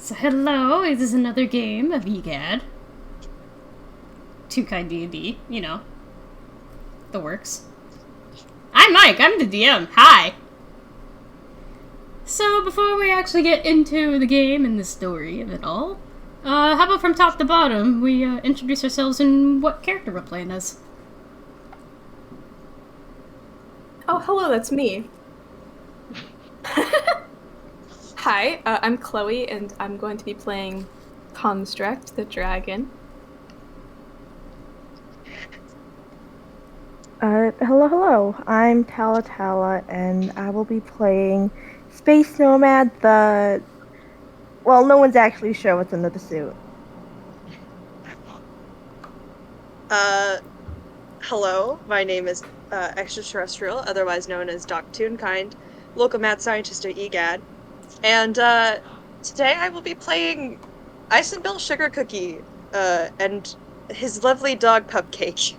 So hello, this is another game of EGAD. 2K D&D, you know. The works. I'm Mike, I'm the DM. Hi! So before we actually get into the game and the story of it all, how about from top to bottom, we introduce ourselves and what character we're playing as. Oh, hello, that's me. Hi, I'm Chloe, and I'm going to be playing Construct, the dragon. Hello. I'm Tala, and I will be playing Space Nomad, well, no one's actually sure what's under the suit. Hello, my name is Extraterrestrial, otherwise known as Doc Toonkind, local mad scientist at EGAD. And today I will be playing Incinbelle Sugar Cookie and his lovely dog Pupcake.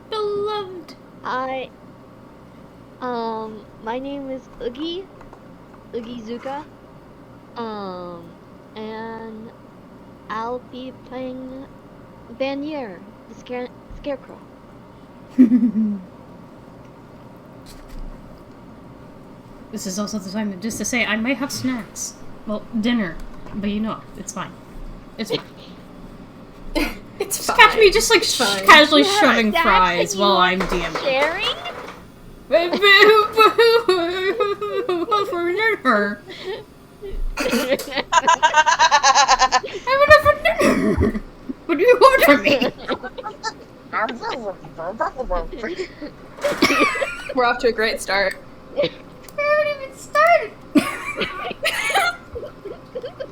Beloved! Hi. My name is Oogie Zuka. And I'll be playing Vanir, the scarecrow. This is also the time just to say I might have snacks. Well, dinner. But you know, it's fine. It's fine. It's Just fine. catch me just like Fine. casually Yeah, shoving that's fries what while you I'm DMing. Sharing? For dinner. Have enough for dinner. What do you want from me? We're off to a great start. I haven't even started.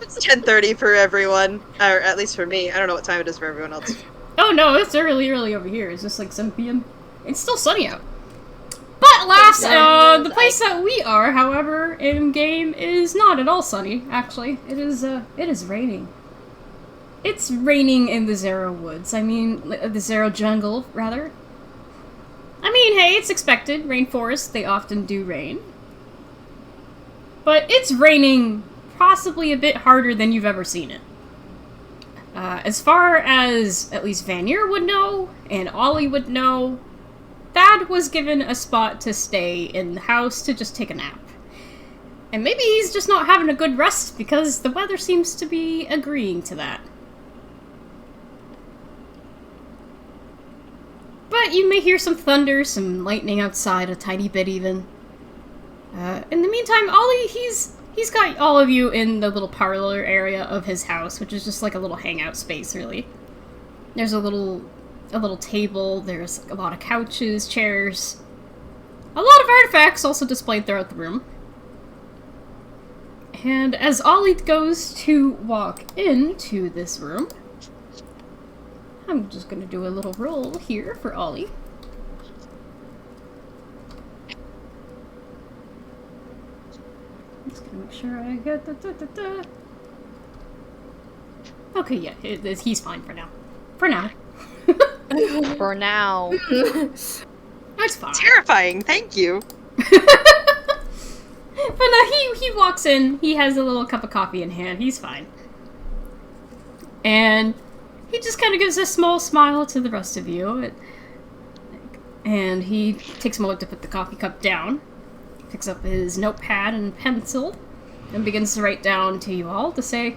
It's 10:30 for everyone, or at least for me. I don't know what time it is for everyone else. Oh no, it's early over here. It's just like 7 p.m. It's still sunny out. But alas, the place that we are, however, in game is not at all sunny. Actually, it is raining. It's raining in the Zero Woods. I mean, the Zero Jungle, rather. I mean, hey, it's expected. Rainforests, they often do rain. But it's raining possibly a bit harder than you've ever seen it. As far as at least Vanir would know, and Ollie would know, Thad was given a spot to stay in the house to just take a nap. And maybe he's just not having a good rest because the weather seems to be agreeing to that. But you may hear some thunder, some lightning outside, a tiny bit even. In the meantime, Ollie, he's got all of you in the little parlor area of his house, which is just like a little hangout space, really. There's a little table, there's a lot of couches, chairs, a lot of artifacts also displayed throughout the room. And as Ollie goes to walk into this room, I'm just gonna do a little roll here for Ollie. Just gonna make sure I get the Okay, yeah, he's fine for now. For now. For now. That's fine. Terrifying, thank you. But no, he walks in, he has a little cup of coffee in hand, he's fine. And he just kind of gives a small smile to the rest of you. And he takes a moment to put the coffee cup down, picks up his notepad and pencil, and begins to write down to you all to say,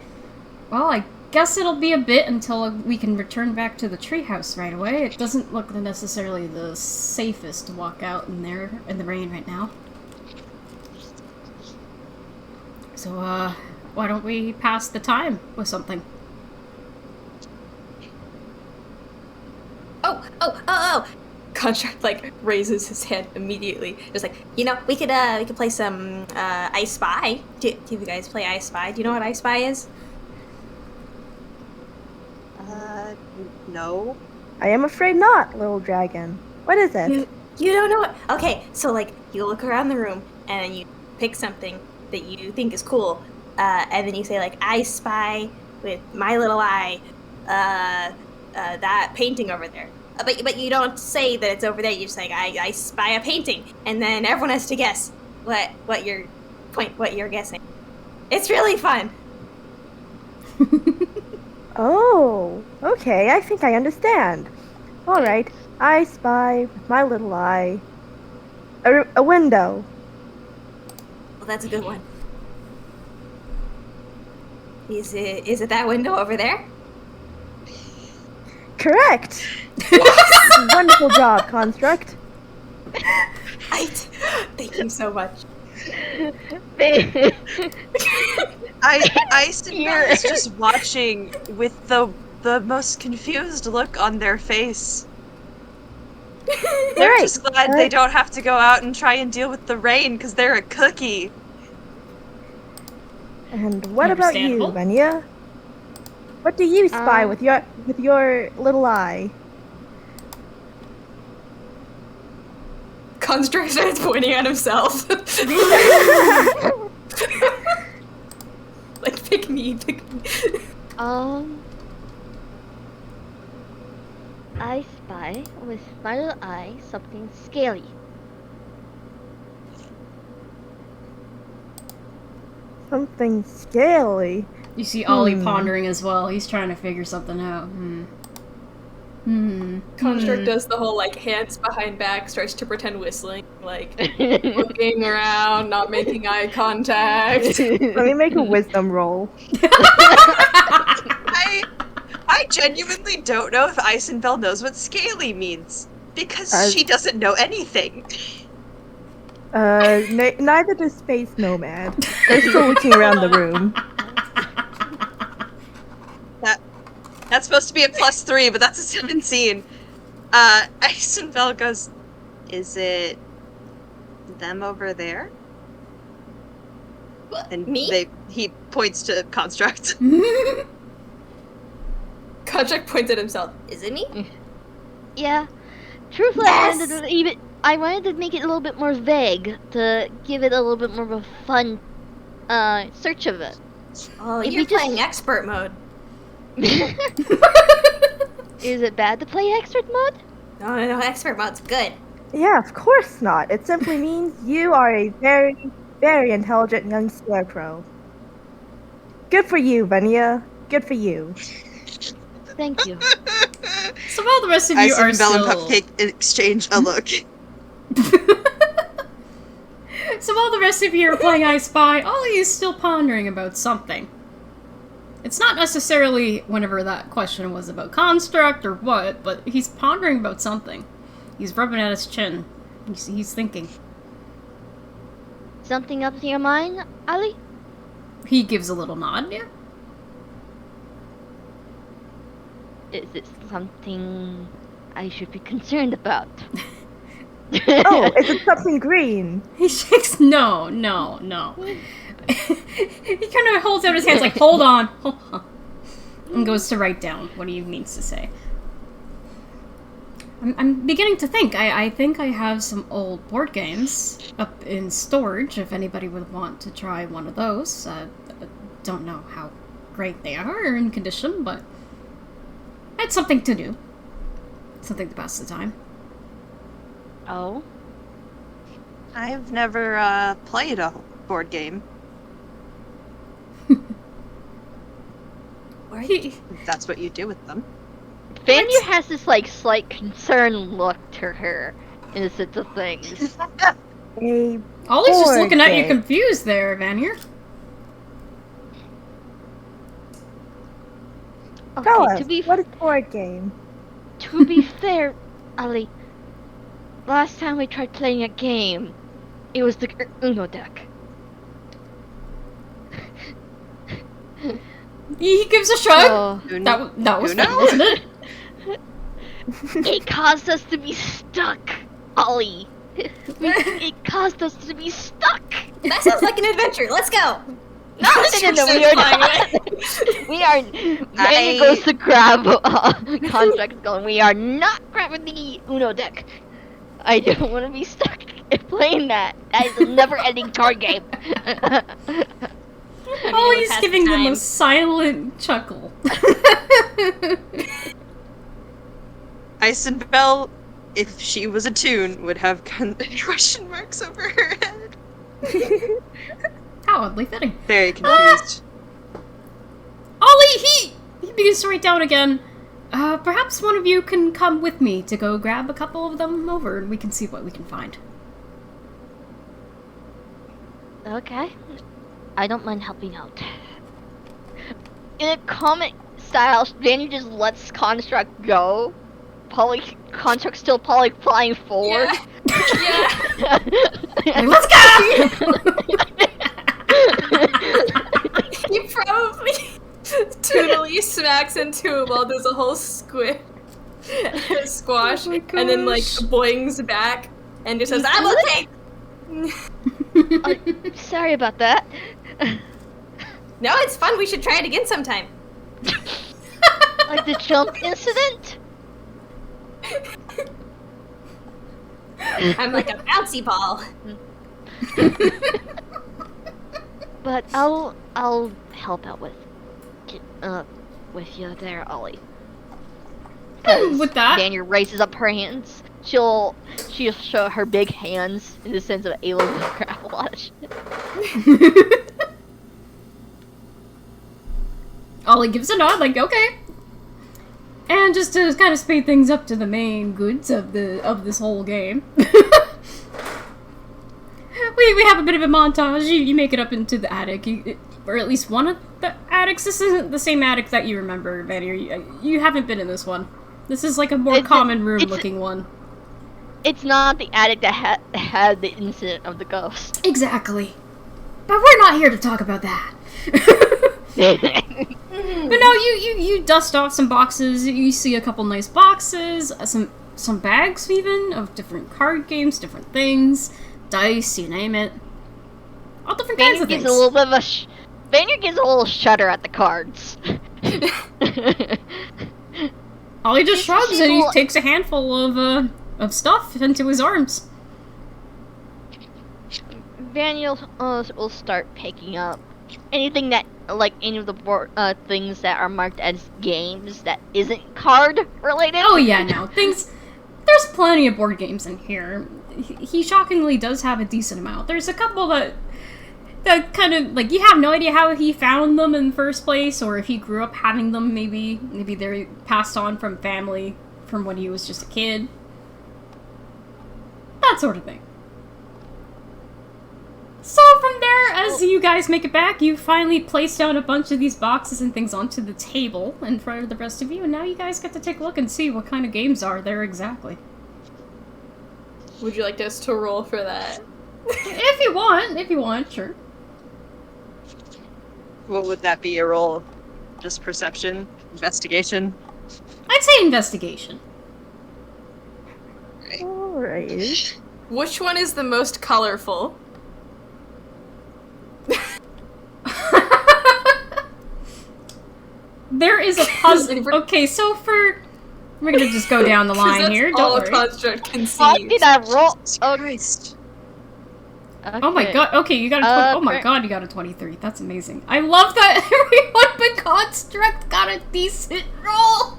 well, I guess it'll be a bit until we can return back to the treehouse right away. It doesn't look necessarily the safest to walk out in there in the rain right now. So, why don't we pass the time with something? Oh! Construct raises his hand immediately. Just like, we could play some I Spy. Do you guys play I Spy? Do you know what I Spy is? No. I am afraid not, little dragon. What is it? You don't know it? Okay, so you look around the room and then you pick something that you think is cool, and then you say I spy with my little eye that painting over there. But you don't say that it's over there. You just say I spy a painting, and then everyone has to guess what you're guessing. It's really fun. Oh, okay, I think I understand. Alright, I spy with my little eye a window. Well, that's a good one. Is it that window over there? Correct! Wonderful job, Construct. Thank you so much. Incinbelle is just watching with the most confused look on their face. They're Right, just glad they don't have to go out and try and deal with the rain because they're a cookie. And what about you, Understandable. Vanir? What do you spy with your little eye? Construct starts pointing at himself. Like, pick me. I spy with my little eye something scaly. Something scaly. You see Ollie pondering as well. He's trying to figure something out. Construct does the whole, like, hands behind back, starts to pretend whistling, like, looking around, not making eye contact. Let me make a wisdom roll. I genuinely don't know if Incinbelle knows what scaly means. Because she doesn't know anything. Neither does Space Nomad. They're still looking around the room. That's supposed to be a +3, but that's a 17. Incinbelle goes, is it them over there? And me? He points to Construct. Construct points at himself. Is it me? Yeah. Truthfully, Yes! I wanted to make it a little bit more vague to give it a little bit more of a fun search of it. Oh, If you're we just- playing expert mode. Is it bad to play expert mode? No, expert mode's good. Yeah, of course not. It simply means you are a very, very intelligent young scarecrow. Good for you, Vanir. Good for you. Thank you. So while the rest of you are Incinbelle and still... Cupcake exchange a look. So while the rest of you are playing I Spy, Ollie is still pondering about something. It's not necessarily whenever that question was about construct or what, but he's pondering about something. He's rubbing at his chin. He's thinking. Something up to your mind, Ali? He gives a little nod, yeah? Is it something I should be concerned about? Oh, is it something green? He shakes, no. He kind of holds out his hands like, hold on. And goes to write down what he means to say. I'm beginning to think. I think I have some old board games up in storage if anybody would want to try one of those. Don't know how great they are or in condition, but it's something to do. Something to pass the time. Oh? I've never played a board game. He, That's what you do with them. Vanir has this, like, slight concerned look to her in a sense of things. A Ollie's just board looking at you game. confused there, Vanir. Tell Okay, us, to be what is board game? To be fair, Ali, last time we tried playing a game, it was the Uno deck. He gives a shrug. Oh, That was Uno? fun, wasn't it? it caused us to be stuck, Ollie. It caused us to be stuck. That sounds like an adventure. Let's go. No, we are not. We are. Vanny goes to grab contracts going. We are not grabbing the Uno deck. I don't want to be stuck playing that. That is a never-ending card game. Ollie's giving them a silent chuckle. Incinbelle, if she was a tune, would have question marks over her head. How oddly fitting. Very confused. Ollie, he begins to write down again. Perhaps one of you can come with me to go grab a couple of them over and we can see what we can find. Okay. I don't mind helping out. In a comic style, Vanir just lets Construct go. Construct still flying forward. Yeah. Like, let's go! He probably totally smacks into him while there's a whole squash, Oh my and then like gosh. boings back and just says, "I'm okay." Sorry about that. No, it's fun. We should try it again sometime. Like the jump incident? I'm like a bouncy ball. But I'll help out with you there, Ollie. With that, Vanir raises up her hands. She'll show her big hands in the sense of able to grab a lot of shit. Ollie gives a nod, like, okay. And just to kind of speed things up to the main goods of this whole game, we have a bit of a montage. You make it up into the attic, or at least one of the attics. This isn't the same attic that you remember, Vanir. You haven't been in this one. This is like a more common room-looking one. It's not the attic that had the incident of the ghost. Exactly. But we're not here to talk about that. But no, you dust off some boxes. You see a couple nice boxes, some bags even of different card games, different things, dice, you name it. All different kinds of things. Vanir gives a little shudder at the cards. Ollie just shrugs and he takes a handful of stuff into his arms. Vanir will start picking up anything that, like, any of the things that are marked as games that isn't card related. Oh yeah, no, there's plenty of board games in here. He shockingly does have a decent amount. There's a couple that kind of, like, you have no idea how he found them in the first place, or if he grew up having them, maybe they're passed on from family from when he was just a kid. That sort of thing. So from there, as you guys make it back, you finally place down a bunch of these boxes and things onto the table in front of the rest of you, and now you guys get to take a look and see what kind of games are there exactly. Would you like us to roll for that? If you want, sure. What would that be, a roll? Just perception? Investigation? I'd say investigation. Alright. Which one is the most colorful? There is a puzzle. Okay, so we're gonna just go down the line here. All Don't worry. Construct can How see. did I roll? Christ. Oh my god. Okay, you got a 20. Oh my god, you got a 23. That's amazing. I love that everyone but Construct got a decent roll.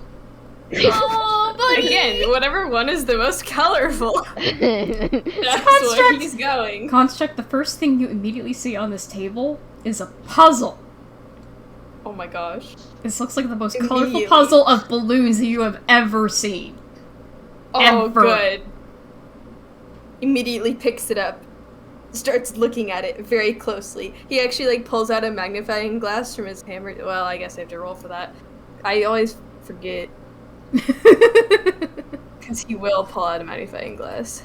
Oh, buddy. Again, whatever one is the most colorful. That's Construct. where he's going. Construct, the first thing you immediately see on this table is a puzzle. Oh my gosh. This looks like the most colorful Immediately. puzzle of balloons that you have ever seen. Oh, Ever. good. Immediately picks it up. Starts looking at it very closely. He actually, like, pulls out a magnifying glass from his hammer. Well, I guess I have to roll for that. I always forget. Because he will pull out a magnifying glass.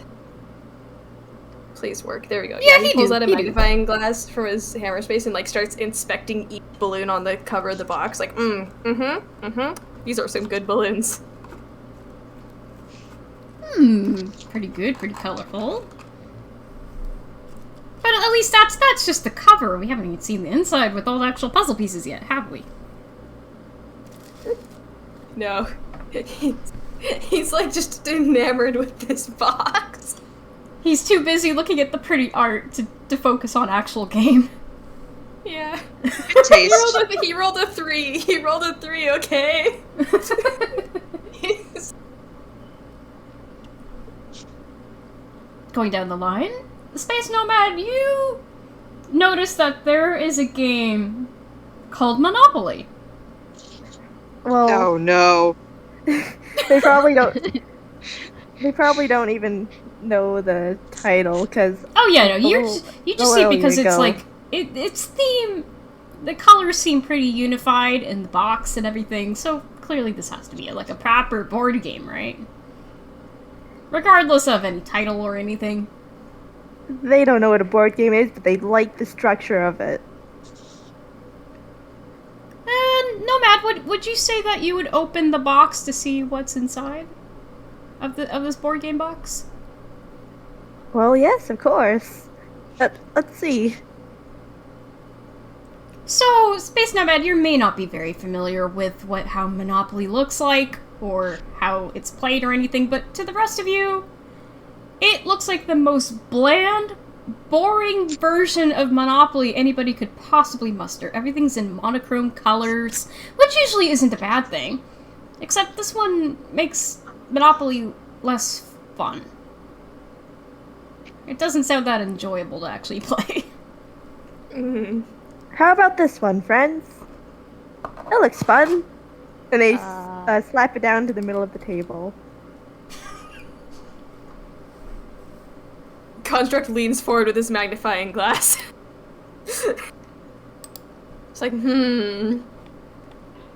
Please work. There we go. Yeah, he he pulls do, out a he do. magnifying glass from his hammer space and, like, starts inspecting each balloon on the cover of the box. Like, These are some good balloons. Pretty good, pretty colorful. But at least that's just the cover. We haven't even seen the inside with all the actual puzzle pieces yet, have we? No. He's like just enamored with this box. He's too busy looking at the pretty art to focus on actual game. Yeah. Good taste. He rolled a 3. He rolled a 3, okay? Going down the line, the Space Nomad, you notice that there is a game called Monopoly. Well, Oh no. they probably don't. They probably don't even know the title because. Oh yeah, no, you just see it because it's like it's theme. The colors seem pretty unified in the box and everything, so clearly this has to be like a proper board game, right? Regardless of any title or anything. They don't know what a board game is, but they like the structure of it. And Nomad, would you say that you would open the box to see what's inside of this board game box? Well, yes, of course. But let's see. So, Space Nomad, you may not be very familiar with how Monopoly looks like, or how it's played or anything, but to the rest of you, it looks like the most bland, boring version of Monopoly anybody could possibly muster. Everything's in monochrome colors, which usually isn't a bad thing. Except this one makes Monopoly less fun. It doesn't sound that enjoyable to actually play. Mm. How about this one, friends? It looks fun. And they slap it down to the middle of the table. Construct leans forward with his magnifying glass. It's like,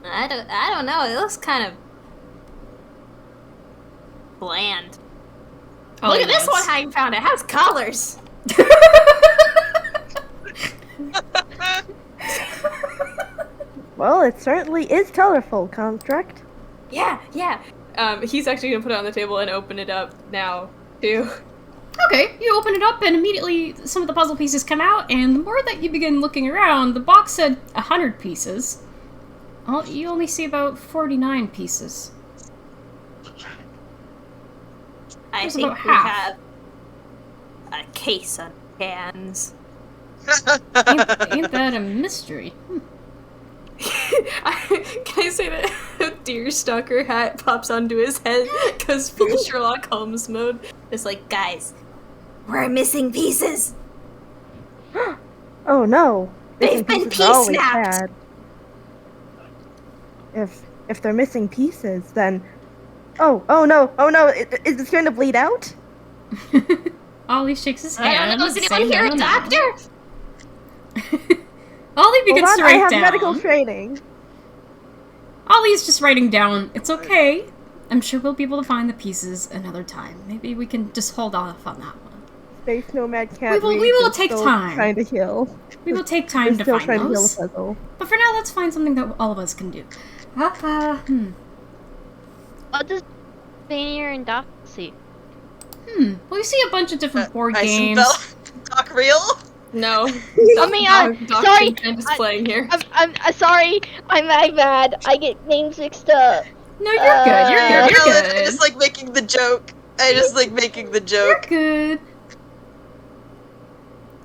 I don't know. It looks kind of bland. Oh, Look at this one! How you found it? It has colors. Well, it certainly is colorful, Construct. Yeah. He's actually gonna put it on the table and open it up now too. Okay, you open it up and immediately some of the puzzle pieces come out, and the more that you begin looking around, the box said 100 pieces. Well, you only see about 49 pieces. I There's think about we half. have a case on hands. Ain't that a mystery? Can I say that a deerstalker hat pops onto his head because full Sherlock Holmes mode? It's like, guys, we're missing pieces. Oh no. They've Missing been pieces are always pea-snapped. bad. If they're missing pieces, then oh no, is this going to bleed out? Ollie shakes his I hand. don't know. Does anyone saying, hear "I a don't know." doctor? Ollie begins Hold to on, I write have down. medical training. Ollie's just writing down. It's okay. I'm sure we'll be able to find the pieces another time. Maybe we can just hold off on that one. Space Nomad can't We will read, take still time. Trying to heal. We will take time We're to still find trying to heal those. the puzzle. But for now, let's find something that all of us can do. What does Vanir and Doc see? Well, we see a bunch of different board games. Incinbelle? Doc real? No. I mean, sorry. I'm just playing here. I'm sorry. I'm my bad. I get names mixed up. No, you're good. You're I good. just like making the joke. I just like making the You're joke. good.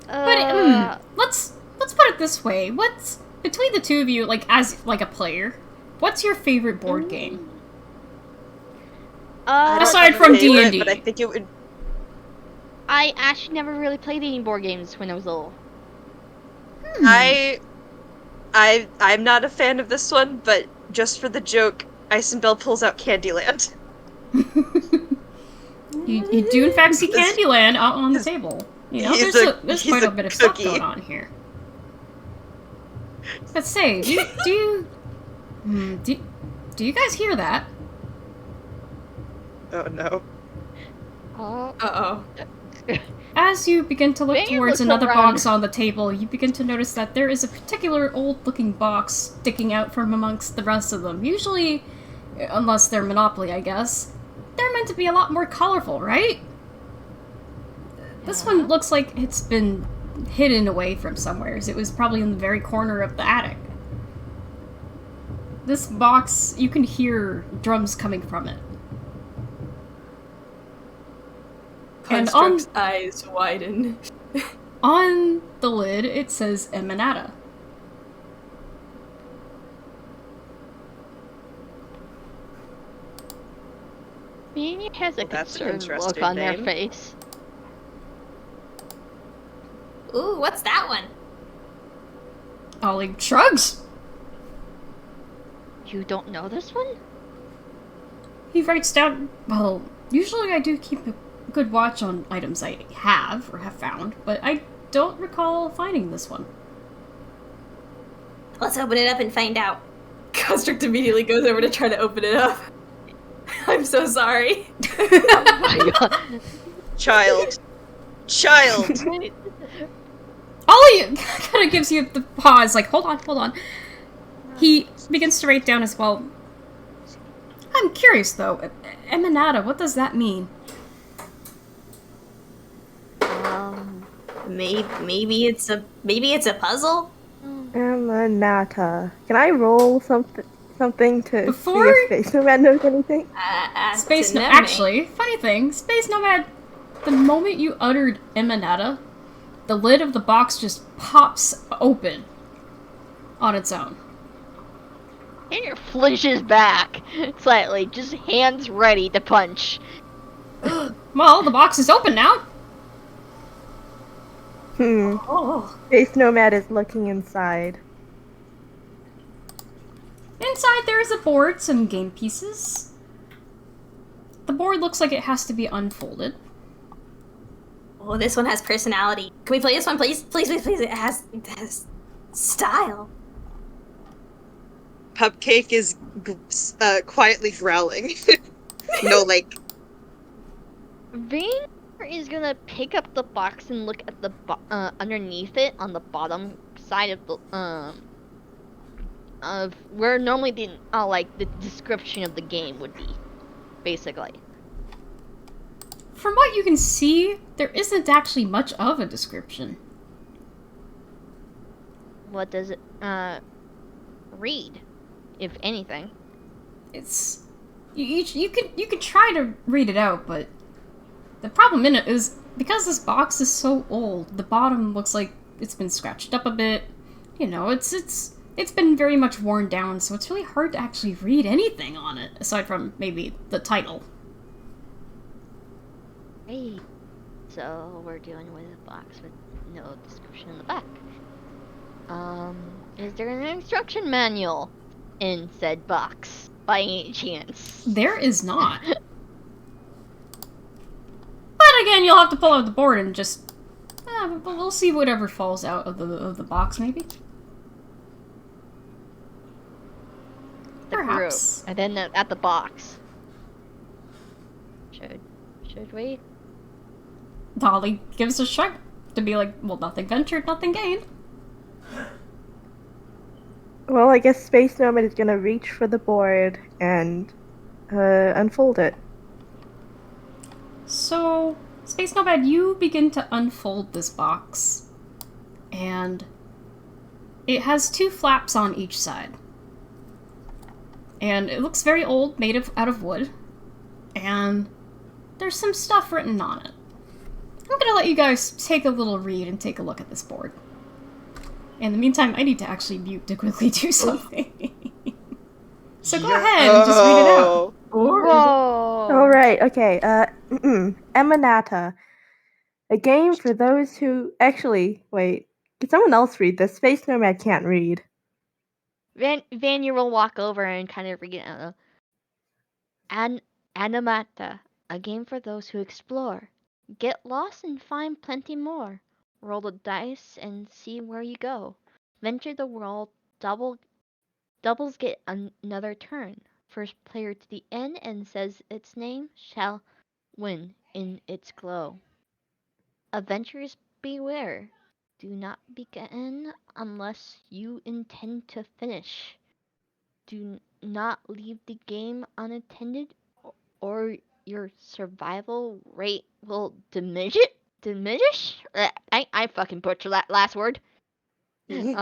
But let's put it this way. What's between the two of you, like as like a player? What's your favorite board game? I don't Aside have a from favorite, D&D. but I think it would. I actually never really played any board games when I was little. I'm not a fan of this one, but just for the joke, Incinbelle pulls out Candyland. You do in fact see Candyland out on the table. You know, he's there's quite a bit of stuff cookie. going on here. But say, do you guys hear that? Oh no. Uh-oh. As you begin to look Vanir towards looks another around. box on the table, you begin to notice that there is a particular old-looking box sticking out from amongst the rest of them. Usually, unless they're Monopoly, I guess, they're meant to be a lot more colorful, right? This one looks like it's been hidden away from somewhere. It was probably in the very corner of the attic. This box, you can hear drums coming from it. And Construct's eyes widen. on the lid, it says EMANATA. Vanir has a Well, that's an concerned look interesting on their name. face. Ooh, what's that one? Ollie shrugs. You don't know this one? He writes down, well, usually I do keep a good watch on items I have or have found, but I don't recall finding this one. Let's open it up and find out. Construct immediately goes over to try to open it up. I'm so sorry. Oh my god. Child. Ollie kind of gives you the pause, like, hold on. He begins to write down as well. I'm curious, though. EMANATA, what does that mean? Maybe it's a puzzle? EMANATA. Can I roll something to Before- see if Space Nomad knows anything? Space Nomad. Actually, funny thing, Space Nomad, the moment you uttered EMANATA, the lid of the box just pops open on its own. Vanir flinches back slightly, just hands ready to punch. Well, the box is open now. Oh. Space Nomad is looking inside. Inside there is a board, some game pieces. The board looks like it has to be unfolded. Oh, this one has personality. Can we play this one, please? Please. It has style. Cupcake is quietly growling. No, like... Vanir is gonna pick up the box and look at the underneath it on the bottom side of the of where normally the the description of the game would be, basically. From what you can see, there isn't actually much of a description. What does it read, if anything? It's you could try to read it out, but the problem in it is because this box is so old, the bottom looks like it's been scratched up a bit. You know, it's been very much worn down, so it's really hard to actually read anything on it aside from maybe the title. Hey, so we're dealing with a box with no description in the back. Is there an instruction manual in said box by any chance? There is not. But again, you'll have to pull out the board and just... we'll see whatever falls out of the box, maybe. The Perhaps. group, and then at the box. Should we? Ollie gives a shrug to be like, well, nothing ventured, nothing gained. Well, I guess Space Nomad is gonna reach for the board and unfold it. So, Space Nomad, you begin to unfold this box, and it has two flaps on each side. And it looks very old, made out of wood, and there's some stuff written on it. I'm gonna let you guys take a little read and take a look at this board. In the meantime, I need to actually mute to quickly do something. So go ahead and just read it out. Whoa! Alright, okay, EMANATA. A game for those who... Actually, wait. Can someone else read this? Space Nomad can't read. Vanir will walk over and kind of read it out. EMANATA, a game for those who explore. Get lost and find plenty more. Roll the dice and see where you go. Venture the world, doubles get another turn. First player to the end and says its name shall win in its glow. Adventurers beware. Do not begin unless you intend to finish. Do not leave the game unattended or your survival rate will diminish. I fucking butchered that last word. Diminish.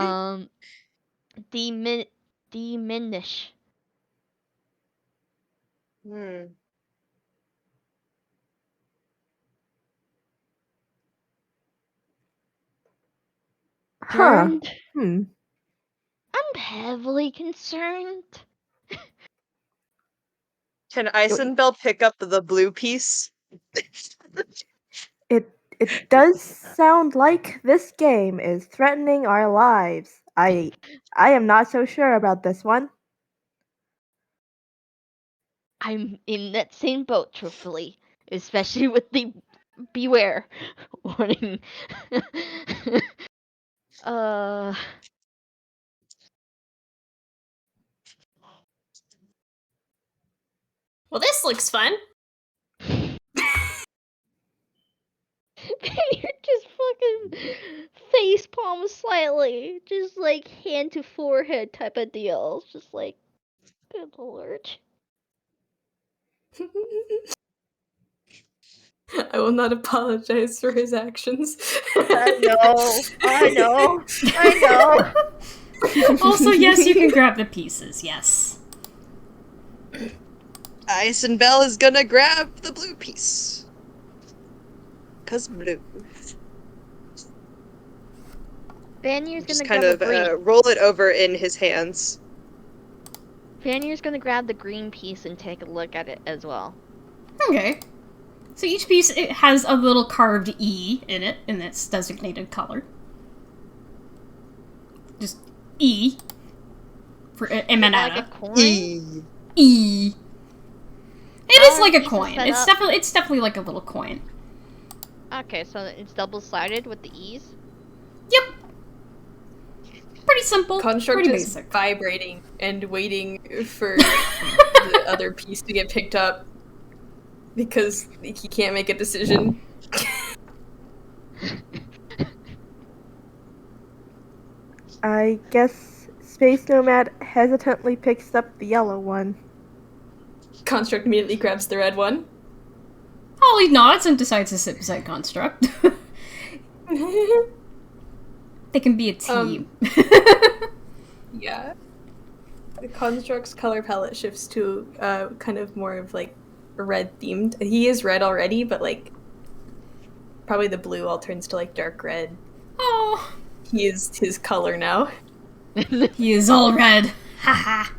Huh. I'm heavily concerned. Can Incinbelle pick up the blue piece? It does sound like this game is threatening our lives. I am not so sure about this one. I'm in that same boat, truthfully. Especially with the beware warning. uh... Well, this looks fun. You're just fucking face palm slightly. Just like hand to forehead type of deal. It's just like, good lord. I will not apologize for his actions. I know. Also, yes, you can grab the pieces, yes. Incinbelle is gonna grab the blue piece. 'Cause blue. Vanir's Just gonna kind grab the green. of roll it over in his hands. Vanir's gonna grab the green piece and take a look at it as well. Okay. So each piece it has a little carved E in it, in its designated color. Just E. For EMANATA. Like a coin? E. It is like a pieces coin. set It's up. definitely like a little coin. Okay, so it's double-sided with the E's? Yep. Pretty simple. Construct pretty is basic. vibrating and waiting for the other piece to get picked up because he can't make a decision. I guess Space Nomad hesitantly picks up the yellow one. Construct immediately grabs the red one. Ollie nods and decides to sit beside Construct. They can be a team. Yeah. The Construct's color palette shifts to kind of more of like red themed. He is red already, but like probably the blue all turns to like dark red. Oh, He is his color now. he is all red. Haha.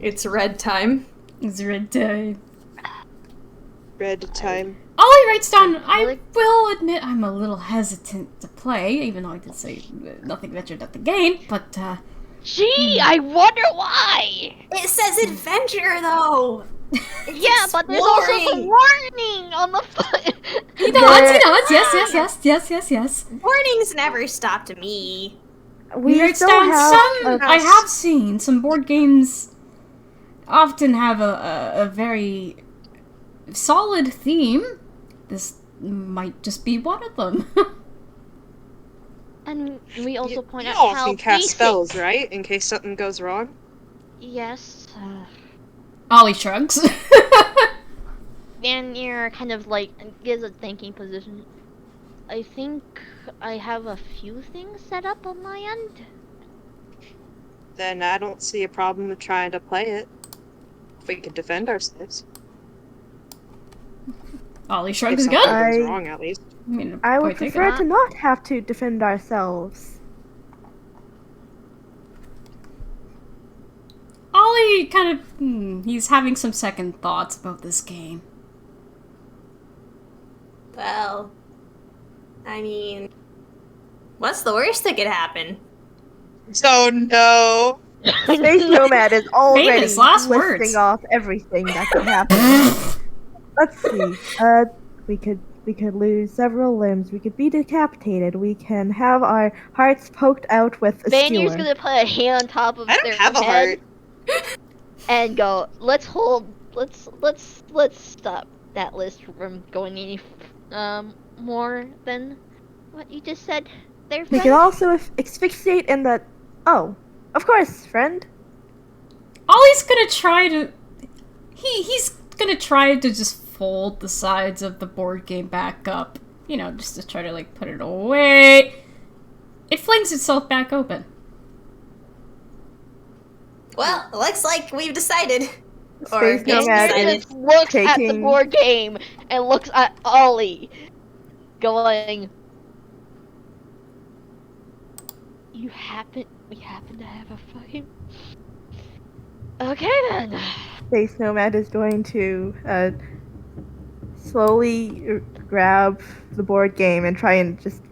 It's red time. It's red time. Red time. Ollie writes down, I Really? will admit I'm a little hesitant to play, even though I did say nothing ventured at the game, but, Gee, I wonder why! It says adventure though. Yeah, but there's also the exploring. warning on the foot. he nods, yes. Warnings never stopped me. He We writes still down have I have seen some board games often have a very solid theme. This might just be one of them. And we also point you out all how can cast basic... spells, right? In case something goes wrong. Yes. Ollie shrugs. Vanir kind of like gives a thinking position. I think I have a few things set up on my end. Then I don't see a problem with trying to play it. If we can defend ourselves. Ollie If shrugs something again. goes wrong, at least. I would point taken. prefer to not have to defend ourselves. Ollie kind of, he's having some second thoughts about this game. Well, I mean, what's the worst that could happen? Oh no! Space Nomad is already Famous last listing words. off everything that could happen. Let's see. We could lose several limbs. We could be decapitated. We can have our hearts poked out with a Vanir's skewer. gonna put a hand on top of I don't their have a head heart. and go, let's stop that list from going any more than what you just said there, We friend. can also asphyxiate in the... Oh, of course, friend. Ollie's gonna try to... He's gonna try to just fold the sides of the board game back up. You know, just to try to, like, put it away. It flings itself back open. Well, it looks like we've decided. Or Space yes, Nomad decided. is Just looks at the taking- board game and looks at Ollie, going, we happen to have a fucking... Okay then. Space Nomad is going to slowly grab the board game and try and just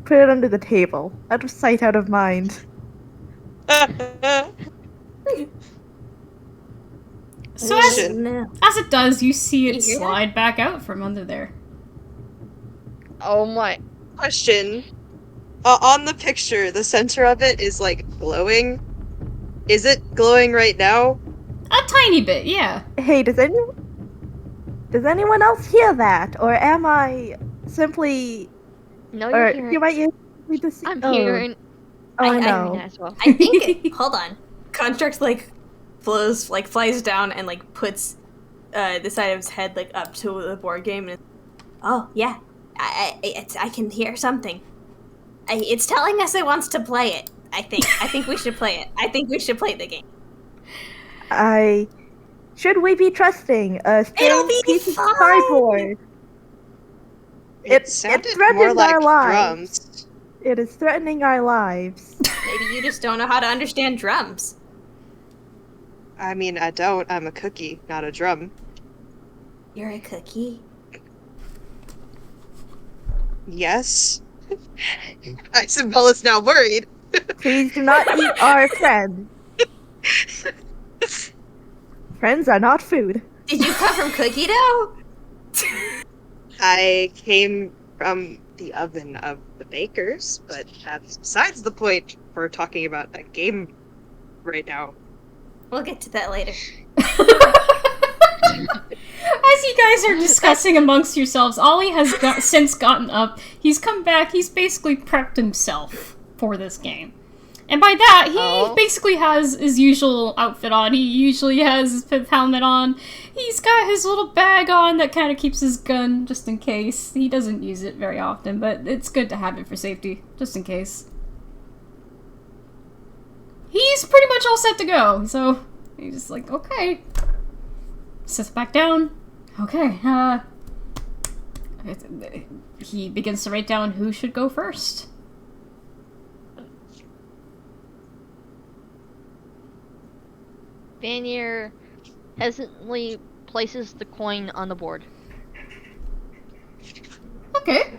put it under the table. Out of sight, out of mind. So Question. as it does, you see it You hear that? slide back out from under there. Oh my. Question. On the picture, the center of it is like glowing. Is it glowing right now? A tiny bit, yeah. Hey, does anyone else hear that, or am I simply, No, or you're hearing. might you simply just? I'm oh, hearing. Oh I'm no. hearing that as well. I think. Hold on. Construct like flies down and like puts the side of his head like up to the board game. And oh yeah, I can hear something. It's telling us it wants to play it. I think we should play it. I think we should play the game. Should we be trusting a It'll strange be piece of fine. cardboard? It It sounded threatens more like our lives. drums. It is threatening our lives. Maybe you just don't know how to understand drums. I mean, I don't. I'm a cookie, not a drum. You're a cookie. Yes. Incinbelle is now worried. Please do not eat our friend. Friends are not food. Did you come from cookie dough? I came from the oven of the bakers, but that's besides the point for talking about a game right now. We'll get to that later. As you guys are discussing amongst yourselves, Ollie has since gotten up. He's come back. He's basically prepped himself for this game. And by that, he basically has his usual outfit on. He usually has his pith helmet on. He's got his little bag on that kind of keeps his gun just in case. He doesn't use it very often, but it's good to have it for safety, just in case. He's pretty much all set to go, so he's just like, okay. Sits back down. Okay, he begins to write down who should go first. Vanir hesitantly places the coin on the board. Okay.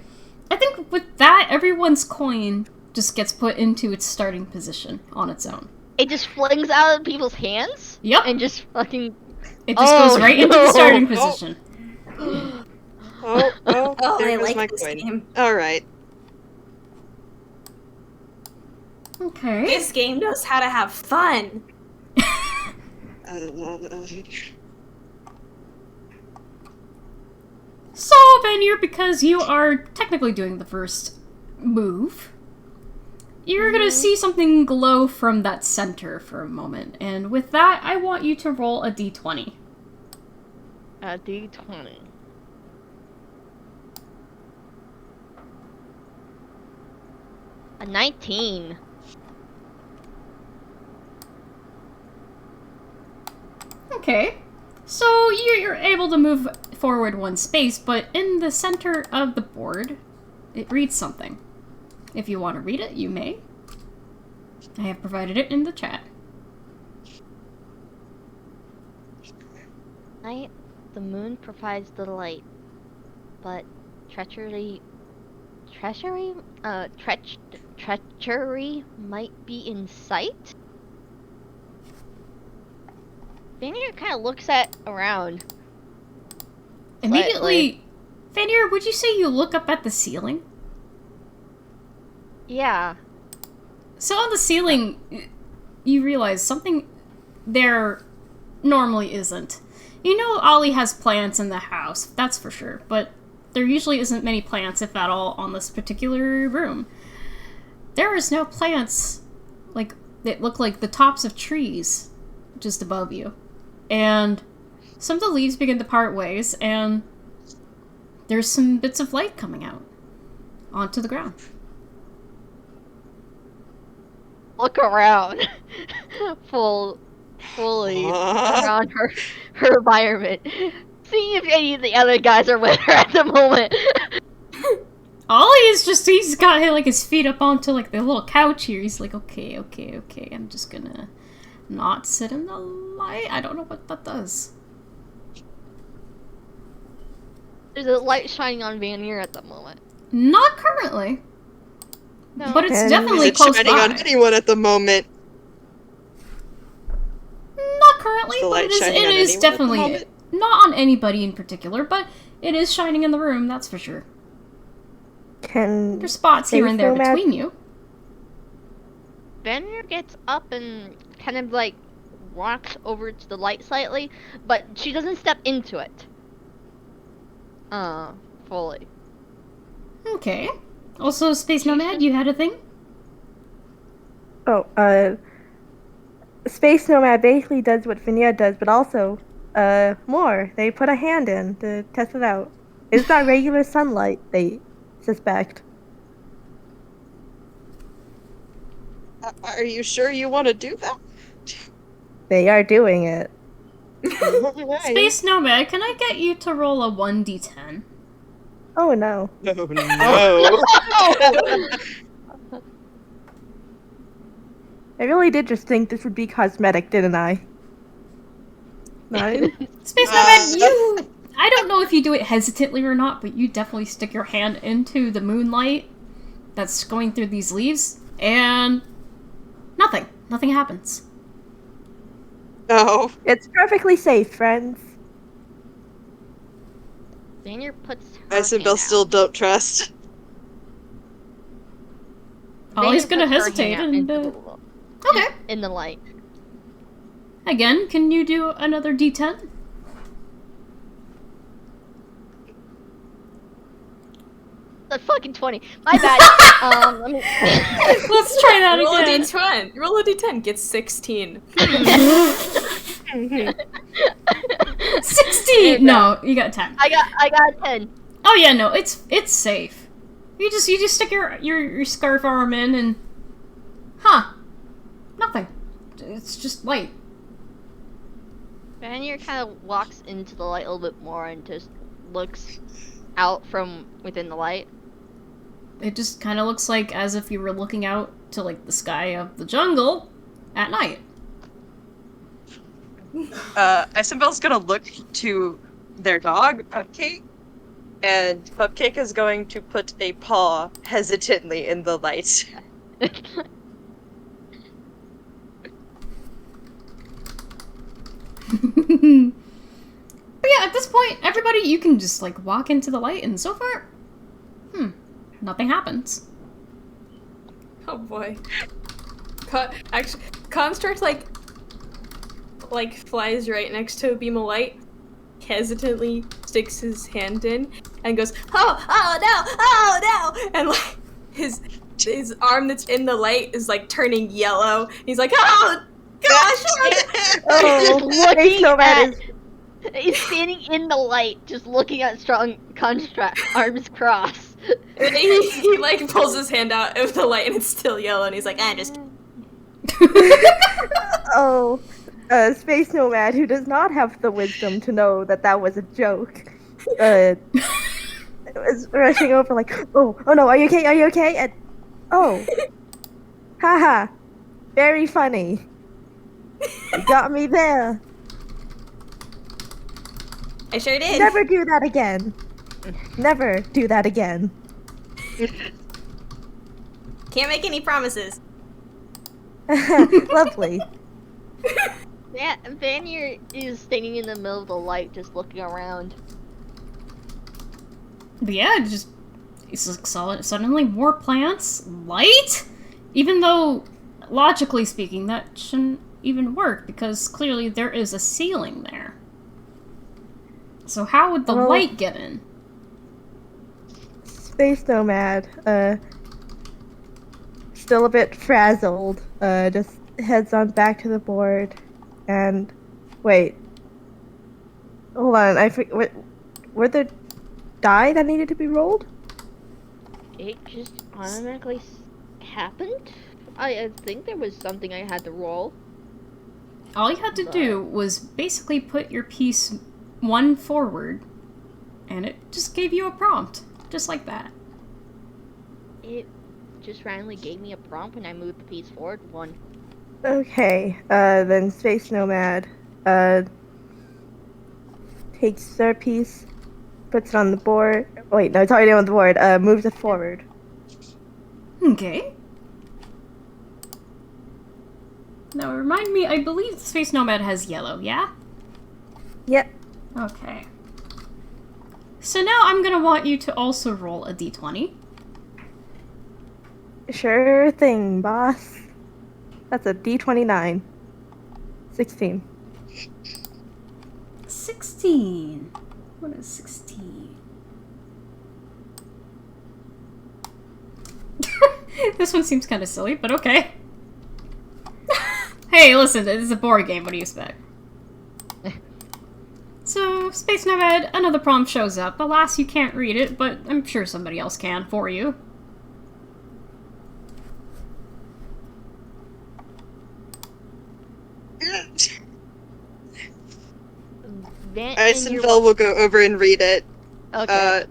I think with that, everyone's coin just gets put into its starting position on its own. It just flings out of people's hands? Yep. And just fucking... It just goes right into the starting position. Oh, there I goes like my this coin. game. Alright. Okay. This game knows how to have fun. So, Vanir, because you are technically doing the first move, you're gonna see something glow from that center for a moment. And with that, I want you to roll a d20. A d20. A 19. Okay. So you're able to move forward one space, but in the center of the board, it reads something. If you want to read it, you may. I have provided it in the chat. Night, the moon provides the light, but treachery might be in sight? Vanir kind of looks around. Immediately, Vanir, would you say you look up at the ceiling? Yeah. So on the ceiling, you realize something there normally isn't. You know Ollie has plants in the house, that's for sure, but there usually isn't many plants, if at all, on this particular room. There is no plants, like, that look like the tops of trees just above you. And some of the leaves begin to part ways, and there's some bits of light coming out onto the ground. Look around. Fully around her environment. See if any of the other guys are with her at the moment. Ollie is just, he's got like his feet up onto like the little couch here. He's like, okay, I'm just gonna not sit in the light. I don't know what that does. There's a light shining on Vanir at the moment. Not currently. No. But it's And definitely Is it close shining by. on anyone at the moment? currently, Is the but light it is, shining it on is anyone at the definitely moment? not on anybody in particular, but it is shining in the room, that's for sure. Can There's spots here and there Space Nomad- between you. Vanir gets up and kind of like walks over to the light slightly, but she doesn't step into it. Fully. Okay. Also, Space Nomad, you had a thing? Oh, Space Nomad basically does what Vanir does, but also, more. They put a hand in to test it out. It's not regular sunlight, they suspect. Are you sure you want to do that? They are doing it. Alright. Space Nomad, can I get you to roll a 1d10? Oh no. Oh no. I really did just think this would be cosmetic, didn't I? 9? Space Nomad, you... I don't know if you do it hesitantly or not, but you definitely stick your hand into the moonlight that's going through these leaves, and... nothing. Nothing happens. No. It's perfectly safe, friends. Vanir puts her hand Incinbelle out. still don't trust. Ollie's Vanir gonna puts her hesitate hand out and, into the- Okay. in the light. Again, can you do another d10? That's fucking 20. My bad. Let me. Let's try that Roll a again. d10. Roll a d10. Gets 16. 16! No, you got 10. I got 10. Oh yeah, no, it's safe. You just stick your scarf arm in and... Huh. Nothing. It's just light. Vanir kind of walks into the light a little bit more and just looks out from within the light. It just kind of looks like as if you were looking out to, like, the sky of the jungle at night. Incinbelle's gonna look to their dog, Cupcake, and Cupcake is going to put a paw hesitantly in the light. But yeah, at this point, everybody, you can just, like, walk into the light, and so far, nothing happens. Oh boy. Actually, Construct like flies right next to a beam of light, hesitantly sticks his hand in, and goes, oh no, and like his arm that's in the light is like turning yellow. He's like, oh gosh! Oh, Space Nomad is He's standing in the light, just looking at strong construct, arms crossed. And he like pulls his hand out of the light and it's still yellow, and he's like, just. oh, Space Nomad, who does not have the wisdom to know that that was a joke, was rushing over like, oh no, are you okay? Are you okay? And oh, haha, very funny. You got me there. I sure did. Never do that again. Never do that again. Can't make any promises. Lovely. Yeah, Vanir is standing in the middle of the light, just looking around. But yeah, it's like suddenly more plants, light? Even though, logically speaking, that shouldn't even work, because clearly there is a ceiling there. So how would the Well- light get in? Space Nomad, still a bit frazzled, just heads on back to the board, and wait. Hold on, were there die that needed to be rolled? It just automatically happened? I think there was something I had to roll. All you had to do was basically put your piece one forward, and it just gave you a prompt, just like that. It just randomly gave me a prompt and I moved the piece forward one. Okay, then Space Nomad, takes their piece, puts it on the board. Wait, no, it's already on the board, moves it forward. Okay. Now, remind me, I believe Space Nomad has yellow, yeah? Yep. Okay. So now I'm gonna want you to also roll a d20. Sure thing, boss. That's a D29. 16. 16. What is 16? This one seems kind of silly, but okay. Hey, listen, this is a board game. What do you expect? So, Space Nomad, another prompt shows up. Alas, you can't read it, but I'm sure somebody else can for you. Incinbelle will go over and read it. Okay.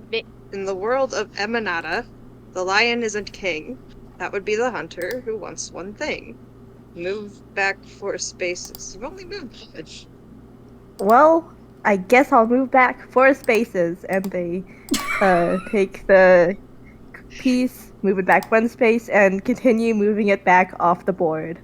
In the world of EMANATA, the lion isn't king. That would be the hunter who wants one thing. Move back 4 spaces. You've only moved much. Well, I guess I'll move back 4 spaces, and they take the piece, move it back 1 space, and continue moving it back off the board.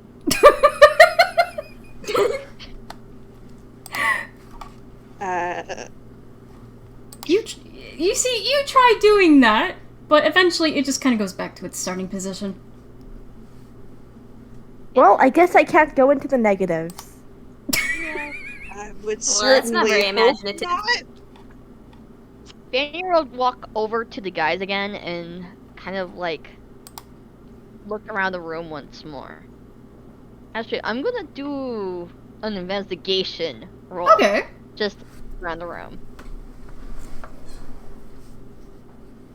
You see, you try doing that, but eventually it just kind of goes back to its starting position. Well, I guess I can't go into the negatives. I would Well, that's not certainly very hope imaginative. not. Vanir will walk over to the guys again and kind of like look around the room once more. Actually, I'm gonna do an investigation roll. Okay. Just around the room.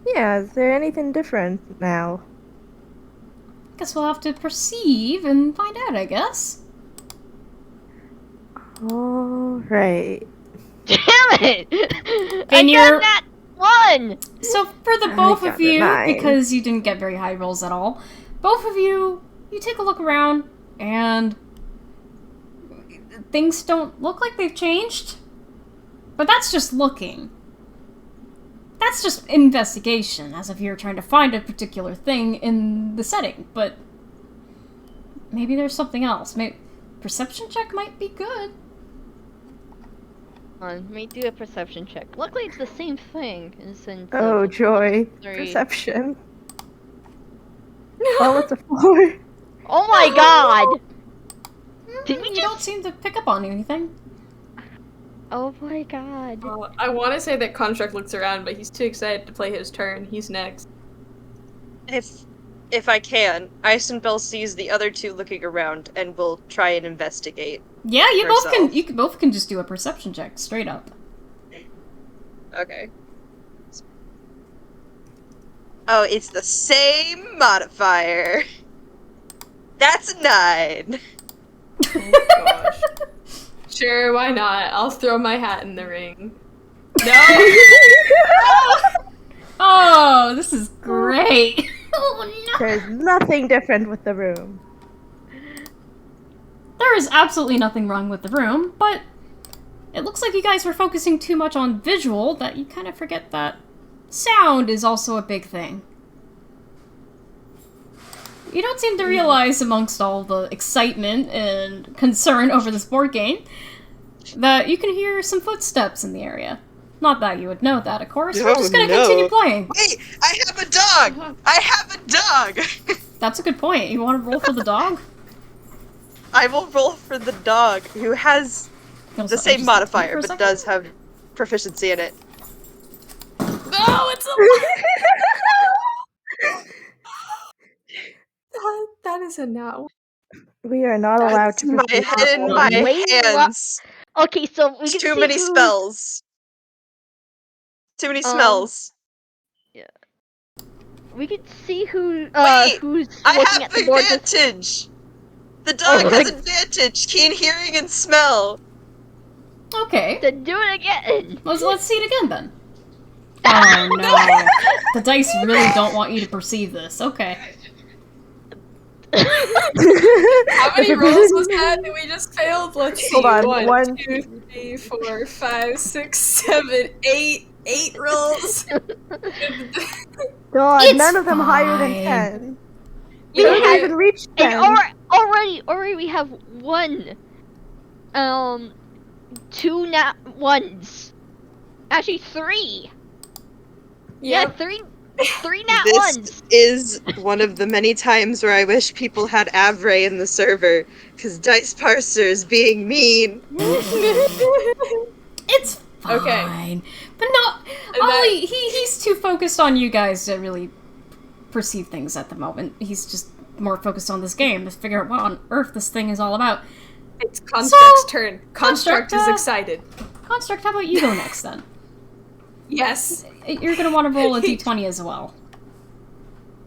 Yeah, is there anything different now? Guess we'll have to perceive and find out, I guess. Alright. Damn it! And I you're- got that one! So for the I both got of a you, 9. because you didn't get very high rolls at all, both of you take a look around, and things don't look like they've changed. But that's just looking. That's just investigation, as if you're trying to find a particular thing in the setting, but maybe there's something else. Maybe perception check might be good. Let me do a perception check. Luckily, it's the same thing. Oh, joy. 3. Perception. Well, it's a 4. Oh my god! Did we You just... don't seem to pick up on anything. Oh my god. I want to say that Construct looks around, but he's too excited to play his turn. He's next. If I can, Incinbelle sees the other 2 looking around and will try and investigate. Yeah, you Herself. both can just do a perception check straight up. Okay. Oh, it's the same modifier. That's a 9. Oh gosh. Sure, why not? I'll throw my hat in the ring. No! Oh, this is great. Oh no. There's nothing different with the room. There is absolutely nothing wrong with the room, but it looks like you guys were focusing too much on visual that you kind of forget that sound is also a big thing. You don't seem to realize, amongst all the excitement and concern over this board game, that you can hear some footsteps in the area. Not that you would know that, of course. We're just gonna continue playing. Wait, I have a dog! I have a dog! That's a good point. You want to roll for the dog? I will roll for the dog, who has the same modifier, but does have proficiency in it. No, it's a That is a no. We are not allowed That's to my proceed head in with my one. Wait, hands. Okay, so we It's can too see many who... spells. Too many smells. We can see who, Wait, who's I looking at have the board. advantage! The dog Oh, has like- advantage! Keen hearing and smell! Okay. Then do it again! Let's see it again, then. Oh, no. The dice really don't want you to perceive this. Okay. How many rolls was that we just failed? Let's see. Hold on, 1, one- 2, 3, 4, 5, 6, 7, 8. 8 rolls. God, It's none of them higher than fine. 10. We haven't have, even reached and them. already we have 2 nat ones. Actually, 3. Yeah, Yep. 3 nat This ones. is one of the many times where I wish people had Avray in the server, because Dice Parser is being mean. It's fine. Okay. But no, And that- Ollie, he's too focused on you guys to really perceive things at the moment. He's just more focused on this game to figure out what on earth this thing is all about. It's Construct's So, turn. Construct is excited. Construct, how about you go next then? Yes. You're gonna want to roll a d20 as well.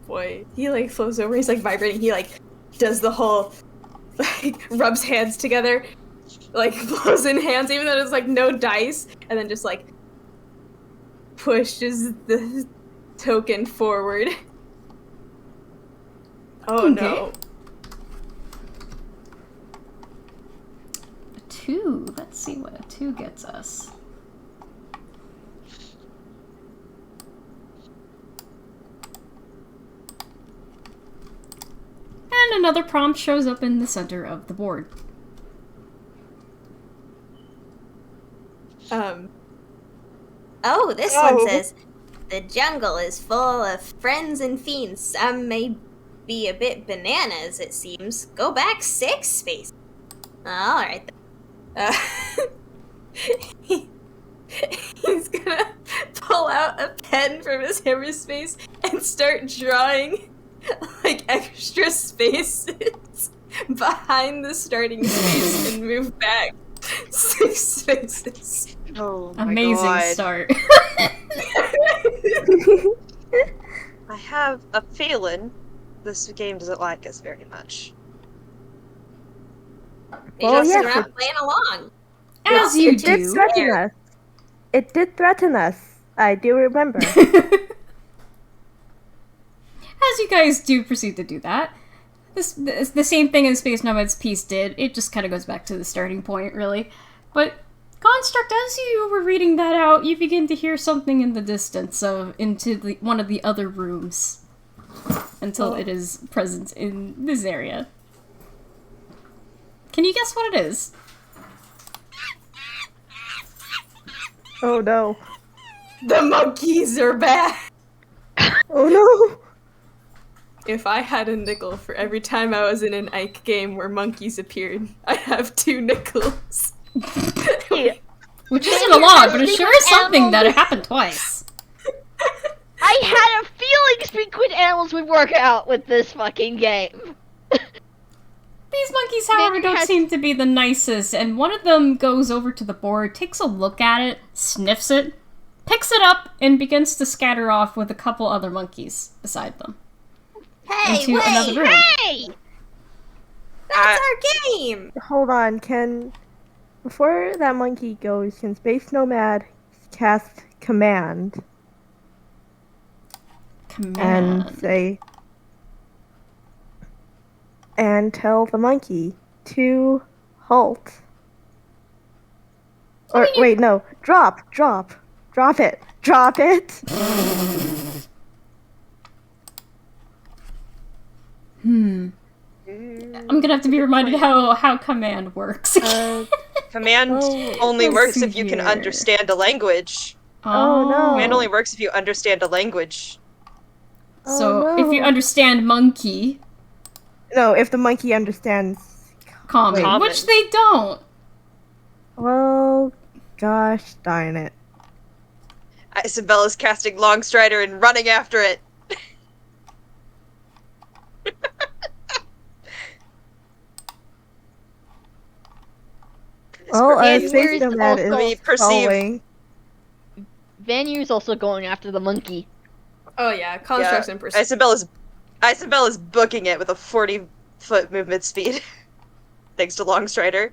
Boy, he like flows over. He's like vibrating. He like does the whole like rubs hands together, like blows in hands, even though there's like no dice, and then just like pushes the token forward. Oh Okay. no! A 2. Let's see what a 2 gets us. And another prompt shows up in the center of the board. Oh, this Oh. one says, the jungle is full of friends and fiends. Some may be a bit bananas, it seems. Go back 6 spaces. Alright. He's gonna pull out a pen from his hammerspace and start drawing like extra spaces behind the starting space and move back 6 spaces. Oh my Amazing god. start. I have a feeling this game doesn't like us very much. They Well, just yes, around playing along. As you It did do. threaten us. It did threaten us. I do remember. As you guys do proceed to do that, the same thing as Space Nomad's piece did. It just kind of goes back to the starting point, really. But Construct, as you were reading that out, you begin to hear something in the distance into one of the other rooms until it is present in this area. Can you guess what it is? Oh no. The monkeys are back! Oh no. If I had a nickel for every time I was in an Ike game where monkeys appeared, I'd have 2 nickels. Which isn't a lot, but it sure is something that it happened twice. I had a feeling Squid Animals would work out with this fucking game. These monkeys, however, don't seem to be the nicest, and one of them goes over to the board, takes a look at it, sniffs it, picks it up, and begins to scatter off with a couple other monkeys beside them. Hey, Into wait! another room. Hey! That's our game! Hold on, before that monkey goes, can Space Nomad cast command and Command. say, and tell the monkey to halt? Or, wait, no, drop it. I'm gonna have to be reminded how command works. Command Oh, only let's works see if you can here. understand a language. Oh, no. Command only works if you understand a language. So, Oh, if you no. understand monkey, No, if the monkey understands. common, Common. which they don't. Well, gosh darn it. Incinbelle is casting Longstrider and running after it. Well, Vanir Space is Nomad also- is perceive- following. Vanir's also going after the monkey. Oh yeah, constructs and percent. Incinbelle is booking it with a 40-foot movement speed. Thanks to Longstrider.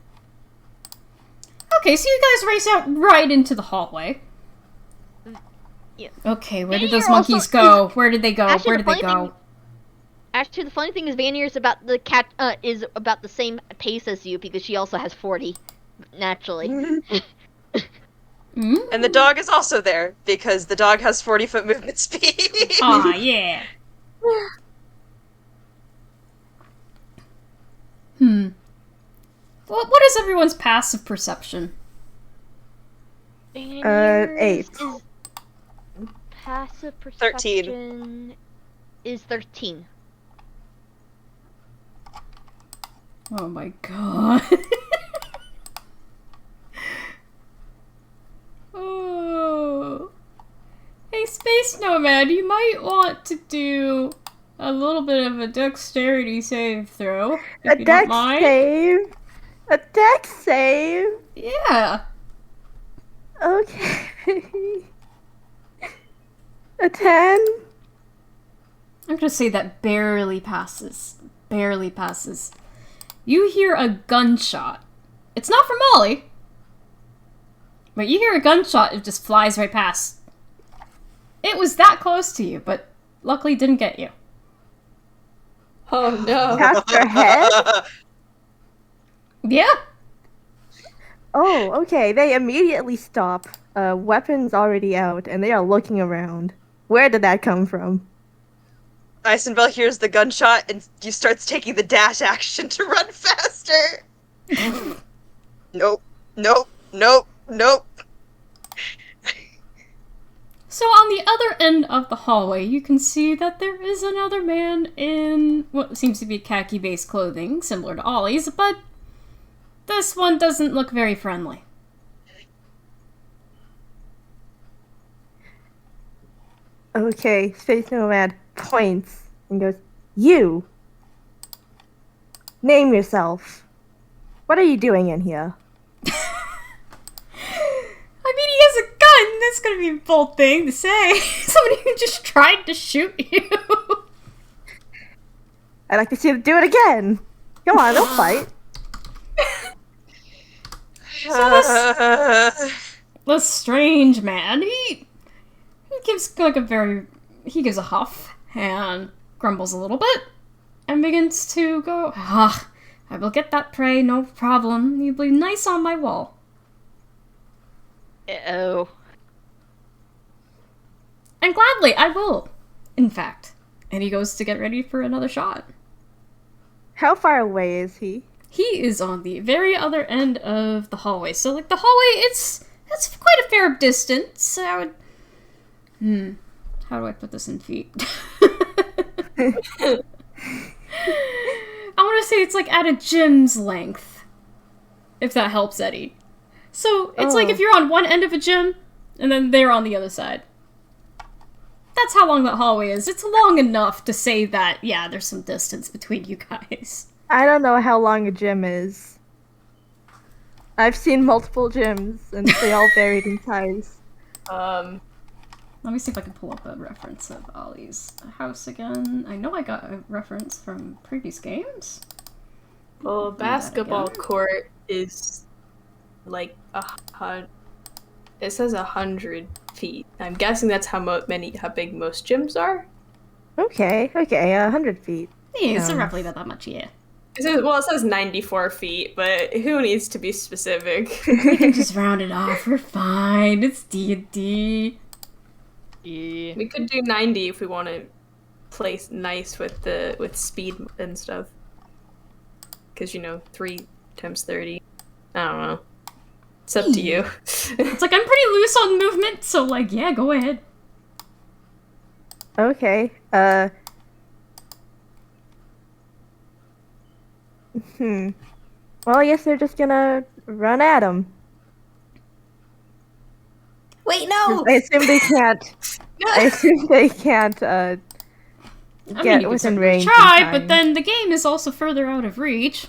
Okay, so you guys race out right into the hallway. Yeah. Okay, where did Vanir those monkeys also go? Where did they go? Actually, Where the did they funny go? thing- Actually, the funny thing is Vanir's about the cat is about the same pace as you because she also has 40, naturally. Mm? And the dog is also there, because the dog has 40-foot movement speed. Aw, yeah. What is everyone's passive perception? 8. Passive 13. perception is 13. Oh my god. Oh. Hey, Space Nomad, you might want to do a little bit of a dexterity save throw, if you don't mind. Save? A dex save? Yeah. Okay. A 10? I'm gonna say that barely passes. Barely passes. You hear a gunshot. It's not from Ollie. But you hear a gunshot, it just flies right past. It was that close to you, but luckily didn't get you. Oh no. Past your head? Yeah. Oh, okay. They immediately stop. Weapons already out, and they are looking around. Where did that come from? Incinbelle hears the gunshot and starts taking the dash action to run faster. Nope. Nope. Nope. Nope. So on the other end of the hallway, you can see that there is another man in what seems to be khaki-based clothing, similar to Ollie's, but this one doesn't look very friendly. Okay, Space Nomad points and goes, "You! Name yourself. What are you doing in here?" I mean, he has a gun! That's gonna be a bold thing to say. Somebody who just tried to shoot you. I'd like to see them do it again. Come on, don't fight. This strange man, he gives like he gives a huff and grumbles a little bit and begins to go, "Ah, I will get that prey, no problem. You'll be nice on my wall." Oh. And gladly, I will, in fact. And he goes to get ready for another shot. How far away is he? He is on the very other end of the hallway. So, like, the hallway, it's quite a fair distance. I would... How do I put this in feet? I want to say it's, like, at a gym's length. If that helps, Eddie. So, it's like if you're on one end of a gym, and then they're on the other side. That's how long that hallway is. It's long enough to say that, yeah, there's some distance between you guys. I don't know how long a gym is. I've seen multiple gyms, and they all varied in size. Let me see if I can pull up a reference of Ollie's house again. I know I got a reference from previous games. Well, a basketball court is like it says 100 feet. I'm guessing that's how big most gyms are. Okay, 100 feet. Yeah, it's roughly about that much, yeah. It says 94 feet, but who needs to be specific? We can just round it off. We're fine. It's D&D. Yeah. We could do 90 if we want to play nice with speed and stuff. Because 3 times 30. I don't know. It's up to you. It's like, I'm pretty loose on movement, so, like, yeah, go ahead. Okay, Well, I guess they're just gonna run at him. Wait, no! I assume they can't. I mean, Get you within can range. try, but then the game is also further out of reach.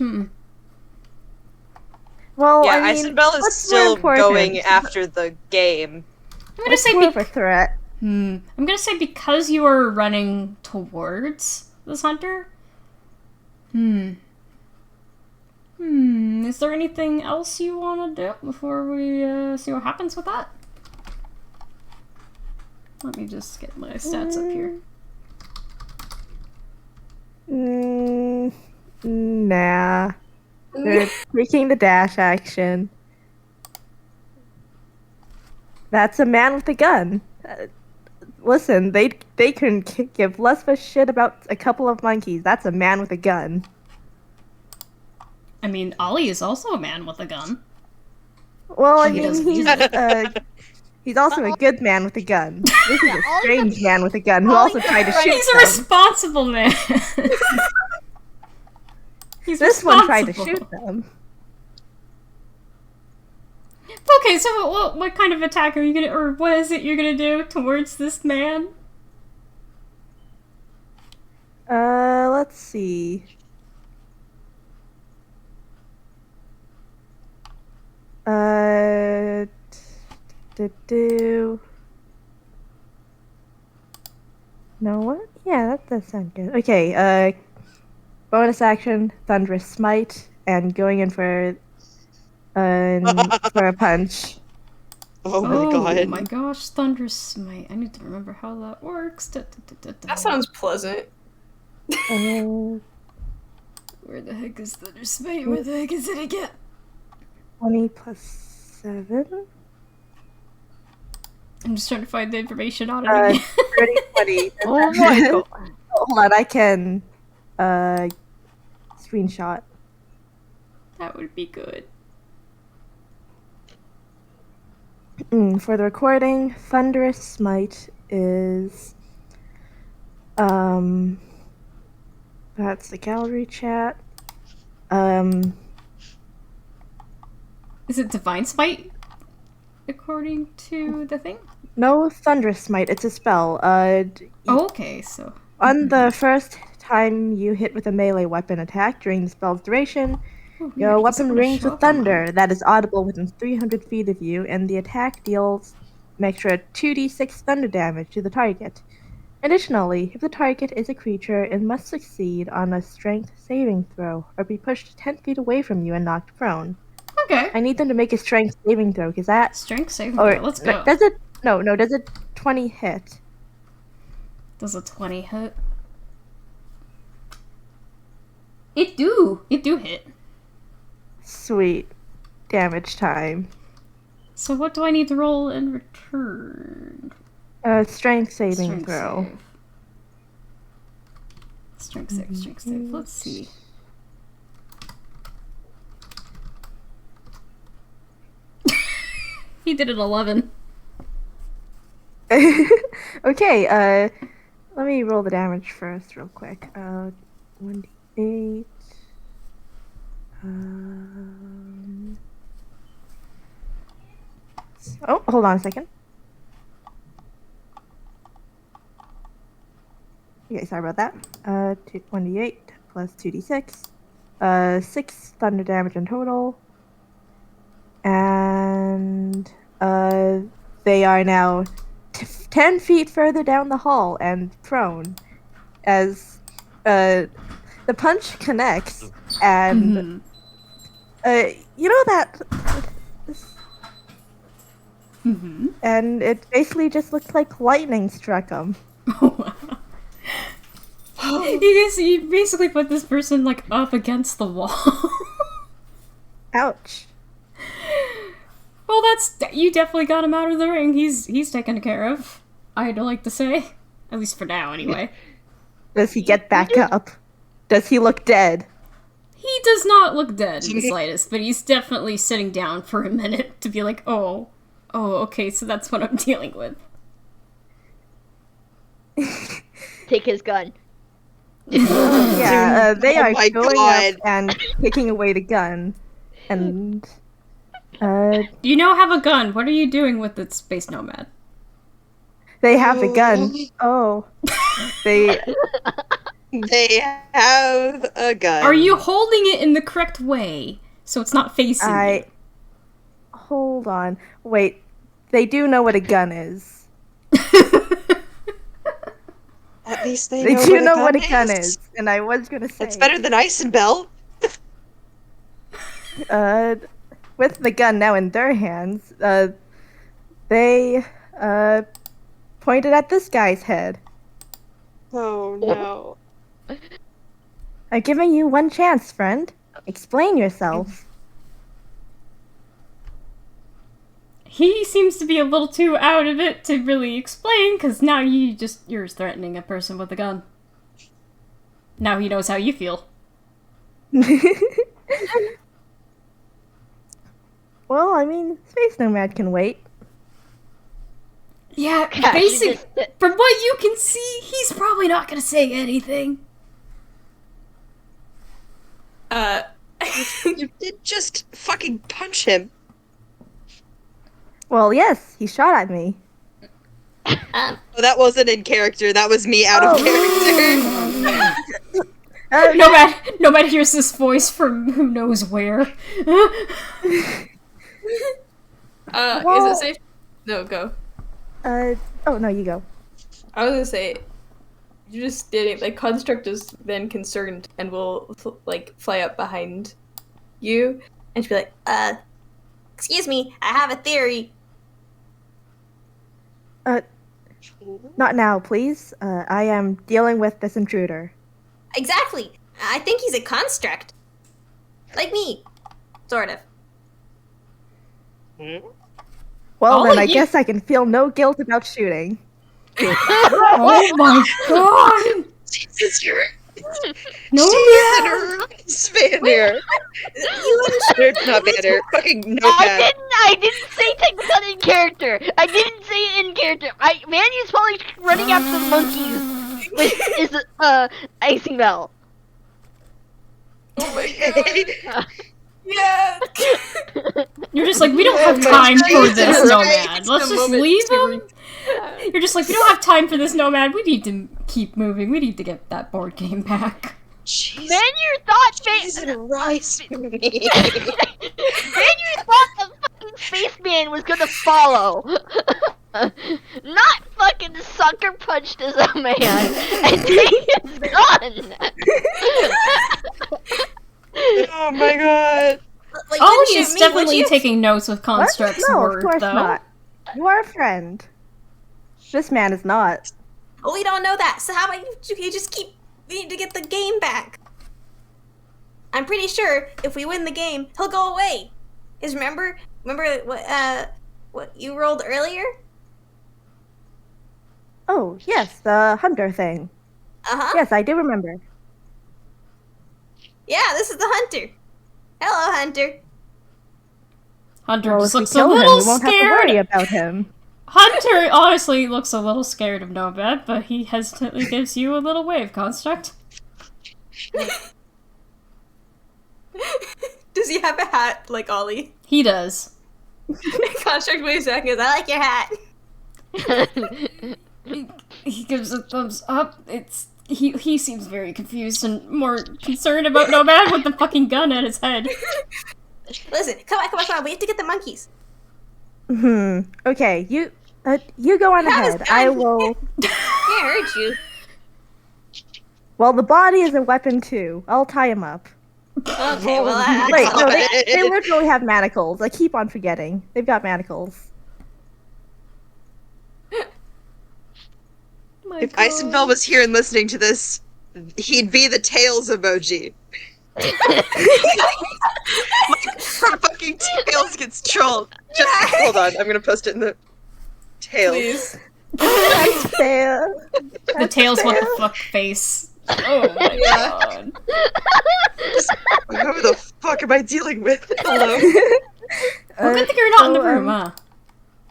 Well, Yeah, I mean, Incinbelle is what's still more important? going after the game. I'm gonna What's say more of a threat? I'm gonna say because you are running towards this hunter. Is there anything else you want to do before we see what happens with that? Let me just get my stats up here. Nah. They're taking the dash action. That's a man with a gun. Listen, they couldn't give less of a shit about a couple of monkeys. That's a man with a gun. I mean, Ollie is also a man with a gun. Well, I He mean, doesn't use he's also a good man with a gun. This is a Ollie's strange man with a gun who Ollie's also tried to shoot He's a them. responsible man. He's This one tried to responsible. shoot them. Okay, so what kind of attack are you gonna, or what is it you're gonna do towards this man? Let's see. No, what? Yeah, that does sound good. Okay, bonus action, Thunderous Smite, and going in for a punch. Oh my god. Oh my gosh, Thunderous Smite. I need to remember how that works. That sounds pleasant. Uh, Where the heck is Thunderous Smite? Where the heck is it again? 20 plus 7? I'm just trying to find the information on it Uh, again. 30, 20. Oh my god. Hold on, I can screenshot. That would be good. For the recording, Thunderous Smite is that's the gallery chat. Is it Divine Smite? According to the thing? No Thunderous Smite, it's a spell. Oh, okay, so. On the first time you hit with a melee weapon attack during the spell's duration, Oh, weird, your it doesn't weapon wanna rings show with up on mine. thunder that is audible within 300 feet of you, and the attack deals an extra 2d6 thunder damage to the target. Additionally, if the target is a creature, it must succeed on a strength saving throw or be pushed 10 feet away from you and knocked prone. Okay. I need them to make a strength saving throw, because that... Strength saving Or, throw, let's go. does it... No, does it 20 hit? Does a 20 hit? It do hit. Sweet. Damage time. So what do I need to roll in return? Strength saving Strength throw. Save. Strength save. Let's see. He did an 11. Okay, let me roll the damage first real quick. 1d8. Oh, hold on a second. Okay, sorry about that. 1d8 plus 2d6. 6 thunder damage in total. And they are now 10 feet further down the hall and prone as the punch connects and you know that and it basically just looked like lightning struck him. You basically put this person like up against the wall. Ouch. Well, you definitely got him out of the ring. He's taken care of. I'd like to say, at least for now, anyway. Does he get back up? Does he look dead? He does not look dead in the slightest, but he's definitely sitting down for a minute to be like, oh, okay, so that's what I'm dealing with. Take his gun. Yeah, they Oh are my going God. up and taking away the gun, and You now have a gun. What are you doing with the Space Nomad? they have the gun. Oh, they They have a gun. Are you holding it in the correct way so it's not facing you? Hold on. Wait. They do know what a gun is. At least they They know do what know a what gun a gun is. is. And I was gonna say It's better than Incinbelle. with the gun now in their hands, they pointed at this guy's head. Oh no. I'm giving you one chance, friend. Explain yourself. He seems to be a little too out of it to really explain, because now you're threatening a person with a gun. Now he knows how you feel. Well, I mean, Space Nomad can wait. Yeah, Gosh, basically, this- from what you can see, he's probably not gonna say anything. You did just fucking punch him. Well, yes, he shot at me. Oh, that wasn't in character. That was me out of character. Nomad hears this voice from who knows where. Is it safe? No, go. Oh, no, you go. I was gonna say, you just did it. Like, Construct is then concerned and will, like, fly up behind you and be like, Excuse me, I have a theory. Not now, please. I am dealing with this intruder. Exactly. I think he's a construct. Like me. Sort of. Well, Ollie, then I you- guess I can feel no guilt about shooting. Oh my god! Jesus, you're Nomad! Vanir. Not Vanir. Fucking Nomad. I didn't say take that in character. I didn't say it in character. Vanir's probably running after the monkeys, which is Incinbelle. oh my god. Yeah. You're just like, we don't have Oh my time for Jesus this, Christ. Nomad. Let's A just moment leave to him. You're just like, we don't have time for this, Nomad. We need to keep moving. We need to get that board game back. Jesus. Vanir thought Rise for me. Vanir thought the fucking spaceman was gonna follow. Not fucking sucker punched as a man and take his gun. Oh my god. Like, Ollie didn't is shoot me, would definitely you? taking notes with What? Construct's No, word, of course though. not. You are a friend. This man is not. Well, we don't know that, so how about you just keep... We need to get the game back. I'm pretty sure if we win the game, he'll go away. Because remember what you rolled earlier? Oh, yes, the hunter thing. Uh-huh. Yes, I do remember. Yeah, this is the hunter. Hello, hunter. Hunter Well, just if we looks a kill him, little we won't have to worry scared. about him. Hunter honestly looks a little scared of Nomad, but he hesitantly gives you a little wave, Construct. Does he have a hat like Ollie? He does. Construct waves back and goes, I like your hat. He gives a thumbs up. He seems very confused and more concerned about Nomad with the fucking gun at his head. Listen, come on. We have to get the monkeys. Okay, you go on That was ahead. I done. will... Can't hurt you. Well, the body is a weapon too. I'll tie him up. Okay, well, Wait, no, they literally have manacles. I keep on forgetting. They've got manacles. If Incinbelle was here and listening to this, he'd be the tails emoji. Her fucking tails gets trolled. Just hold on, I'm gonna post it in the tails. please. That's fair. The tails what the fuck face. Oh my god. Who the fuck am I dealing with? Hello. Well, good thing you're not in the so, room, huh?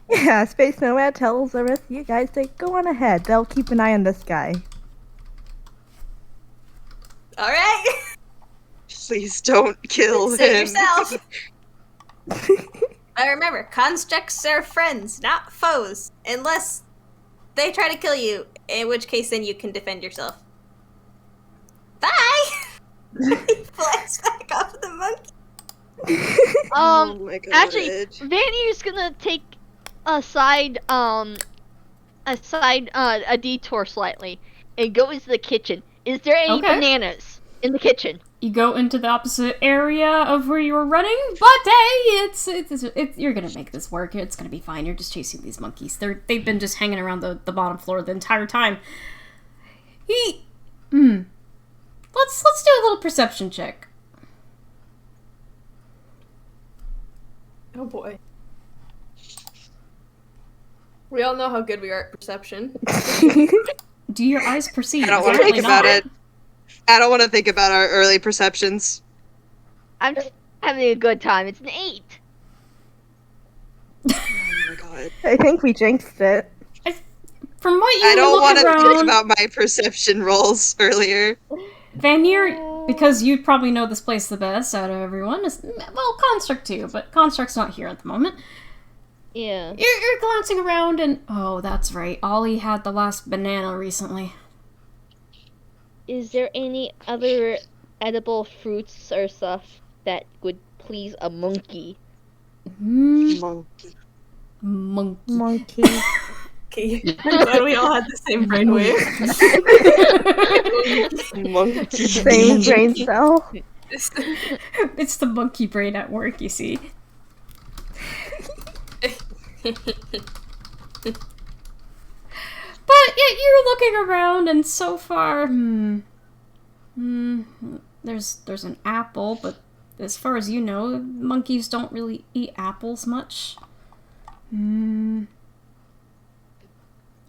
Yeah, Space Nomad tells the rest of you guys to go on ahead. They'll keep an eye on this guy. all right. Please don't kill Save him. yourself. But remember, constructs are friends, not foes. Unless they try to kill you, in which case then you can defend yourself. Bye! He flies back off the monkey. Oh my god. Actually, Vanir's gonna take a detour slightly and go into the kitchen. Is there any Okay. bananas in the kitchen? You go into the opposite area of where you were running, but hey, it's you're gonna make this work. It's gonna be fine. You're just chasing these monkeys. They've been just hanging around the bottom floor the entire time. Let's do a little perception check. Oh boy. We all know how good we are at perception. Do your eyes perceive? I don't want to Apparently think about not. it. I don't want to think about our early perceptions. I'm just having a good time. It's an 8. Oh my god. I think we jinxed it. From what you I don't look want to think around, about my perception rolls earlier. Vanir, because you probably know this place the best out of everyone, well, Construct too, but Construct's not here at the moment. Yeah. You're glancing around and, oh, that's right, Ollie had the last banana recently. Is there any other edible fruits or stuff that would please a monkey? Monkey. Monkey. Okay. I'm glad we all had the same brainwave. Monkey. Same brain cell. It's the monkey brain at work, you see. But yeah, you're looking around, and so far, there's an apple, but as far as you know, monkeys don't really eat apples much.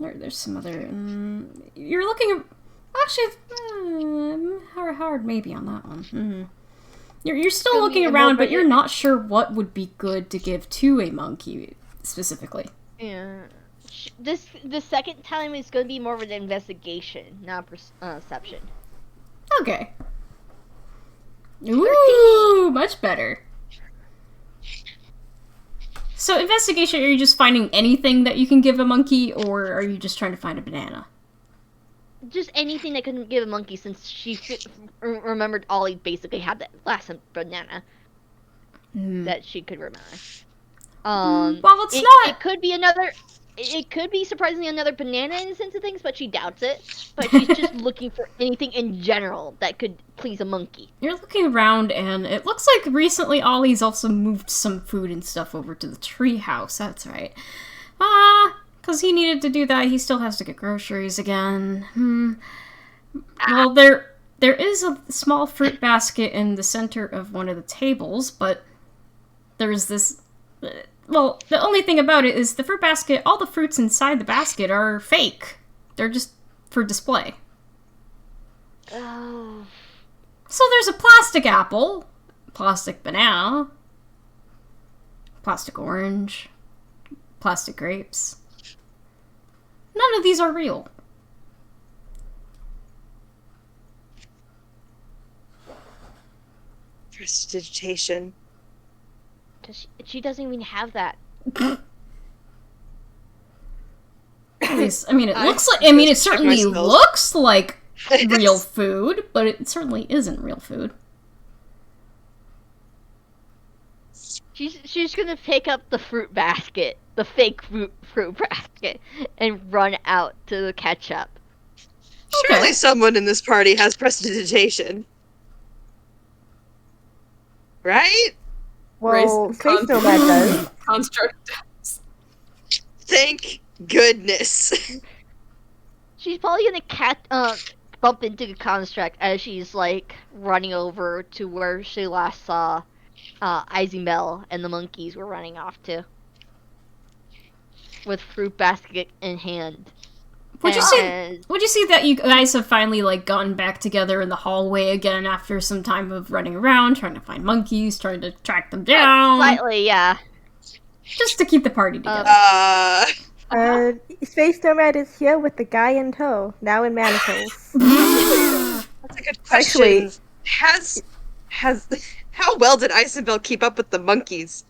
There's some other. You're looking. Actually, hard maybe on that one. You're still looking around, but you're not sure what would be good to give to a monkey specifically. Yeah. The second time is going to be more of an investigation, not perception. Okay. Ooh, much better. So, investigation, are you just finding anything that you can give a monkey, or are you just trying to find a banana? Just anything that can give a monkey, since she remembered Ollie basically had that last banana that she could remember. Well, it's not. It could be another. It could be surprisingly another banana in the sense of things, but she doubts it. But she's just looking for anything in general that could please a monkey. You're looking around, and it looks like recently Ollie's also moved some food and stuff over to the tree house. That's right. Because he needed to do that. He still has to get groceries again. Well, there is a small fruit basket in the center of one of the tables, but there's this... Well, the only thing about it is the fruit basket, all the fruits inside the basket are fake. They're just for display. Oh. So there's a plastic apple, plastic banana, plastic orange, plastic grapes. None of these are real. Prestidigitation. She doesn't even have that. At least, I mean, it looks like. I mean, it certainly looks like real food, but it certainly isn't real food. She's gonna pick up the fruit basket, the fake fruit basket, and run out to the ketchup. Surely someone in this party has prestidigitation. Right? Well, Space Nomad does. Construct does. Thank goodness. She's probably gonna bump into the construct as she's like running over to where she last saw Incinbelle and the monkeys were running off to, with fruit basket in hand. Would you see that you guys have finally like gotten back together in the hallway again after some time of running around, trying to find monkeys, trying to track them down? Slightly, yeah. Just to keep the party together. Space Nomad is here with the guy in tow, now in manacles. That's a good question. Actually, how well did Incinbelle keep up with the monkeys?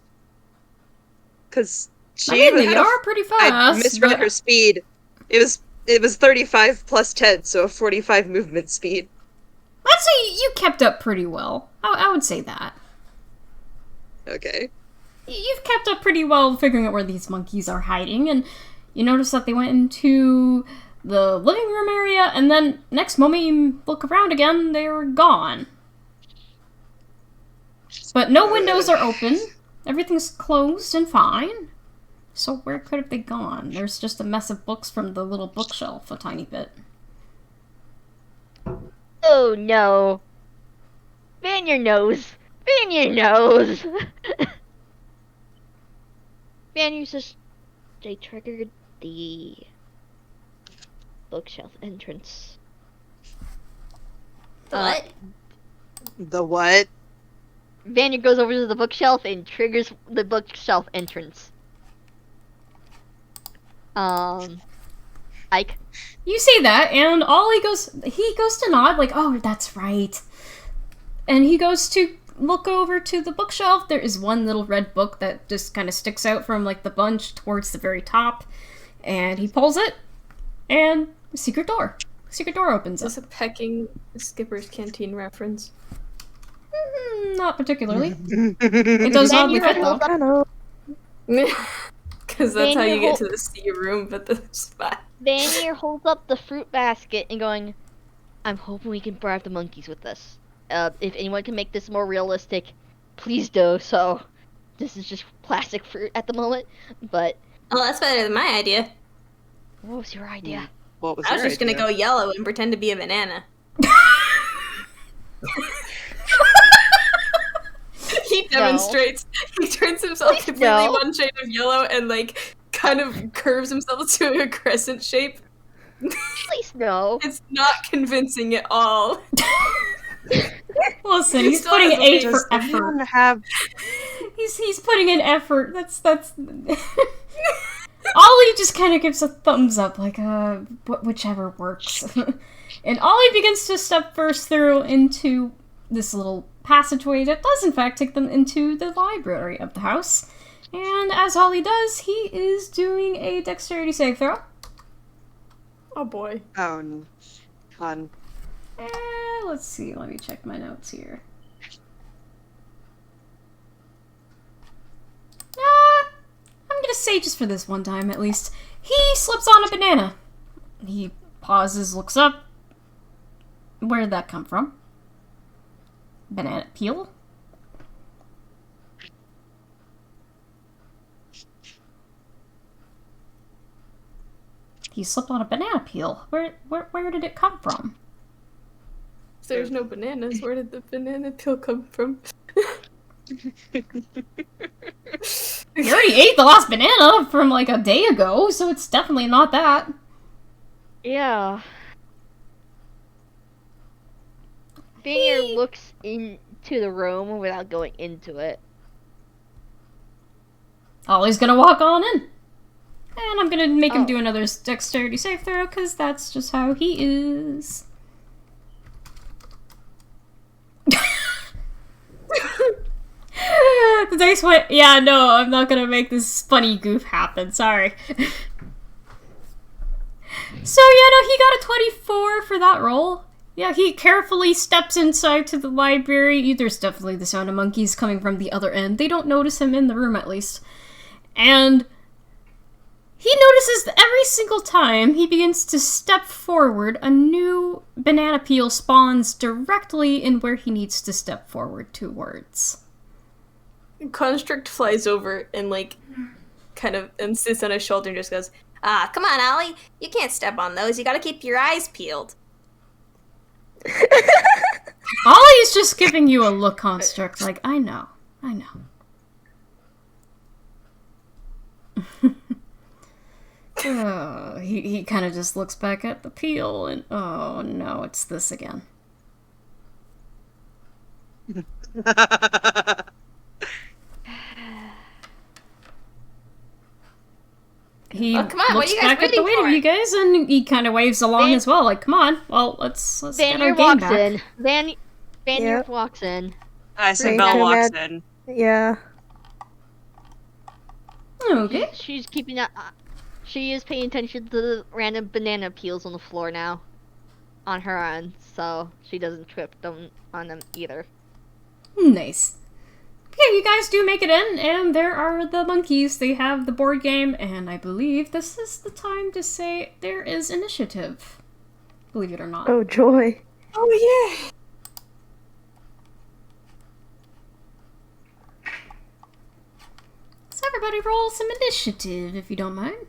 Because they are pretty fast. I misread her speed. It was 35 plus 10, so a 45 movement speed. I'd say you kept up pretty well. I would say that. Okay. You've kept up pretty well figuring out where these monkeys are hiding, and you notice that they went into the living room area, and then next moment you look around again, they're gone. But no windows are open. Everything's closed and fine. So where could have they gone? There's just a mess of books from the little bookshelf, a tiny bit. Oh no. Fan your nose. Fan your nose. Vanir just... They triggered the bookshelf entrance. What? The what? Vanir goes over to the bookshelf and triggers the bookshelf entrance. Ike. You see that, and Ollie goes to nod, like, oh, that's right. And he goes to look over to the bookshelf. There is one little red book that just kind of sticks out from, like, the bunch towards the very top. And he pulls it, and a secret door opens up. Is this a pecking Skipper's Canteen reference? Not particularly. It does oddly fit, though. I don't know. Because that's how you get to the sea room, but the spot. Vanir holds up the fruit basket and going, I'm hoping we can bribe the monkeys with this. If anyone can make this more realistic, please do. So, this is just plastic fruit at the moment, but... Oh, that's better than my idea. What was your idea? What was I was your just gonna idea? go yellow and pretend to be a banana. He demonstrates. He turns himself completely no. one shade of yellow and like kind of curves himself to a crescent shape. Please no. It's not convincing at all. Listen, he's Still putting has a A face. for effort. Anyone have He's putting in effort. That's Ollie just kind of gives a thumbs up, like, whichever works. And Ollie begins to step first through into this little passageway that does in fact take them into the library of the house. And as Ollie does, he is doing a dexterity save throw. Oh boy. Oh, no. Fun. Let's see, let me check my notes here. I'm gonna say just for this one time at least, he slips on a banana. He pauses, looks up. Where did that come from? Banana peel? He slipped on a banana peel. Where did it come from? If there's no bananas, where did the banana peel come from? You already ate the last banana from like a day ago, so it's definitely not that. Yeah. Vanir looks into the room without going into it. Ollie's gonna walk on in. And I'm gonna make him do another dexterity save throw, because that's just how he is. The dice went, yeah, no, I'm not gonna make this funny goof happen, sorry. So, yeah, no, he got a 24 for that roll. Yeah, he carefully steps inside to the library. There's definitely the sound of monkeys coming from the other end. They don't notice him in the room, at least. And he notices that every single time he begins to step forward, a new banana peel spawns directly in where he needs to step forward towards. Construct flies over and like kind of and sits on his shoulder and just goes, Ah, come on, Ollie. You can't step on those. You gotta keep your eyes peeled. Ollie's just giving you a look, Construct, like, I know. Oh, he kind of just looks back at the peel and, oh no, it's this again. He Oh, come on, what looks are you guys back at the waiting weight of for? you guys, and he kind of waves along as well, like, come on, well, let's get our Vanir game walks back. in. Vanir Yep. walks in. Incinbelle walks in. Yeah. Okay. She's keeping up. She is paying attention to the random banana peels on the floor now, on her end, so she doesn't trip on them either. Nice. Okay, you guys do make it in, and there are the monkeys. They have the board game, and I believe this is the time to say there is initiative. Believe it or not. Oh, joy. oh yeah. So everybody roll some initiative, if you don't mind.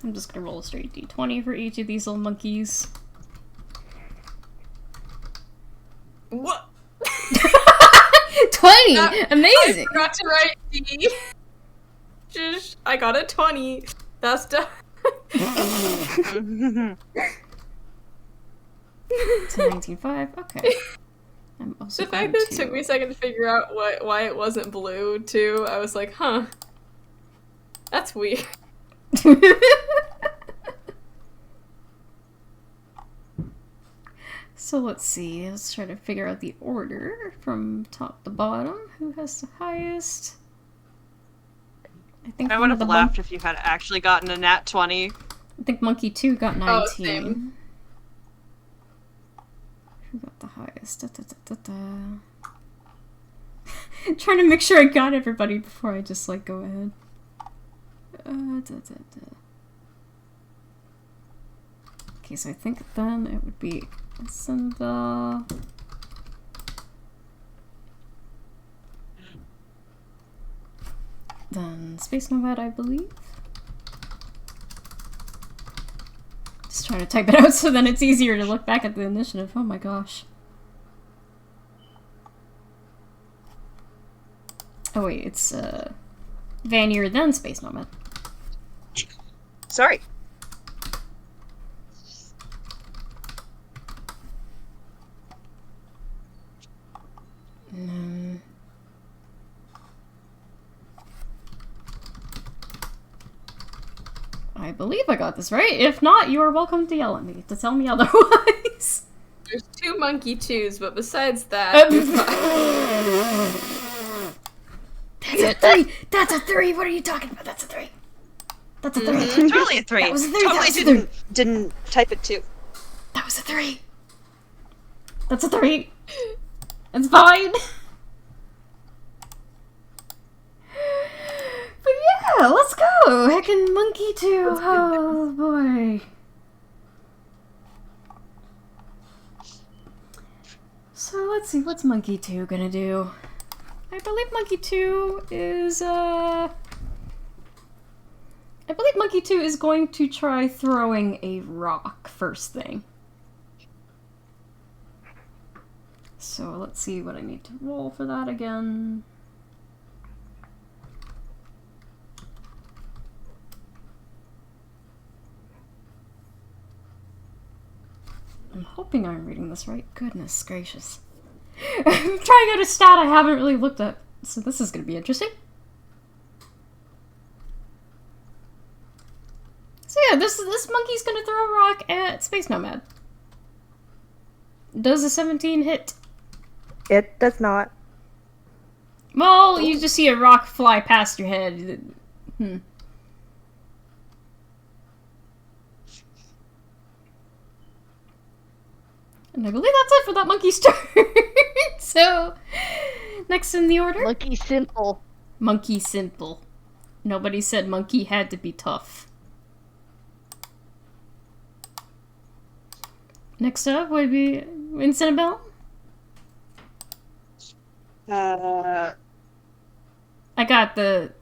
I'm just gonna roll a straight d20 for each of these little monkeys. What? 20! I Amazing! forgot to write D. Just, I got a 20. That's done. to 19.5. Okay. I'm also The fact going that it to... took me a second to figure out why it wasn't blue, too, I was like, huh. That's weird. So let's see. Let's try to figure out the order from top to bottom. Who has the highest? I think I would have laughed if you had actually gotten a nat 20. I think Monkey 2 got 19. Oh, same. Who got the highest? Trying to make sure I got everybody before I just, like, go ahead. Okay, so I think then it would be Incinbelle. Then Space Nomad, I believe. Just trying to type it out so then it's easier to look back at the initiative. Oh my gosh. Oh wait, it's Vanir then Space Nomad. Sorry. I believe I got this right. If not, you are welcome to yell at me to tell me otherwise. There's 2 Monkey 2s, but besides that, That's a 3! That's a 3! What are you talking about? That's a 3. That's a 3. Totally a 3. That was a 3. Totally That was a 3. didn't type it too. That was a 3. That's a 3. It's fine. But yeah, let's go. Heckin' Monkey 2. Oh boy. So let's see, what's Monkey 2 gonna do? I believe Monkey 2 is, I believe Monkey 2 is going to try throwing a rock first thing. So let's see what I need to roll for that again. I'm hoping I'm reading this right. Goodness gracious. I'm trying out a stat I haven't really looked at, so this is going to be interesting. So yeah, this monkey's going to throw a rock at Space Nomad. Does a 17 hit? It does not. Well, you just see a rock fly past your head. And I believe that's it for that monkey's turn. So, next in the order? Monkey simple. Monkey simple. Nobody said monkey had to be tough. Next up would be Incinbelle. I got the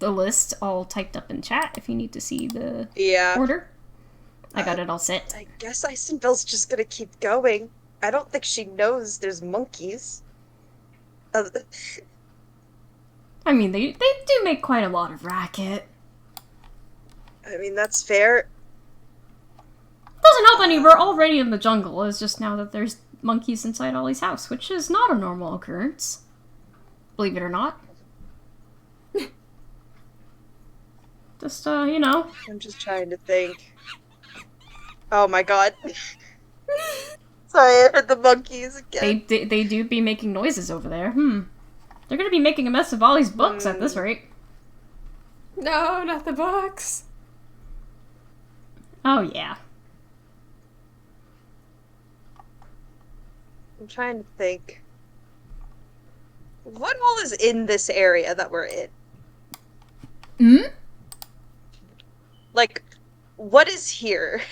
list all typed up in chat if you need to see the order. I got it all set. I guess Icenbelle's just gonna keep going. I don't think she knows there's monkeys. I mean, they do make quite a lot of racket. I mean, that's fair. Doesn't help any, we're already in the jungle. It's just now that there's monkeys inside Ollie's house, which is not a normal occurrence. Believe it or not. Just, you know. I'm just trying to think. Oh my god. Sorry, I heard the monkeys again. They do be making noises over there. They're gonna be making a mess of Ollie's books at this rate. no, not the box. Oh, yeah. I'm trying to think. What all is in this area that we're in? Like, what is here?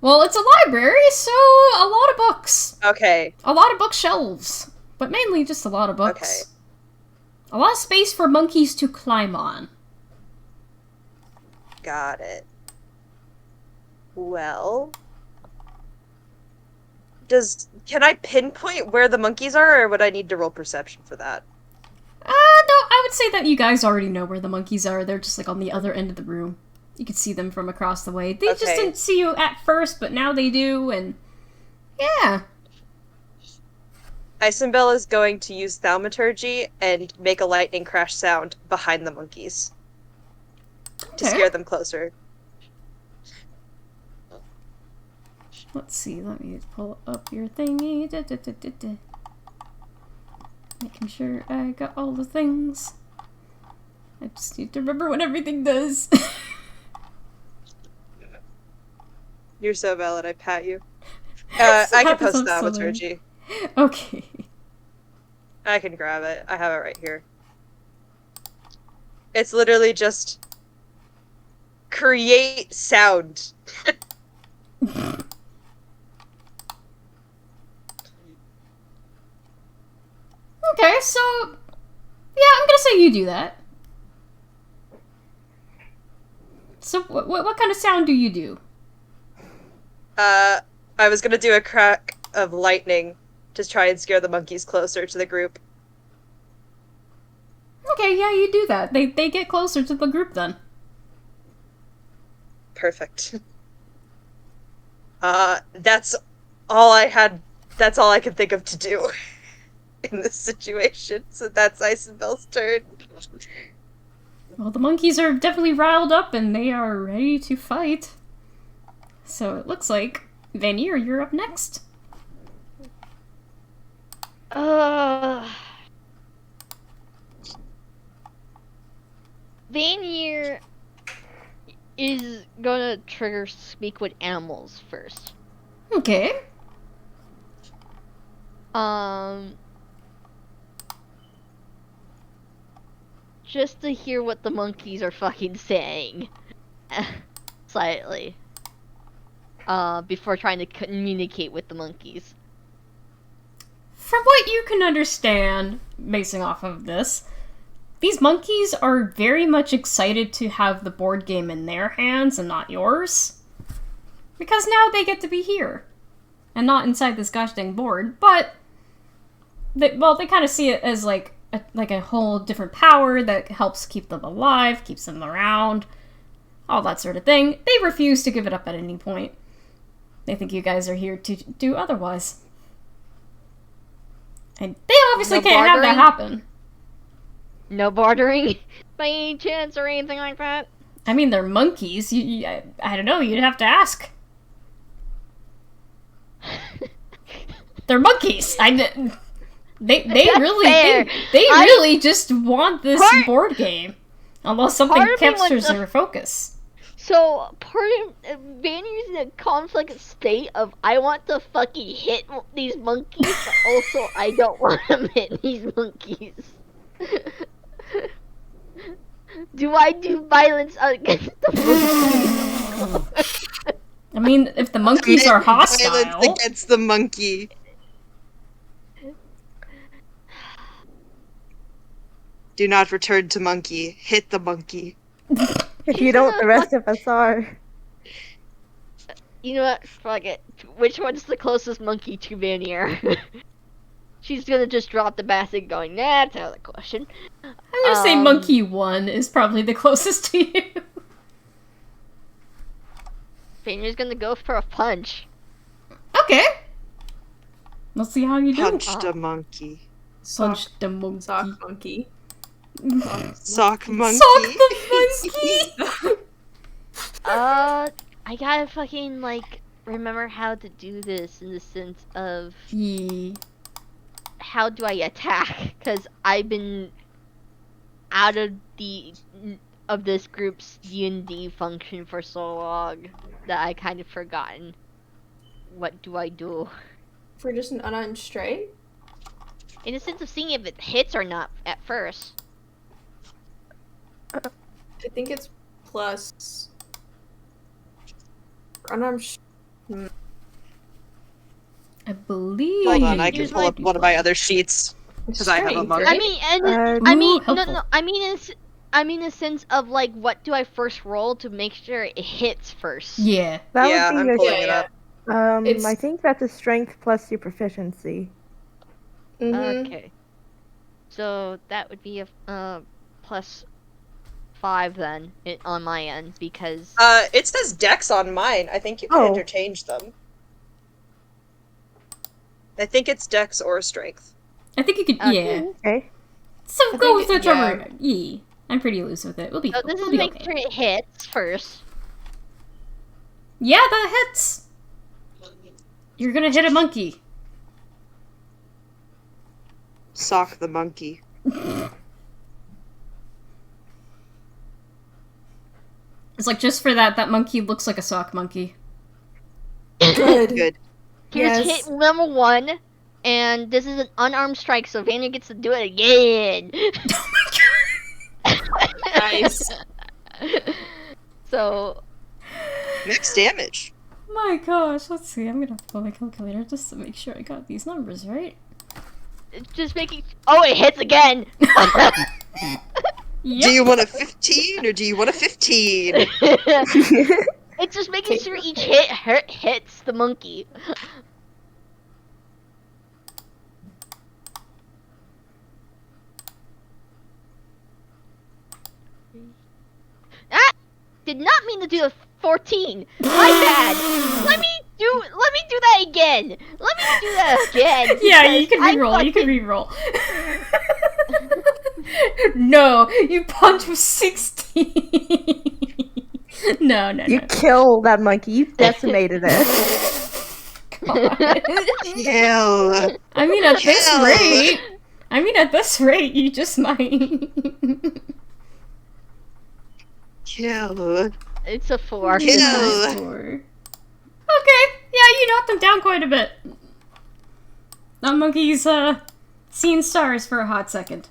Well, it's a library, so a lot of books. Okay. A lot of bookshelves. But mainly just a lot of books. Okay. A lot of space for monkeys to climb on. Got it. Well... Can I pinpoint where the monkeys are, or would I need to roll perception for that? No, I would say that you guys already know where the monkeys are. They're just, like, on the other end of the room. You can see them from across the way. They just didn't see you at first, but now they do, and... Yeah. Incinbelle is going to use thaumaturgy and make a lightning crash sound behind the monkeys to Okay. scare them closer. Let's see, let me pull up your thingy. Making sure I got all the things. I just need to remember what everything does. You're so valid, I pat you. I can Happens post on Southern. thaumaturgy. Okay. I can grab it. I have it right here. It's literally just create sound. Okay, so yeah, I'm gonna say you do that. So what kind of sound do you do? I was gonna do a crack of lightning to try and scare the monkeys closer to the group. Okay, yeah, you do that. They get closer to the group then. Perfect. That's all I had. That's all I could think of to do in this situation. So that's Incinbelle's turn. Well, the monkeys are definitely riled up and they are ready to fight. So it looks like Vanir, you're up next. Vanir is gonna trigger speak with animals first. Okay. Just to hear what the monkeys are fucking saying. Slightly. Before trying to communicate with the monkeys. From what you can understand, basing off of this, these monkeys are very much excited to have the board game in their hands and not yours. Because now they get to be here. And not inside this gosh dang board, but they kind of see it as like a whole different power that helps keep them alive, keeps them around, all that sort of thing. They refuse to give it up at any point. They think you guys are here to do otherwise. And they obviously can't have that happen. No bartering by any chance or anything like that? I mean, they're monkeys. I don't know, you'd have to ask. They're monkeys. They really just want this board game. Unless something captures their focus. So, part of Vanir's in a conflict state of I want to fucking hit these monkeys, but also I don't want to hit these monkeys. Do I do violence against the monkeys? I mean, if the monkeys are hostile... Violence against the monkey. Do not return to monkey. Hit the monkey. If you don't, the rest of us are. You know what? Fuck it. Which one's the closest monkey to Vanir? She's gonna just drop the basket going, nah, that's out of the question. I'm gonna say monkey 1 is probably the closest to you. Vanir's gonna go for a punch. Okay. Let's see how you do. Punch the monkey. Punch the monkey. Sock monkey. Sock monkey. Sock the monkey! I gotta fucking, like, remember how to do this in the sense of... Yeah. How do I attack? Because I've been out of this group's D&D function for so long that I kind of forgotten. What do I do? For just an unarmed strike? In the sense of seeing if it hits or not at first. I think it's plus... unarmed I believe... Hold on, I can pull up one of my other sheets. Because I have a monkey. I mean, in the sense of, like, what do I first roll to make sure it hits first? Yeah. That Yeah, would I'm be your pulling it up. I think that's a strength plus your proficiency. Mm-hmm. Okay. So that would be a plus 5 then on my end because It says Dex on mine. I think you can interchange them. I think it's Dex or Strength. I think you could. Yeah. Okay. So I go think with whichever. yeah. Yeah. I'm pretty loose with it. We'll be. So this we'll is be make okay. sure it hits first. Yeah, that hits. You're gonna hit a monkey. Sock the monkey. It's like just for that monkey looks like a sock monkey. Good. Good. Here's Yes. hit number 1, and this is an unarmed strike, so Vanir gets to do it again. Nice. So, Max damage. My gosh, let's see. I'm gonna pull my calculator just to make sure I got these numbers right. just making. Oh, it hits again! Do Yep. you want a 15 or do you want a 15? It's just making sure each hit hits the monkey. Ah! Did not mean to do a 14. My bad. Let me do that again. Let me do that again. Yeah, you because can I reroll. You can reroll. No, you punch with 16. No. You kill that monkey. You decimated it. God. Kill. I mean, at this Kill. rate, you just might. Kill. It's a 4. Kill. Nice score. Okay, yeah, you knocked them down quite a bit. That monkey's seen stars for a hot second.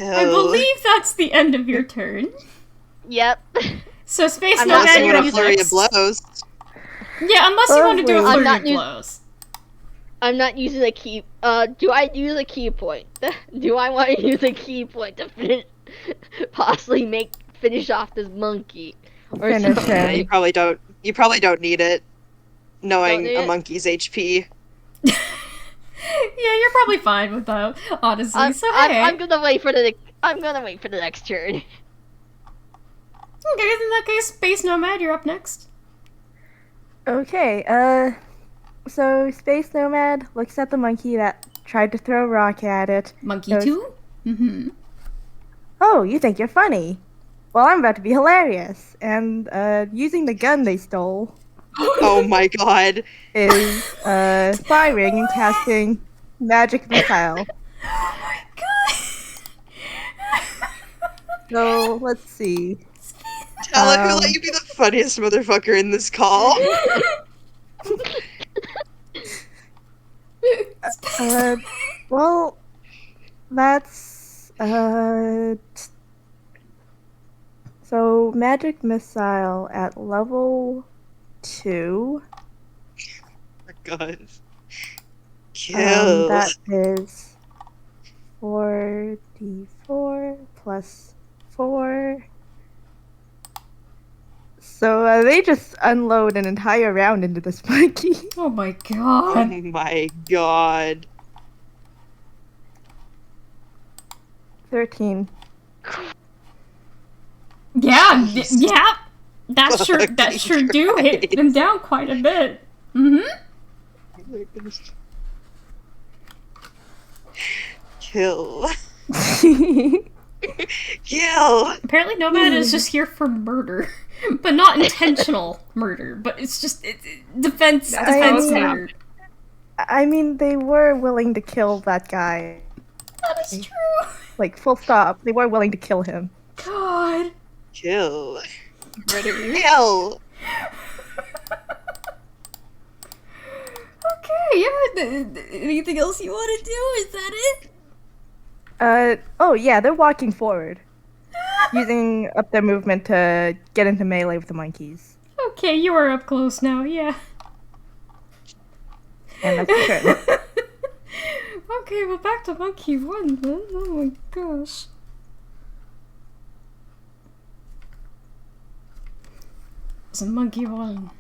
I believe that's the end of your turn. Yep. So Space I'm Nomad, not Unless you you're want up a flurry of next. blows. Yeah, unless you want to do a I'm flurry not of us- blows. I'm not using a key. Do I use a key point? Do I want to use a key point to possibly finish off this monkey? Or Finish something? him. You probably don't. You probably don't need it, knowing Don't need a it? monkey's HP. Yeah, you're probably fine with that, honestly. I'm gonna wait for the. I'm gonna wait for the next turn. Okay, in that case, Space Nomad, you're up next. Okay, so Space Nomad looks at the monkey that tried to throw a rock at it. Monkey Goes, 2? Mm-hmm. Oh, you think you're funny? Well, I'm about to be hilarious. And, using the gun they stole Oh my god. is, firing and casting magic missile. Oh my god! So, let's see. Tala, who let you be the funniest motherfucker in this call? Well, that's, so magic missile at level 2. Oh my god. Kill. That is 4d4 plus 4. So they just unload an entire round into this monkey. Oh my Oh god. my god. 13. Yeah, Jesus. yeah. That sure Fucking do hit Christ. them down quite a bit. Mm-hmm. Kill. Kill. Apparently Nomad is just here for murder. But not intentional murder. But it's just defense That's how it's murder. I mean, they were willing to kill that guy. That is true. Like, full stop. They were willing to kill him. God. Kill. Murder. Kill. Okay, yeah. Anything else you want to do? Is that it? Oh yeah, they're walking forward. Using up their movement to get into melee with the monkeys. Okay, you are up close now, yeah. And that's your turn. Okay, well back to Monkey 1 then. Oh my gosh. It's a Monkey 1.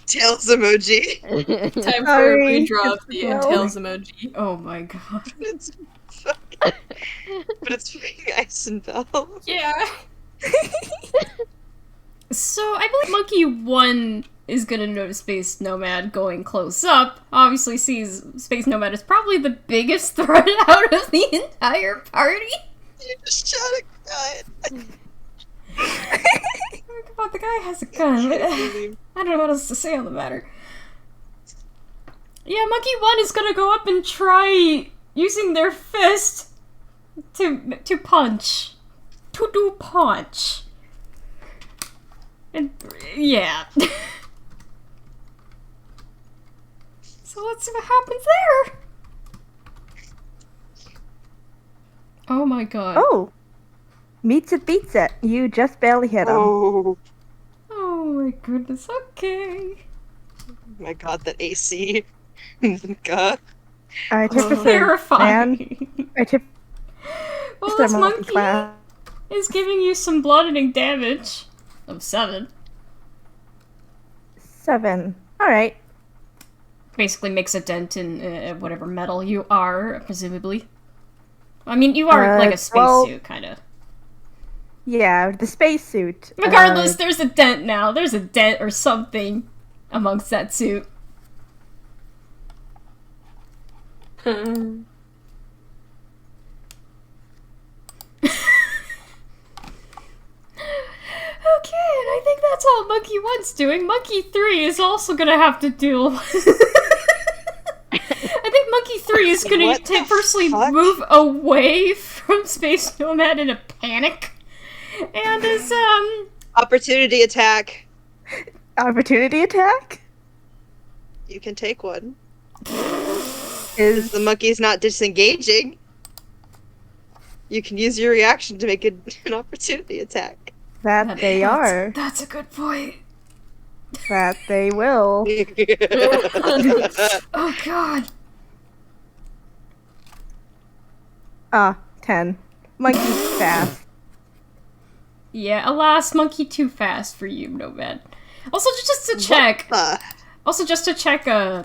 Tails emoji. Time for Sorry, a redraw of it's the no. Tails emoji. Oh my god. It's fucking But it's fucking Incinbelle. Yeah. So I believe Monkey 1 is gonna notice Space Nomad going close up. Obviously sees Space Nomad as probably the biggest threat out of the entire party. You just shot a gun. Come on, the guy has a gun. I don't know what else to say on the matter. Yeah, Monkey 1 is gonna go up and try using their fist to punch. To do punch. And yeah. So let's see what happens there. Oh my god. Oh! Meets it, beats it. You just barely hit him. Oh Oh my goodness, okay. my god, that AC. God. Artificer, Terrifying. man. Artificer Well, this monkey multi-class. is giving you some bludgeoning damage of 7. 7. Alright. Basically makes a dent in whatever metal you are, presumably. I mean, you are like a spacesuit, kind of. Yeah, the spacesuit. Regardless, there's a dent now. There's a dent or something amongst that suit. Okay, and I think that's all Monkey 1's doing. Monkey 3 is also gonna have to deal I think Monkey 3 is gonna What the firstly fuck? move away from Space Nomad in a panic. And is, Opportunity attack. Opportunity attack? You can take one. Is The monkey's not disengaging. You can use your reaction to make an opportunity attack. that they are. That's a good point. That they will. Oh god. 10. Monkey's fast. Yeah, alas, Monkey too fast for you, Nomad. Also, just to check.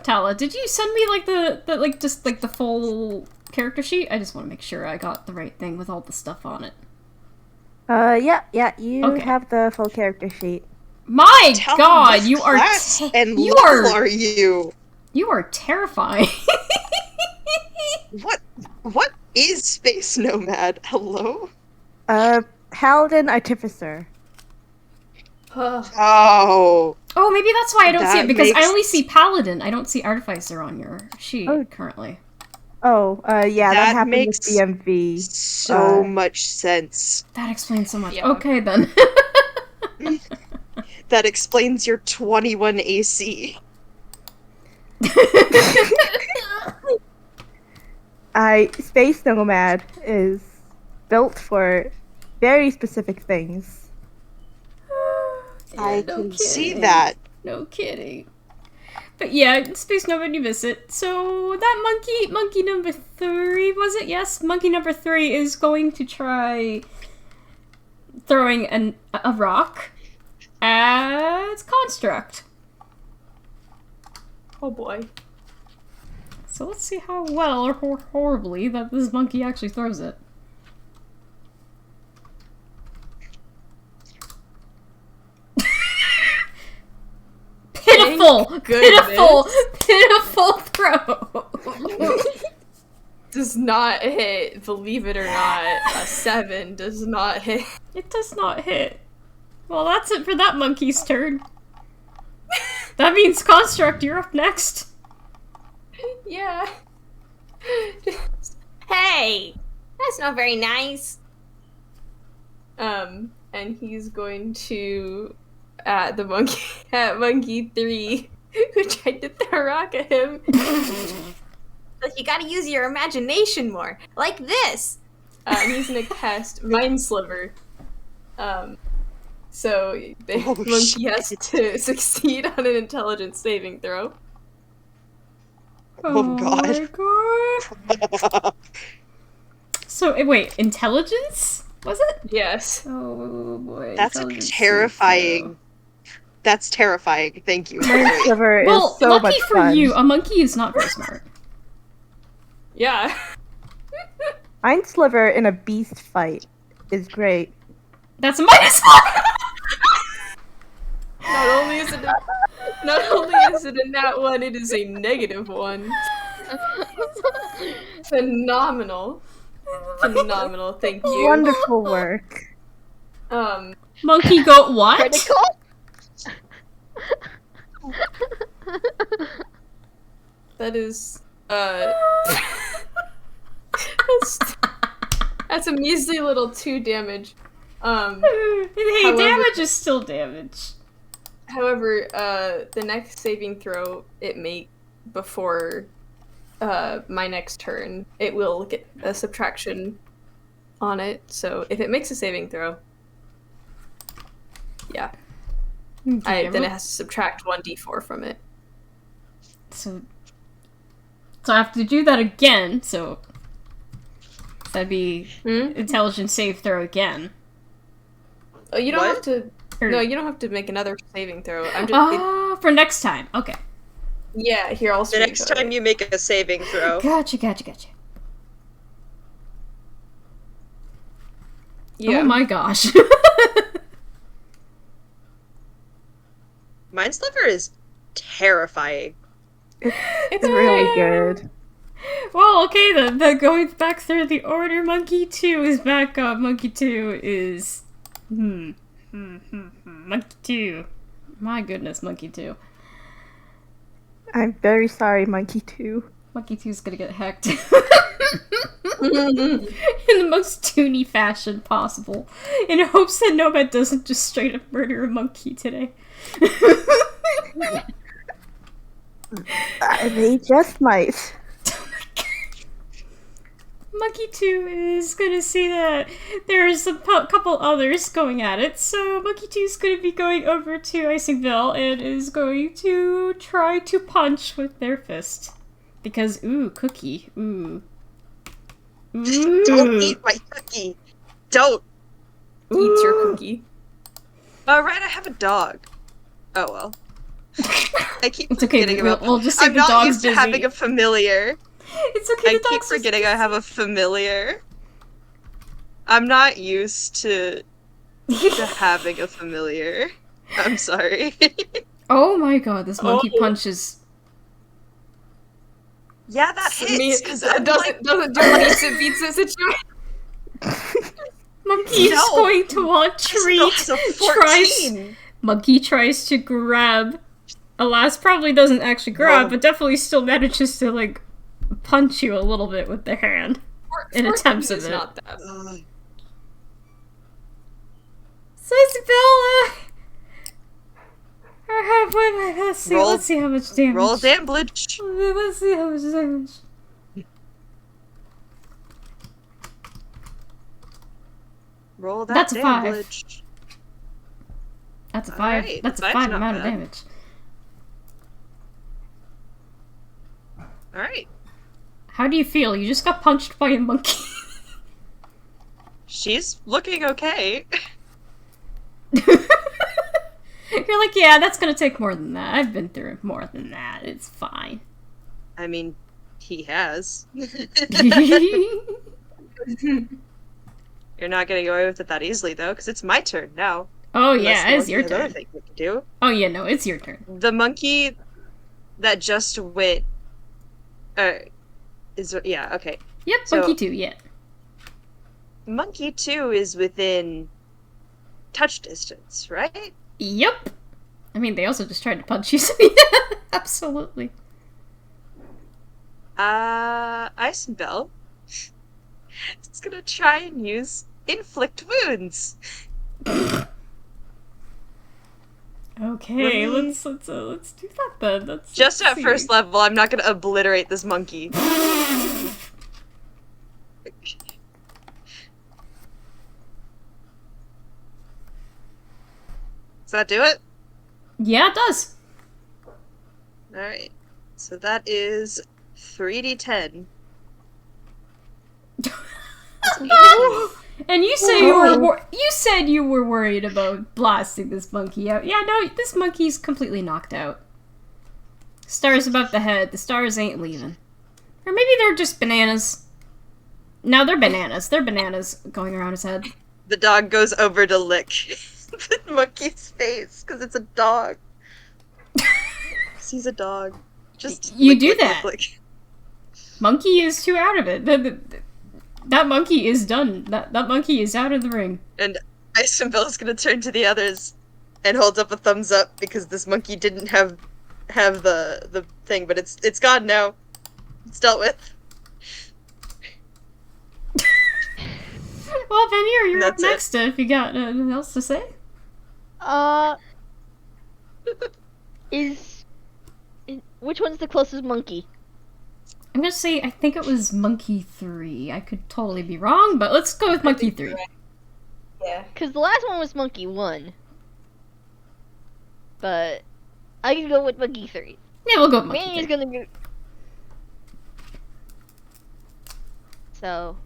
Tala, did you send me like the full character sheet? I just want to make sure I got the right thing with all the stuff on it. Yeah, you Okay. have the full character sheet. My Tell me god, what you are class and you level are are you? you are terrifying. What is Space Nomad? Hello? Paladin Artificer. Oh. Oh, maybe that's why I don't see That it, because I makes- only see Paladin. I don't see Artificer on your sheet Oh. currently. Oh, yeah, that That happened makes with BMV. So much sense. That explains so much. Yeah. Okay, then. That explains your 21 AC. Space Nomad is built for very specific things. I no can see kidding. that. No kidding. But yeah, Space Nomad, you miss it. So that monkey number 3, was it? Yes, monkey number 3 is going to try throwing a rock as Construct. Oh boy. So let's see how well or horribly that this monkey actually throws it. Pitiful! goodness. Pitiful throw! Does not hit, believe it or not. A 7 does not hit. It does not hit. Well, that's it for that monkey's turn. That means Construct, you're up next. Yeah. Hey, that's not very nice. And he's going to at monkey 3 who tried to throw a rock at him. But you gotta use your imagination more, like this. And he's gonna cast Mind Sliver. So the Oh, monkey has shit. to succeed on an intelligence saving throw. Oh, God. my god. So, wait, intelligence? Was it? Yes. Oh boy. That's intelligence terrifying. That's terrifying. Thank you. Mind Sliver Well, is so lucky much for fun. you, a monkey is not very smart. Yeah. Einsliver in a beast fight is great. That's a -1! Not only is it a nat 1, it is a -1. Phenomenal. Phenomenal, thank you. Wonderful work. Monkey goat what? Critical? That is, that's a measly little 2 damage. Hey, However- damage is still damage. However, the next saving throw it make before my next turn, it will get a subtraction on it. So if it makes a saving throw, yeah, Okay, then it has to subtract 1d4 from it. So I have to do that again, so that'd be intelligence save throw again. Oh, you don't What? have to. Or- No, you don't have to make another saving throw. I'm just. For next time. Okay. Yeah, here I'll. The next time you make a saving throw. Gotcha. Yeah. Oh my gosh. Mindsliver is terrifying. It's really good. Well, okay then. Going back through the order, Monkey 2 is back up. Monkey 2 is... Monkey 2. My goodness, Monkey 2. I'm very sorry, Monkey 2. Monkey 2's gonna get hecked. In the most toony fashion possible. In hopes that Nomad doesn't just straight up murder a monkey today. They just might. Monkey 2 is gonna see that there's a couple others going at it, so Monkey 2 is gonna be going over to Incinbelle and is going to try to punch with their fist. Because, ooh, cookie, ooh. Ooh. Don't eat my cookie. Don't. Eats your cookie. Oh, right, I have a dog. Oh, well. I keep It's okay, forgetting we'll- about we'll just say I'm the not dog's used to busy. having a familiar. It's okay, I the keep dog's forgetting I have a familiar. I'm not used to having a familiar. I'm sorry. Oh my god, this monkey Oh. punches. Yeah, that hits, because I'm like, doesn't do it beats the situation. Monkey's No. going to want Isabel treat. has a Tries. 14. Monkey tries to grab. Alas, probably doesn't actually grab, Whoa. but definitely still manages to, like, punch you a little bit with their hand. In attempts of It's it. not that. Ugh. So Isabella! We're halfway. Let's see. Roll- Let's see how much damage. Roll damage. Let's see how much damage. Roll that That's a 5. damage. That's a 5. Alright, That's a five's 5 not amount of bad. damage. Alright. How do you feel? You just got punched by a monkey. She's looking okay. You're like, yeah, that's gonna take more than that. I've been through more than that. It's fine. I mean, he has. You're not getting away with it that easily, though, because it's my turn now. Oh Unless yeah, the it's monkey your has other turn. things we can do. Oh yeah, no, it's your turn. The monkey that just went. Yeah, okay. Yep, So- monkey 2, yeah. Monkey 2 is within touch distance, right? Yep. I mean, they also just tried to punch you, so yeah, absolutely. Incinbelle. It's gonna try and use inflict wounds. Okay, Let me- let's do that then. Let's Just let's at see. first level, I'm not gonna obliterate this monkey. Does that do it? Yeah, it does. Alright. So that is 3d10. And you say you said you were worried about blasting this monkey out. Yeah, no, this monkey's completely knocked out. Stars above the head. The stars ain't leaving. Or maybe they're just bananas. Now they're bananas. They're bananas going around his head. The dog goes over to lick the monkey's face because it's a dog. 'Cause he's a dog. Just You lick, do lick, that. Lick, lick. Monkey is too out of it. That monkey is done. That monkey is out of the ring. And Incinbelle is gonna turn to the others and hold up a thumbs up because this monkey didn't have the thing, but it's gone now. It's dealt with. Well, Vanir, you're up That's it. next if you got anything else to say. Which one's the closest monkey? I'm gonna say I think it was Monkey 3. I could totally be wrong, but let's go with Monkey 3. Yeah. Because the last one was Monkey 1. But I can go with Monkey 3. Yeah, we'll go with Monkey Manny's 3. gonna go. So.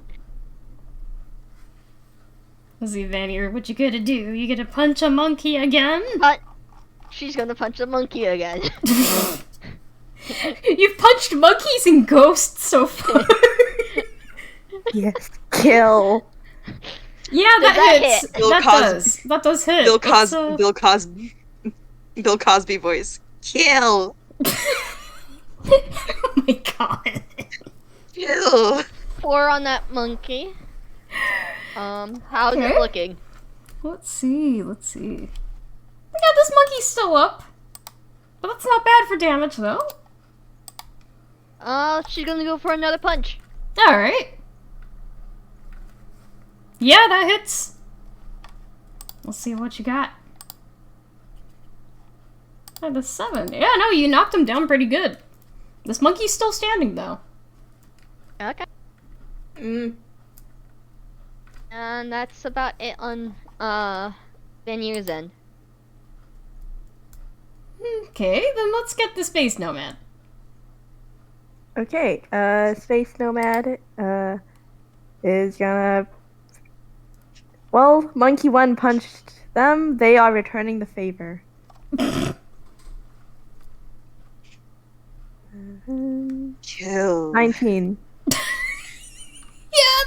Let's see, Vanir, what you gonna do? You gonna punch a monkey again? She's gonna punch the monkey again. You've punched monkeys and ghosts so far. Yes. Kill. Yeah, that hits. hit? That does hit. Bill It's, Cosby voice. Kill. Oh my god. Kill. 4 on that monkey. How's Okay. it looking? Let's see. Yeah, this monkey's still up. But that's not bad for damage, though. She's gonna go for another punch. Alright. Yeah, that hits. Let's see what you got. And a 7. Yeah, no, you knocked him down pretty good. This monkey's still standing, though. Okay. Mm. And that's about it on, Vanir's end. Okay, then let's get the Space Nomad. Okay, Space Nomad, is gonna... Well, Monkey 1 punched them. They are returning the favor. Kill. 19. Yeah,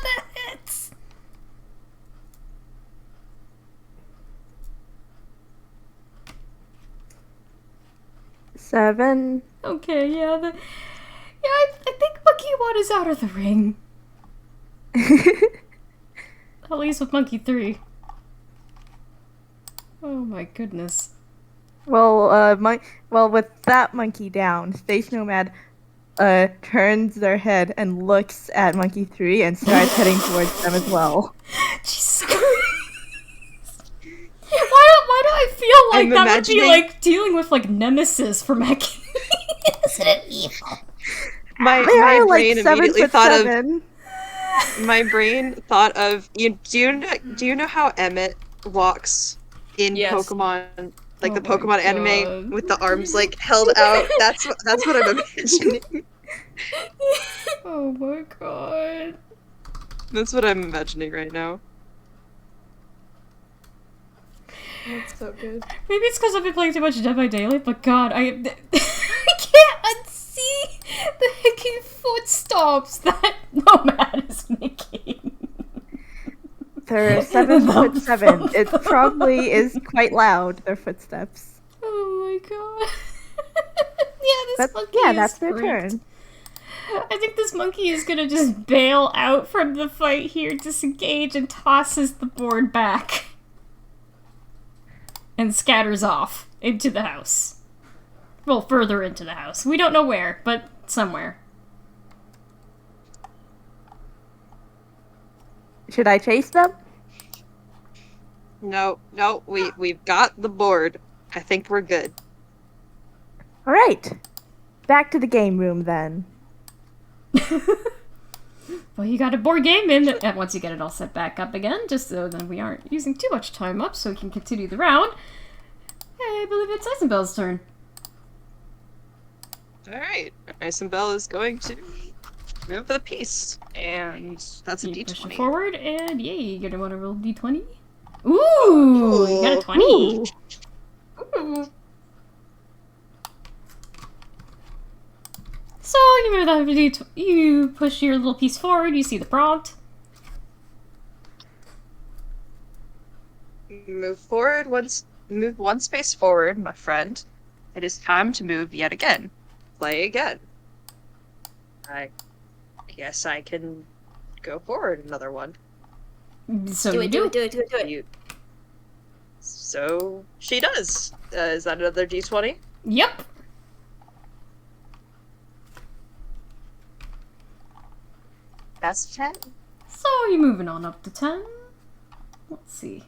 that hits. Seven. Okay, yeah, I think Monkey 1 is out of the ring. At least with Monkey 3. Oh my goodness. Well, with that monkey down, Space Nomad turns their head and looks at Monkey 3 and starts heading towards them as well. Jesus Christ. Why do I feel like I'm that imagining- would be like dealing with like Nemesis from Mech? Isn't it evil? My They are brain like 7'7". of my brain thought of do you know how Emmett walks in Yes. Pokemon, like Oh the my Pokemon God. anime with the arms like held out? That's what I'm imagining. Oh my god. That's what I'm imagining right now. That's so good. Maybe it's because I've been playing too much Dead by Daylight, but god, I can't unsee the hickey footsteps that Nomad is making. They're 7'7". It probably is quite loud, their footsteps. Oh my god. Yeah, this monkey is That's their freaked. turn. I think this monkey is gonna just bail out from the fight here, disengage, and tosses the board back. And scatters off into the house. Well, further into the house. We don't know where, but somewhere. Should I chase them? No, we've got the board. I think we're good. Alright. Back to the game room then. Well, you got a board game in, and once you get it all set back up again, just so that we aren't using too much time up so we can continue the round. I believe it's Incinbelle's turn. Alright. Incinbelle is going to move for the piece. And that's a You push it d20. forward, and yay, you're gonna want to roll d20. Ooh, you got a 20. Ooh. So you move that you push your little piece forward. You see the prompt. Move one space forward, my friend. It is time to move yet again. Play again. I guess I can go forward another one. So Do you it, do. do it. So she does. Is that another d20? Yep. That's 10. So you're moving on up to 10. Let's see.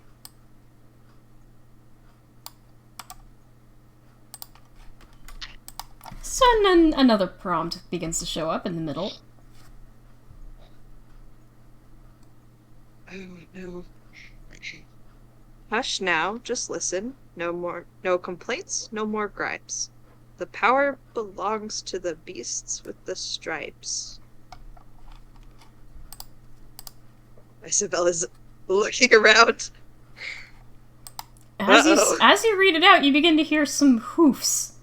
So then another prompt begins to show up in the middle. Oh no. Hush now, just listen. No complaints, no more gripes. The power belongs to the beasts with the stripes. Isabel is looking around. As you read it out, you begin to hear some hoofs.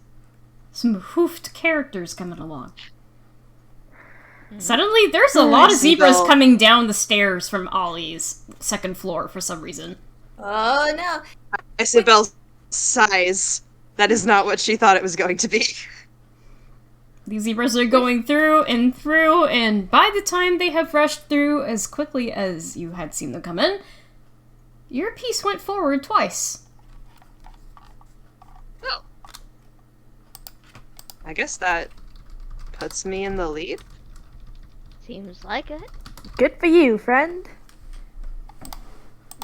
Some hoofed characters coming along. Suddenly, there's a lot of zebras coming down the stairs from Ollie's second floor for some reason. Oh no. Isabel sighs. That is not what she thought it was going to be. These zebras are going through, and by the time they have rushed through as quickly as you had seen them come in, your piece went forward twice. Oh. I guess that puts me in the lead. Seems like it. Good for you, friend.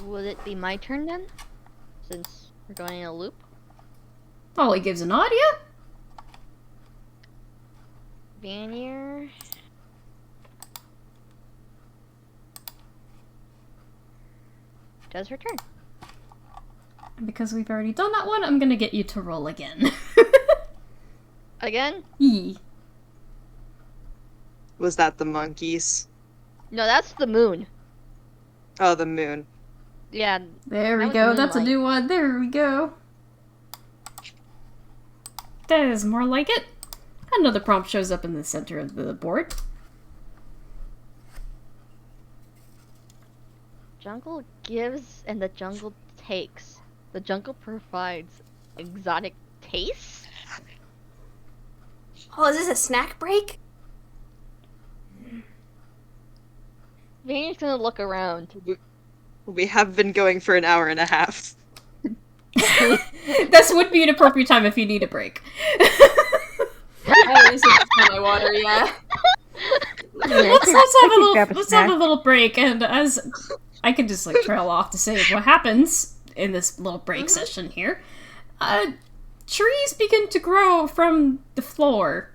Would it be my turn then? Since we're going in a loop? Ollie gives a nod, yeah? Vanir. Does her turn. Because we've already done that one, I'm gonna get you to roll again. Again? Yee. Was that the monkeys? No, that's the moon. Oh, the moon. Yeah. There we That was go, that's a moonlight. new one. There we go. That is more like it. Another prompt shows up in the center of the board. Jungle gives and the jungle takes. The jungle provides exotic tastes? Oh, is this a snack break? Vanir's gonna look around. We have been going for an hour and a half. This would be an appropriate time if you need a break. I at least have to fill my water, yeah. Let's have a little break, and as I can just like trail off to say what happens in this little break session here. Trees begin to grow from the floor.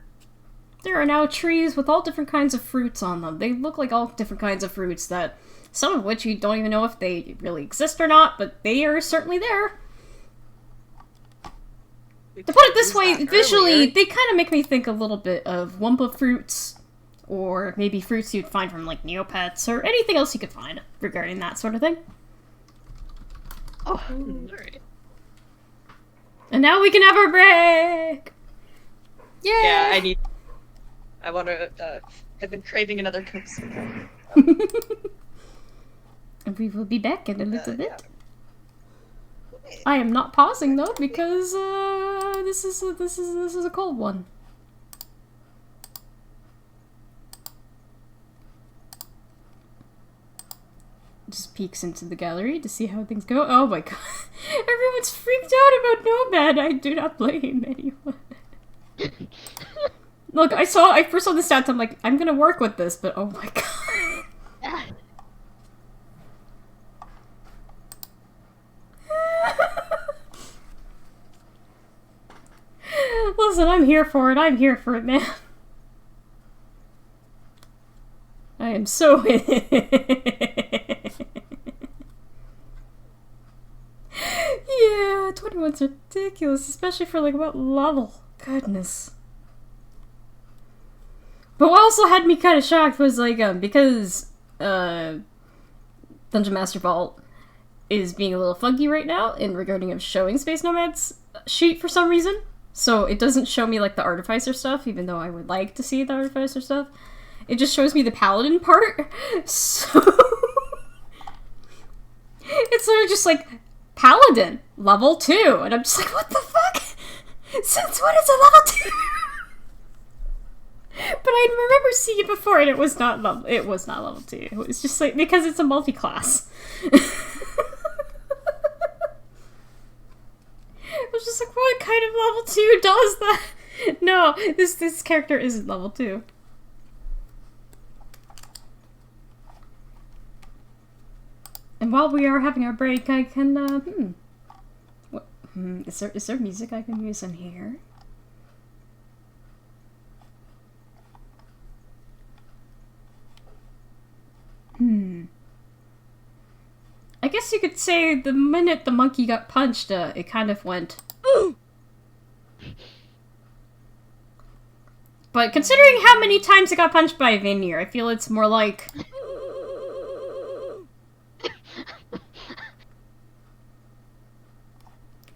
There are now trees with all different kinds of fruits on them. They look like all different kinds of fruits that, some of which you don't even know if they really exist or not, but they are certainly there. To put it this way, visually, they kind of make me think a little bit of Wumpa fruits, or maybe fruits you'd find from, like, Neopets, or anything else you could find regarding that sort of thing. Oh, alright. And now we can have our break! Yay! Yeah, I want to, I've been craving another Coke. And we will be back in a little bit. Yeah. I am not pausing though because this is a cold one. Just peeks into the gallery to see how things go. Oh my god. Everyone's freaked out about Nomad. I do not blame anyone. Look, I first saw the stats, I'm like, I'm gonna work with this, but oh my god. Listen, I'm here for it, man. I am so Yeah, 21's ridiculous, especially for like what level? Goodness. But what also had me kind of shocked was like, because Dungeon Master Vault is being a little funky right now in regarding of showing Space Nomad's sheet for some reason. So it doesn't show me like the Artificer stuff, even though I would like to see the Artificer stuff. It just shows me the Paladin part. So it's sort of just like paladin, level 2. And I'm just like, what the fuck? Since when is it level 2? But I remember seeing it before, and it was not level 2. It was just like, because it's a multi-class. I was just like, what kind of level 2 does that? No, this character isn't level 2. And while we are having our break, I can, is there music I can use in here? I guess you could say the minute the monkey got punched, it kind of went, ooh! But considering how many times it got punched by Vanir, I feel it's more like...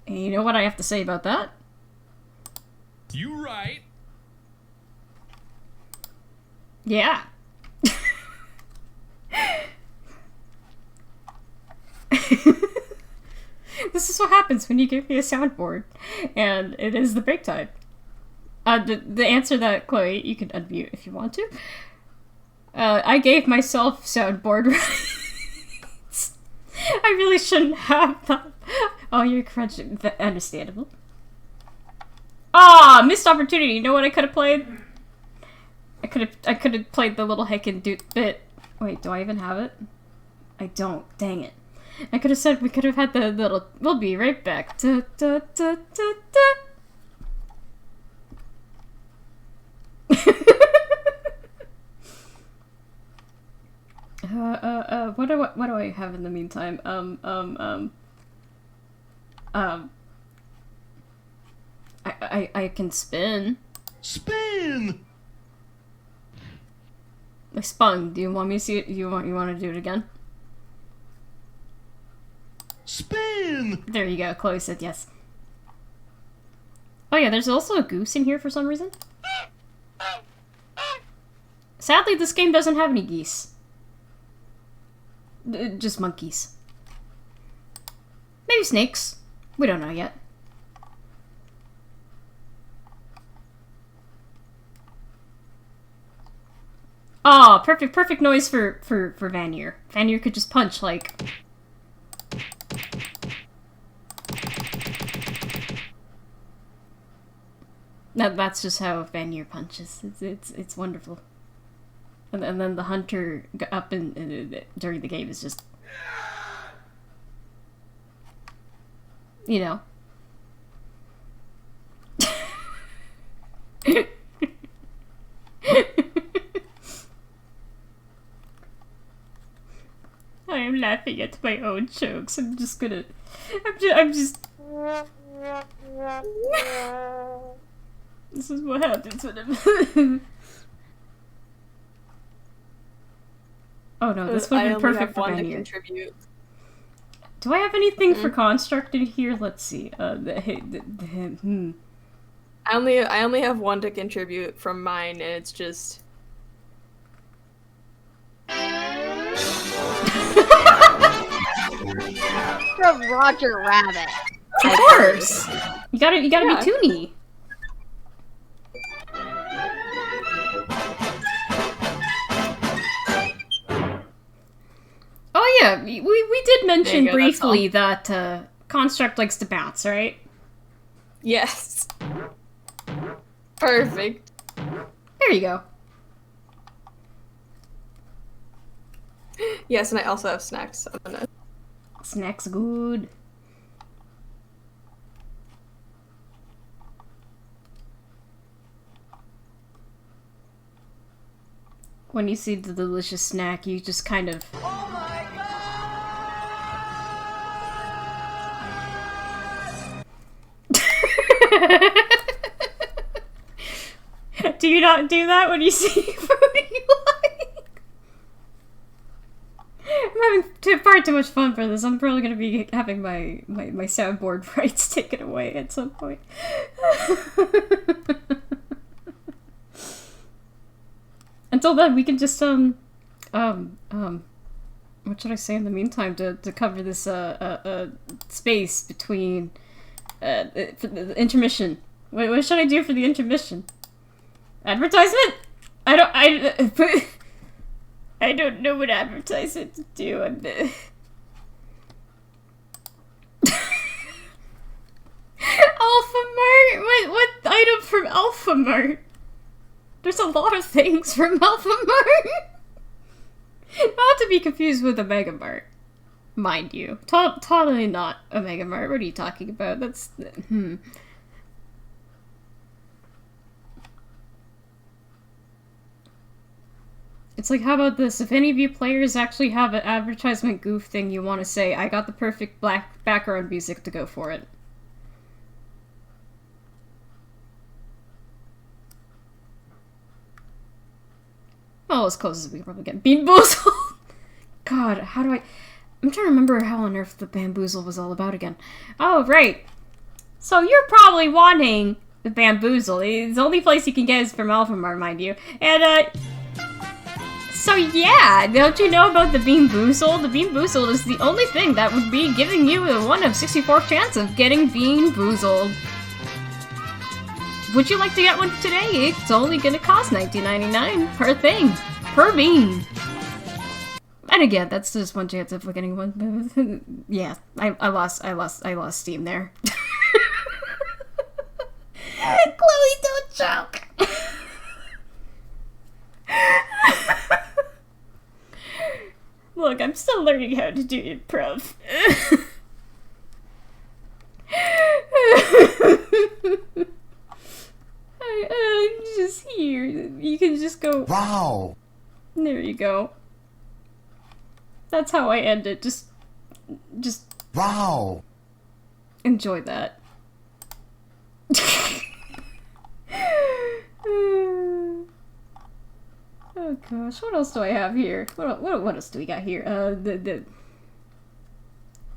And you know what I have to say about that? You right. Yeah. This is what happens when you give me a soundboard, and it is the break time. The answer that, Chloe, you can unmute if you want to. I gave myself soundboard rights. I really shouldn't have that. Oh, you're crunching. Understandable. Ah, missed opportunity. You know what I could have played? I could have played the little heckin' bit. Wait, do I even have it? I don't. Dang it. I could have said we could have had the little. We'll be right back. Da, da, da, da, da. What do I have in the meantime? I can spin. Spin! I spun. Do you want me to see it? You want to do it again? Spin! There you go. Chloe said yes. Oh yeah, there's also a goose in here for some reason. Sadly, this game doesn't have any geese. Just monkeys. Maybe snakes. We don't know yet. Oh, perfect noise for Vanir. Vanir could just punch like. That's just how Vanir punches. It's wonderful. And then the hunter up during the game is just, you know. I am laughing at my own jokes. I'm just. This is what happens when I'm. Oh no, this would have been perfect for Vanir. Do I have anything for construct in here? Let's see. I only have one to contribute from mine, and it's just. From Roger Rabbit. Of course. You gotta be toony. Oh yeah, we did mention briefly that Construct likes to bounce, right? Yes. Perfect. There you go. Yes, and I also have snacks. So Snacks good. When you see the delicious snack, you just kind of... Oh my god! Do you not do that when you see food you like? I'm having far too much fun for this. I'm probably going to be having my soundboard rights taken away at some point. Until then, we can just, what should I say in the meantime to cover this space between for the intermission? What should I do for the intermission? Advertisement? I don't know what advertisement to do. Alphamart? What item from Alphamart? There's a lot of things from Alphamart. Not to be confused with a Megamart, mind you. Totally not a Megamart. What are you talking about? That's It's like, how about this? If any of you players actually have an advertisement goof thing you want to say, I got the perfect black background music to go for it. Well, as close as we can probably get. Bean Boozled! God, how do I... I'm trying to remember how on earth the Bamboozle was all about again. Oh, right. So you're probably wanting the Bamboozle. The only place you can get is from Alphamart, mind you. And, so yeah, don't you know about the Bean Boozled? The Bean Boozled is the only thing that would be giving you a 1 of 64 chance of getting Bean Boozled. Would you like to get one today? It's only gonna cost $19.99 per thing. Per bean. And again, that's just one chance of getting one. Yeah, I lost steam there. Chloe, don't joke. Look, I'm still learning how to do improv. I'm just here. You can just go. Wow. There you go. That's how I end it. Just Wow. enjoy that. Oh gosh, what else do I have here? What else do we got here?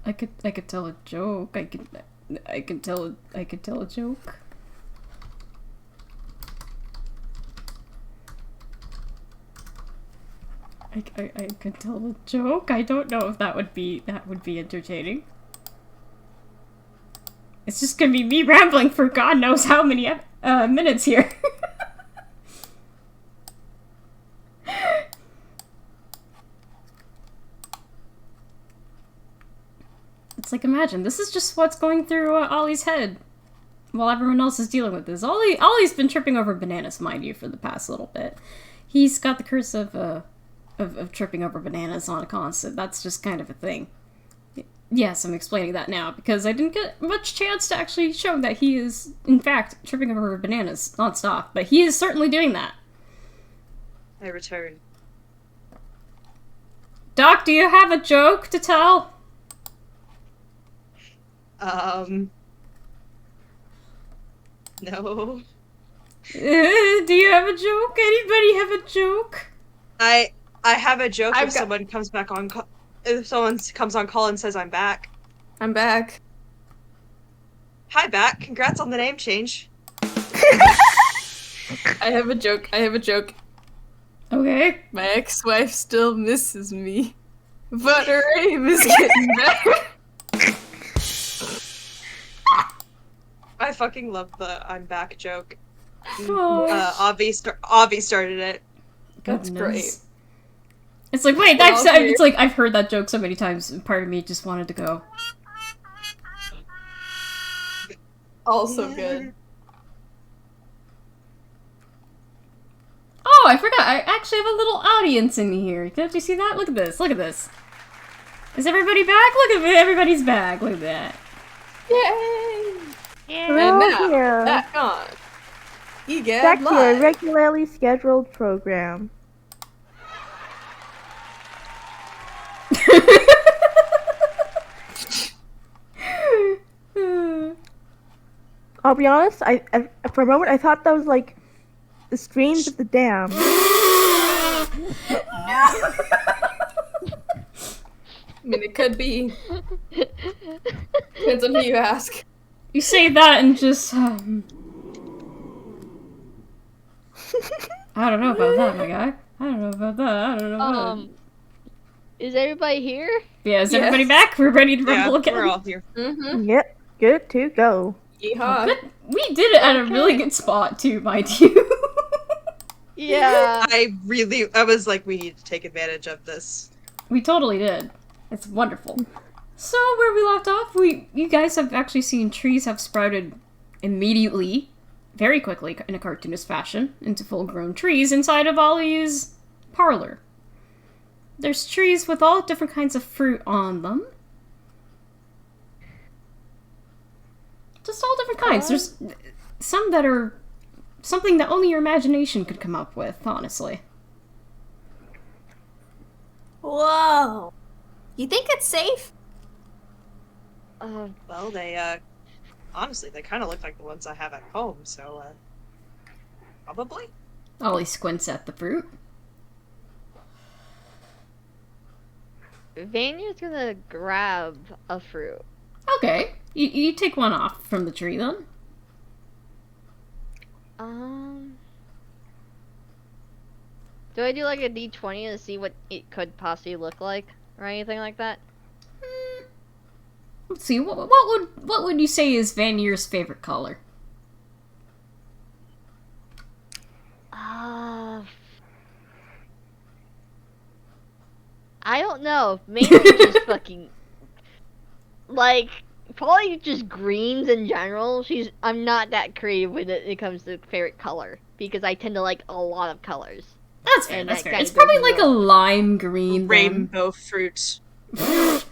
I could tell a joke. I could tell a joke. I could tell a joke. I don't know if that would be entertaining. It's just gonna be me rambling for God knows how many minutes here. It's like, imagine, this is just what's going through Ollie's head while everyone else is dealing with this. Ollie's been tripping over bananas, mind you, for the past little bit. He's got the curse of tripping over bananas on a constant. That's just kind of a thing. Yes, I'm explaining that now, because I didn't get much chance to actually show that he is, in fact, tripping over bananas nonstop, but he is certainly doing that. I return. Doc, do you have a joke to tell? No. Do you have a joke? Anybody have a joke? I have a joke if someone comes back on if someone comes on call and says I'm back. I'm back. Hi, back. Congrats on the name change. I have a joke. Okay. My ex-wife still misses me, but her aim is getting better. I fucking love the I'm back joke. Oh. Avi started it. That's great. It's like, wait, it's like, I've heard that joke so many times, and part of me just wanted to go. Also good. Oh, I forgot, I actually have a little audience in here. Did you see that? Look at this, look at this. Is everybody back? Look at it, everybody's back, look at that. Yay! Yeah. And now, here. back on. EGAD Back to Live. your regularly scheduled program. I'll be honest, I for a moment I thought that was like the screams of the dam. I mean, it could be. Depends on who you ask. You say that and just, I don't know about that, my guy. I don't know about that, I don't know about Is everybody here? Yeah, is everybody back? We're ready to Yeah, rumble again? we're all here. Mm-hmm. Yep, good to go. Yeehaw. Good. We did it at a really good spot, too, mind you. Yeah. I was like, we need to take advantage of this. We totally did. It's wonderful. So, where we left off, you guys have actually seen trees have sprouted immediately, very quickly, in a cartoonist fashion, into full-grown trees inside of Ollie's parlor. There's trees with all different kinds of fruit on them. Just all different kinds. There's some that are something that only your imagination could come up with, honestly. Whoa. You think it's safe? Well, they, honestly, they kind of look like the ones I have at home, so, probably? Ollie squints at the fruit. Vanir's gonna grab a fruit. Okay. You take one off from the tree, then. Do I do like a d20 to see what it could possibly look like? Or anything like that? Let's see, what would you say is Vanir's favorite color? I don't know. Maybe just fucking... Like, probably just greens in general. I'm not that creative when it comes to favorite color. Because I tend to like a lot of colors. That's fair, And that's that fair. kinda It's probably goes like a lime green, then. Rainbow fruit. I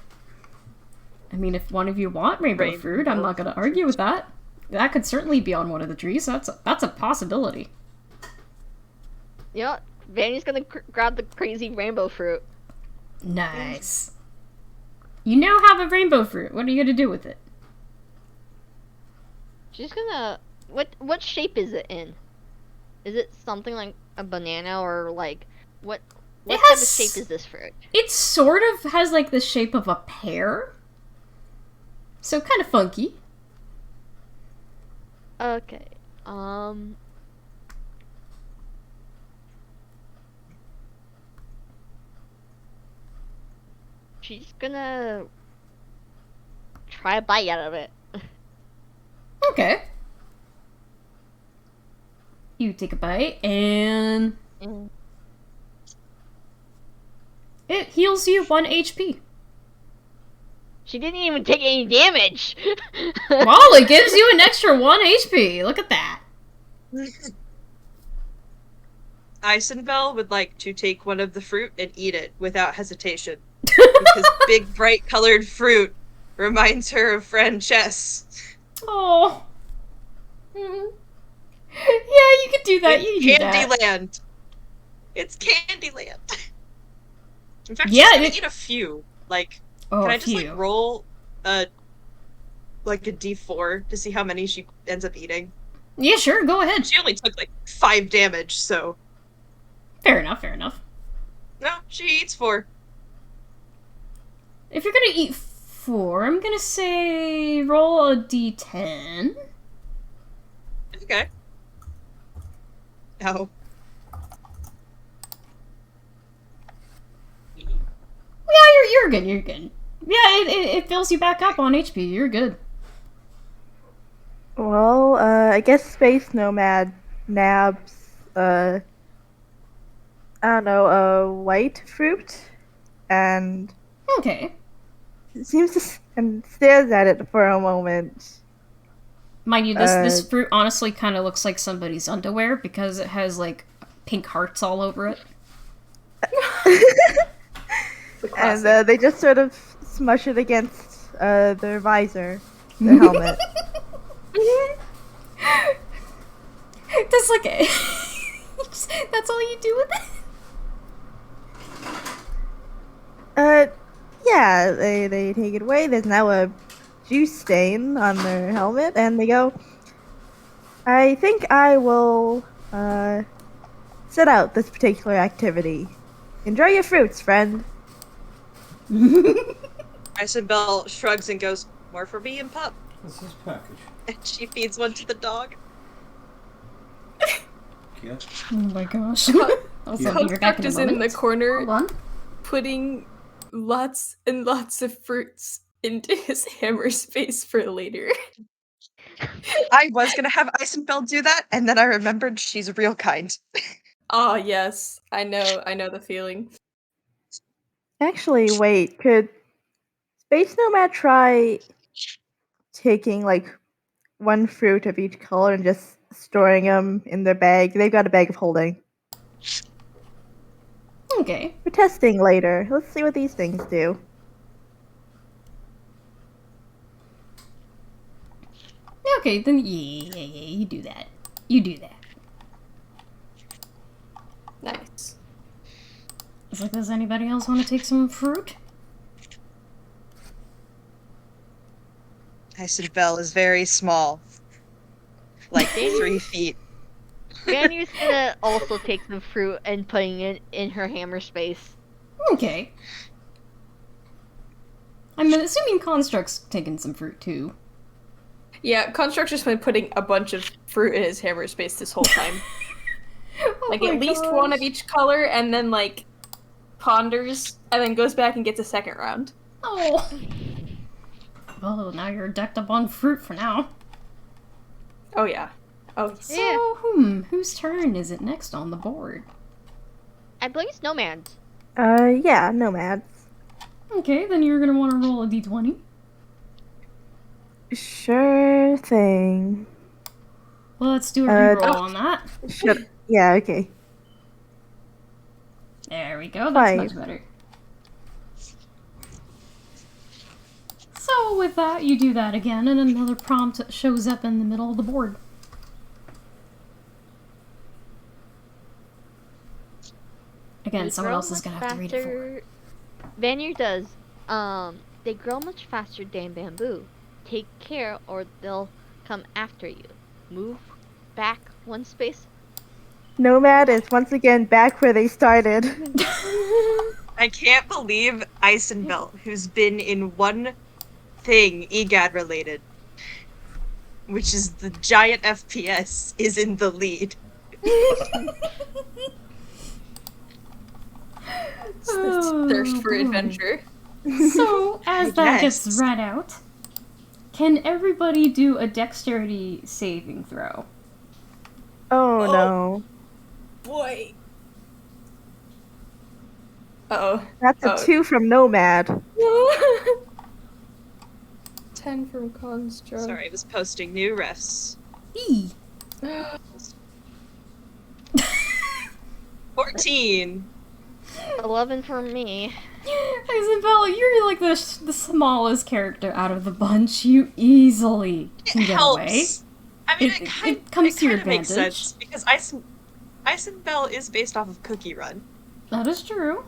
mean, if one of you want rainbow fruit, I'm not gonna argue with that. That could certainly be on one of the trees. That's a possibility. You know, Vanny's gonna grab the crazy rainbow fruit. Nice. You now have a rainbow fruit. What are you gonna do with it? She's gonna... What shape is it in? Is it something like a banana or like... What type of shape is this fruit? It sort of has like the shape of a pear. So kind of funky. Okay. She's gonna try a bite out of it. Okay. You take a bite, and it heals you 1 HP. She didn't even take any damage! Well, it gives you an extra 1 HP. Look at that. Incinbelle would like to take one of the fruit and eat it without hesitation. Because big, bright colored fruit reminds her of friend Chess. Oh. Yeah, you could do that. You can do that. Candyland. It's Candyland. In fact, Yeah, she's gonna eat a few. Like, Oh, can I a just few. like roll like a d4 to see how many she ends up eating? Yeah, sure. Go ahead. She only took like 5 damage, so Fair enough. Fair enough. no, she eats 4. If you're gonna eat 4, I'm gonna say roll a d10. Okay. Oh. Yeah, you're good. You're good. Yeah, it fills you back up on HP. You're good. Well, I guess Space Nomad nabs, I don't know, a white fruit, and Okay. seems to and stares at it for a moment. Mind you, this fruit honestly kind of looks like somebody's underwear because it has like pink hearts all over it. And they just sort of smush it against their visor, their helmet. That's like a... That's all you do with it? Yeah, they take it away. There's now a juice stain on their helmet, and they go, I think I will set out this particular activity. Enjoy your fruits, friend. Incinbelle shrugs and goes, more for me and Pup. What's this package? And she feeds one to the dog. Yeah. Oh my gosh. Also, Yeah. be right back Construct in a is in the moment. corner Hold on. putting lots and lots of fruits into his hammer space for later. I was gonna have Incinbelle do that, and then I remembered she's real kind. Oh yes, I know the feeling. Actually, wait, could Space Nomad try taking like one fruit of each color and just storing them in their bag? They've got a bag of holding. Okay. For testing later. Let's see what these things do. Okay, then yeah, you do that. You do that. Nice. It's like, does anybody else want to take some fruit? Incinbelle is very small. Like 3 feet. Vanir's gonna also take some fruit and putting it in her hammer space. Okay. I'm assuming Construct's taking some fruit too. Yeah, Construct's just been putting a bunch of fruit in his hammer space this whole time. Like my at least gosh. one of each color, and then like ponders, and then goes back and gets a second round. Oh. Well, now you're decked up on fruit for now. Oh yeah. Oh So, whose turn is it next on the board? I believe it's Nomad's. Yeah, Nomads. Okay, then you're gonna want to roll a d20. Sure thing. Well, let's do a reroll oh. on that. Yeah, okay. There we go, that's 5. much better. So with that, you do that again, and another prompt shows up in the middle of the board. Again, They someone grow else is much gonna have to read it for. faster- Vanir does. They grow much faster than bamboo. Take care or they'll come after you. Move back one space. Nomad is once again back where they started. I can't believe Incinbelle, who's been in one thing EGAD related, which is the giant FPS, is in the lead. It's this thirst for adventure. So, as that Yes. gets read out, can everybody do a dexterity saving throw? Oh no. Boy. Uh-oh. That's a 2 from Nomad. 10 from Construct. Sorry, I was posting new refs. E. 14. 11 for me. Isabella, you're like the smallest character out of the bunch. You easily can It get helps. away. I mean, It comes to your kind of makes advantage. sense because Incinbelle is based off of Cookie Run. That is true.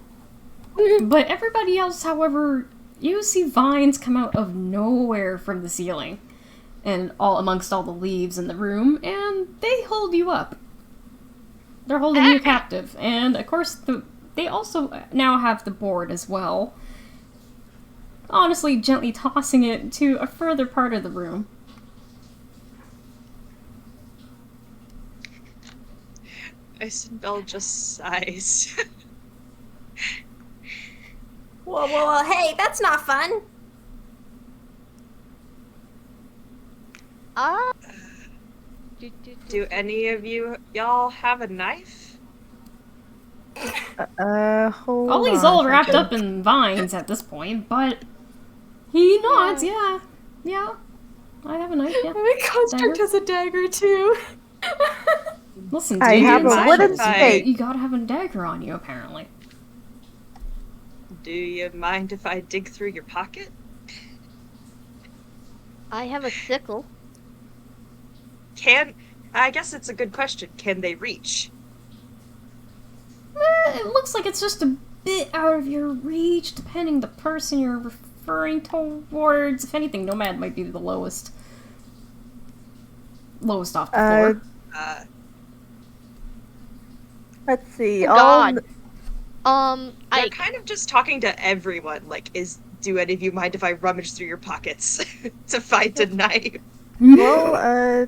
But everybody else, however, you see vines come out of nowhere from the ceiling, and all amongst all the leaves in the room, and they hold you up. They're holding you captive, and of course, they also now have the board as well. Honestly, gently tossing it to a further part of the room. Incinbelle just sighs. Well, hey, that's not fun. Do any of y'all have a knife? Hold Ollie's on all a wrapped second. up in vines at this point, but he nods, yeah. I have a knife, yeah. My Construct Dagger? has a dagger too. Listen, I dude, have a wooden stake. You gotta have a dagger on you, apparently. Do you mind if I dig through your pocket? I have a sickle. I guess it's a good question. Can they reach? It looks like it's just a bit out of your reach, depending the person you're referring towards. If anything, Nomad might be the lowest off the floor. Let's see. Oh, God. They're I kind of just talking to everyone. Like, do any of you mind if I rummage through your pockets to find a knife? Well,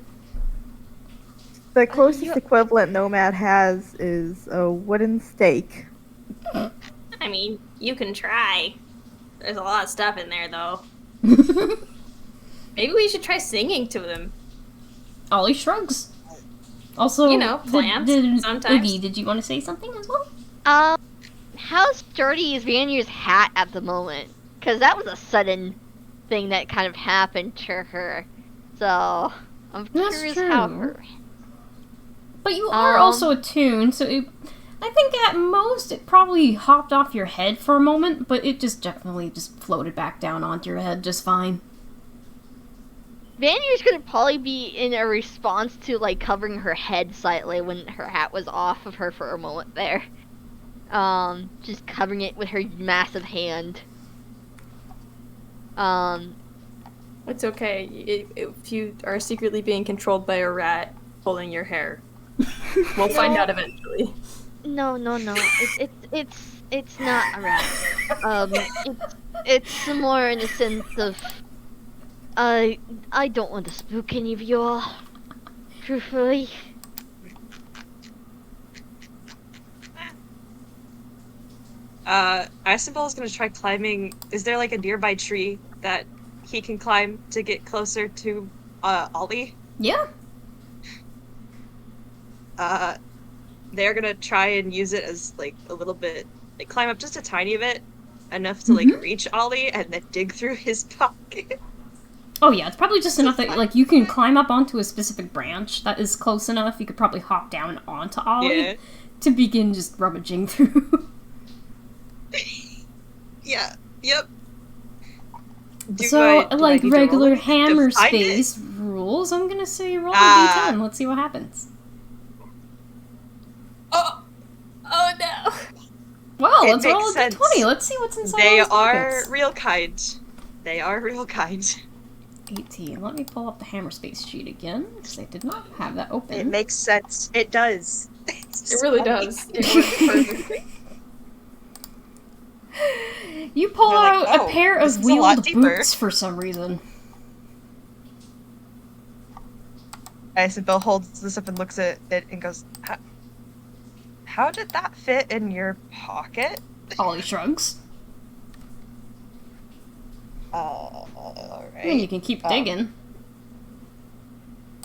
the closest equivalent Nomad has is a wooden stake. I mean, you can try. There's a lot of stuff in there, though. Maybe we should try singing to them. Ollie shrugs. Also, You know, plants, sometimes. Oogie, did you want to say something as well? How sturdy is Vanier's hat at the moment? Because that was a sudden thing that kind of happened to her. So, I'm That's curious true. how her... But you are also attuned, so I think at most it probably hopped off your head for a moment, but it just definitely just floated back down onto your head just fine. Vanier's gonna probably be in a response to, like, covering her head slightly when her hat was off of her for a moment there. Just covering it with her massive hand. It's okay. If you are secretly being controlled by a rat pulling your hair, we'll find out eventually. No. It's not a rat. It's more in the sense of, I don't want to spook any of y'all. Truthfully. Incinbelle is gonna try climbing. Is there like a nearby tree that he can climb to get closer to Ollie? Yeah. They're gonna try and use it as like a little bit, like climb up just a tiny bit, enough to like reach Ollie, and then dig through his pocket. Oh yeah, it's probably just enough that, like, you can climb up onto a specific branch that is close enough, you could probably hop down onto Ollie to begin just rummaging through. Yeah, yep. So, do I like need to roll regular anything to hammer find it? space rules, I'm gonna say roll a d10, let's see what happens. Oh no. Well, It let's roll makes a sense. d20, let's see what's inside They all those are pockets. real kind. They are real kind. 18. Let me pull up the hammer space sheet again, because I did not have that open. It makes sense. It does. It really does. It works perfectly. You pull You're like, out "Oh, a pair this of is a lot wheeled deeper." boots for some reason. Incinbelle holds this up and looks at it and goes, how did that fit in your pocket? Ollie shrugs. Alright. I mean, you can keep digging.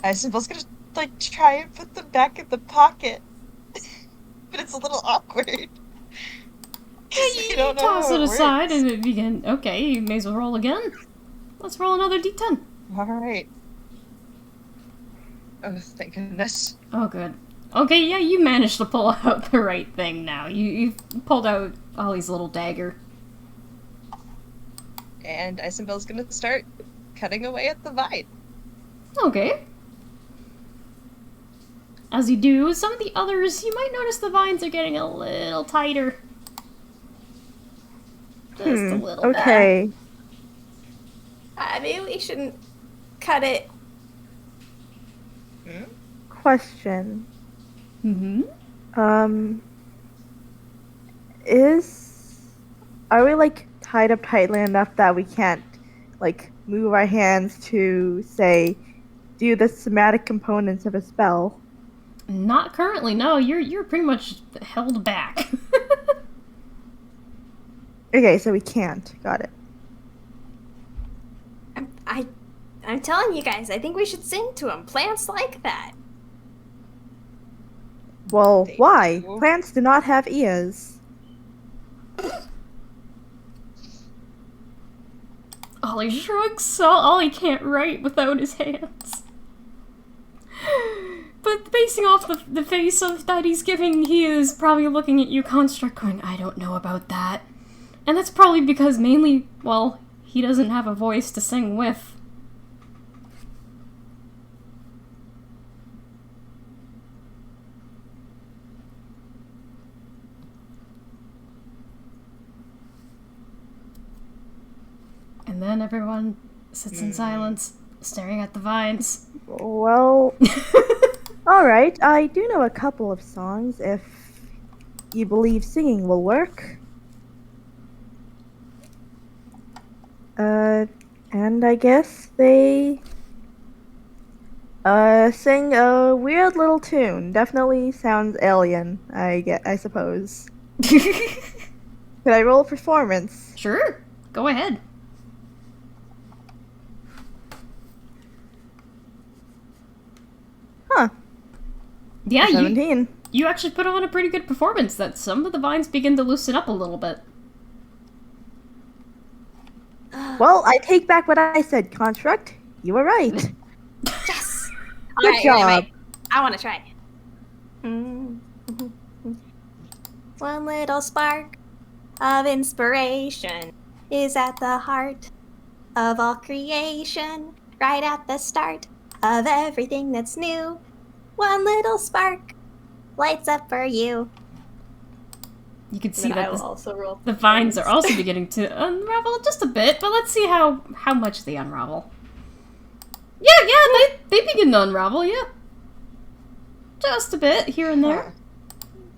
Incinbelle's gonna, like, try and put them back in the pocket. But it's a little awkward. You don't know Toss how it aside works. and begin. Okay, you may as well roll again. Let's roll another d10. Alright. Oh, thank goodness. Oh, good. Okay, yeah, you managed to pull out the right thing now. You pulled out Ollie's little dagger. And Incinbelle's gonna start cutting away at the vine. Okay. As you do, some of the others, you might notice the vines are getting a little tighter. Just a little bit. Okay. Maybe we shouldn't cut it. Question. Mm-hmm. Are we, like, tied up tightly enough that we can't, like, move our hands to, say, do the somatic components of a spell? Not currently, no. You're pretty much held back. Okay, so we can't. Got it. I'm telling you guys, I think we should sing to him. Plants like that. Well, They why? do. Plants do not have ears. Ollie shrugs, so Ollie can't write without his hands. But basing off the face of that he's giving, he is probably looking at you, Construct, going, I don't know about that. And that's probably because mainly, well, he doesn't have a voice to sing with. And then everyone sits in silence, staring at the vines. Well, alright, I do know a couple of songs if you believe singing will work. And I guess they sing a weird little tune. Definitely sounds alien, I suppose. Could I roll performance? Sure. go ahead. Huh. Yeah, 17. you actually put on a pretty good performance that some of the vines begin to loosen up a little bit. Well, I take back what I said, Construct. You were right. Yes! Good Alright, job. wait. I want to try. One little spark of inspiration is at the heart of all creation, right at the start of everything that's new. One little spark lights up for you. You can see And then I that will also roll. the vines are also beginning to unravel just a bit, but let's see how much they unravel. Yeah, they begin to unravel, yeah. Just a bit here and there.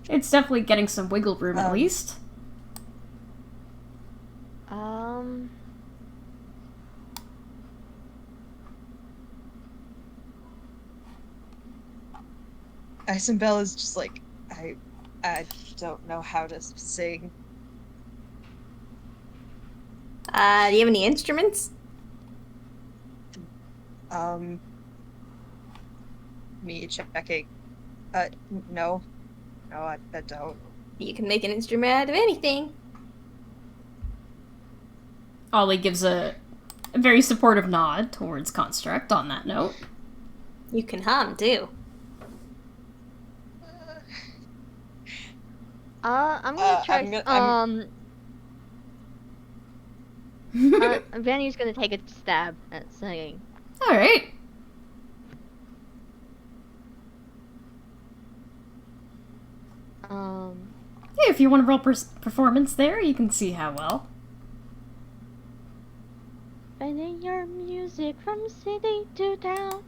It's definitely getting some wiggle room at least. Incinbelle is just like, I don't know how to sing. Do you have any instruments? Me checking. No. No, I don't. You can make an instrument out of anything. Ollie gives a very supportive nod towards Construct on that note. You can hum, too. I'm gonna try. Vanir's gonna take a stab at singing. Alright. Yeah, if you want to roll performance there, you can see how well. Sending your music from city to town.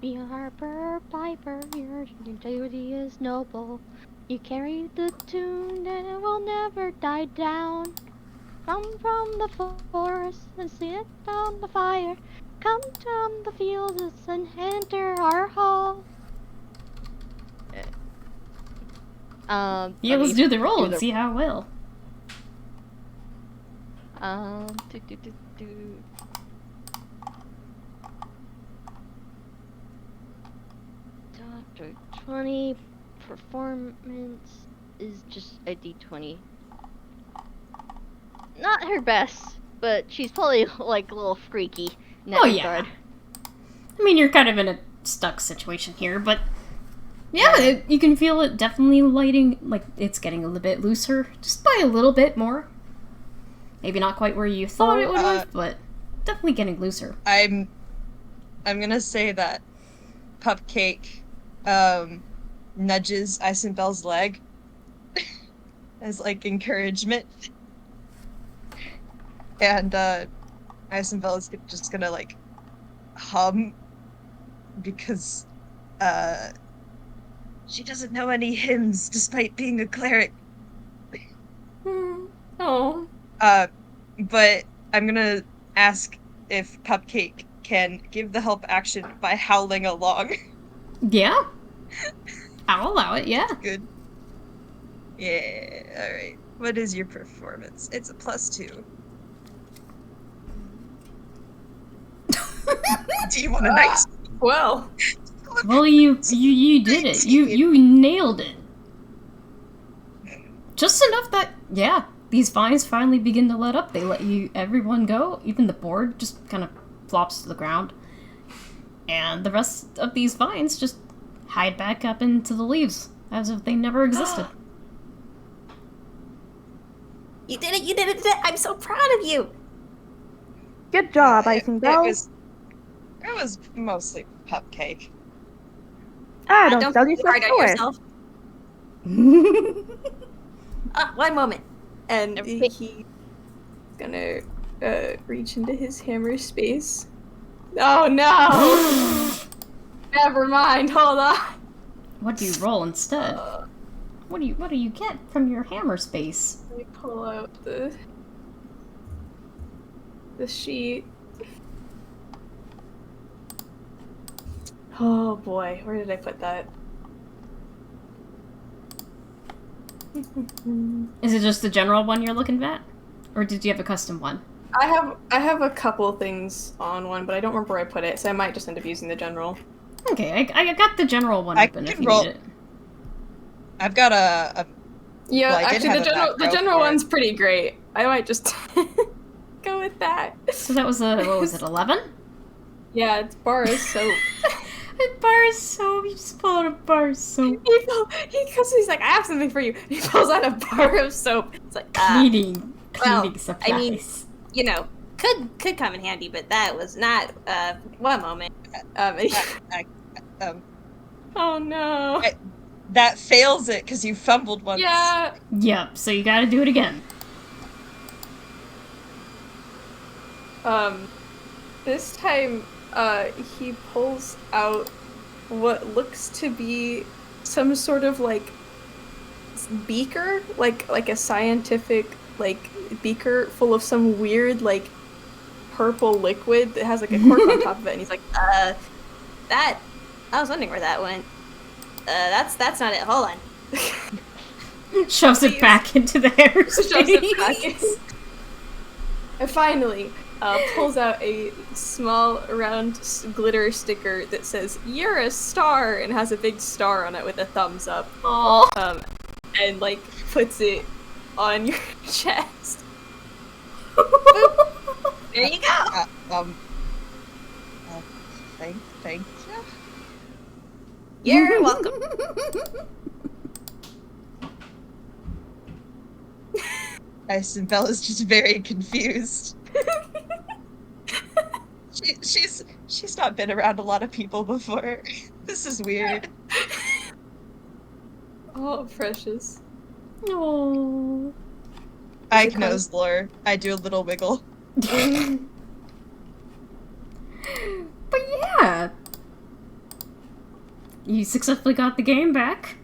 Be a harper, piper, your integrity is noble. You carry the tune and it will never die down. Come from the forest and sit on the fire. Come from the fields and enter our hall. Yeah, let's do the roll and see how well. Doctor 20 performance is just a D20. Not her best, but she's probably like a little freaky in that regard. I mean, you're kind of in a stuck situation here, but yeah, you can feel it definitely lighting, like it's getting a little bit looser, just by a little bit more. Maybe not quite where you thought it would have, but definitely getting looser. I'm gonna say that Cupcake nudges Incinbelle's leg as like encouragement. And Incinbelle is just gonna like hum because she doesn't know any hymns despite being a cleric. Oh. But I'm gonna ask if Cupcake can give the help action by howling along. Yeah. I'll allow it, yeah. Good. Yeah, alright. What is your performance? It's a +2. Do you want a nice? Well. Well, you did it. You nailed it. Just enough that, yeah, these vines finally begin to let up. They let everyone go. Even the board just kind of flops to the ground. And the rest of these vines just hide back up into the leaves, as if they never existed. You did it, you did it, I'm so proud of you! Good job, Incinbelle. It was mostly Cupcake. Don't sell be hard yourself on short. yourself. One moment. And he's gonna reach into his hammer space. Oh no! Never mind, hold on. What do you roll instead? What do you get from your hammer space? Let me pull out the sheet. Oh boy, where did I put that? Is it just the general one you're looking at? Or did you have a custom one? I have a couple things on one, but I don't remember where I put it, so I might just end up using the general. Okay, I got the general one I open if can you roll- need it. I've got a Yeah, Well, I did actually, have the a general macro for it. one's pretty great. I might just go with that. So that was what was it, 11? Yeah, it's bar of soap. A bar of soap. You just pull out a bar of soap. He's like, I have something for you. He pulls out a bar of soap. It's like, Cleaning well, supplies. I mean, you know, could come in handy, but that was not one moment. Oh no. that fails it because you fumbled once. Yeah. Yep, so you gotta do it again. This time, he pulls out what looks to be some sort of like beaker, like a scientific like beaker full of some weird like purple liquid that has like a cork on top of it, and he's like, that I was wondering where that went. That's not it. Hold on. Shoves it back into the airspace. shoves it back in. And finally, pulls out a small round glitter sticker that says "You're a star" and has a big star on it with a thumbs up. Oh. And like puts it on your chest. There you go. Thank you. You're welcome. Incinbelle is just very confused. She's not been around a lot of people before. This is weird. Oh, precious. No. I nose lore. I do a little wiggle. But yeah. You successfully got the game back.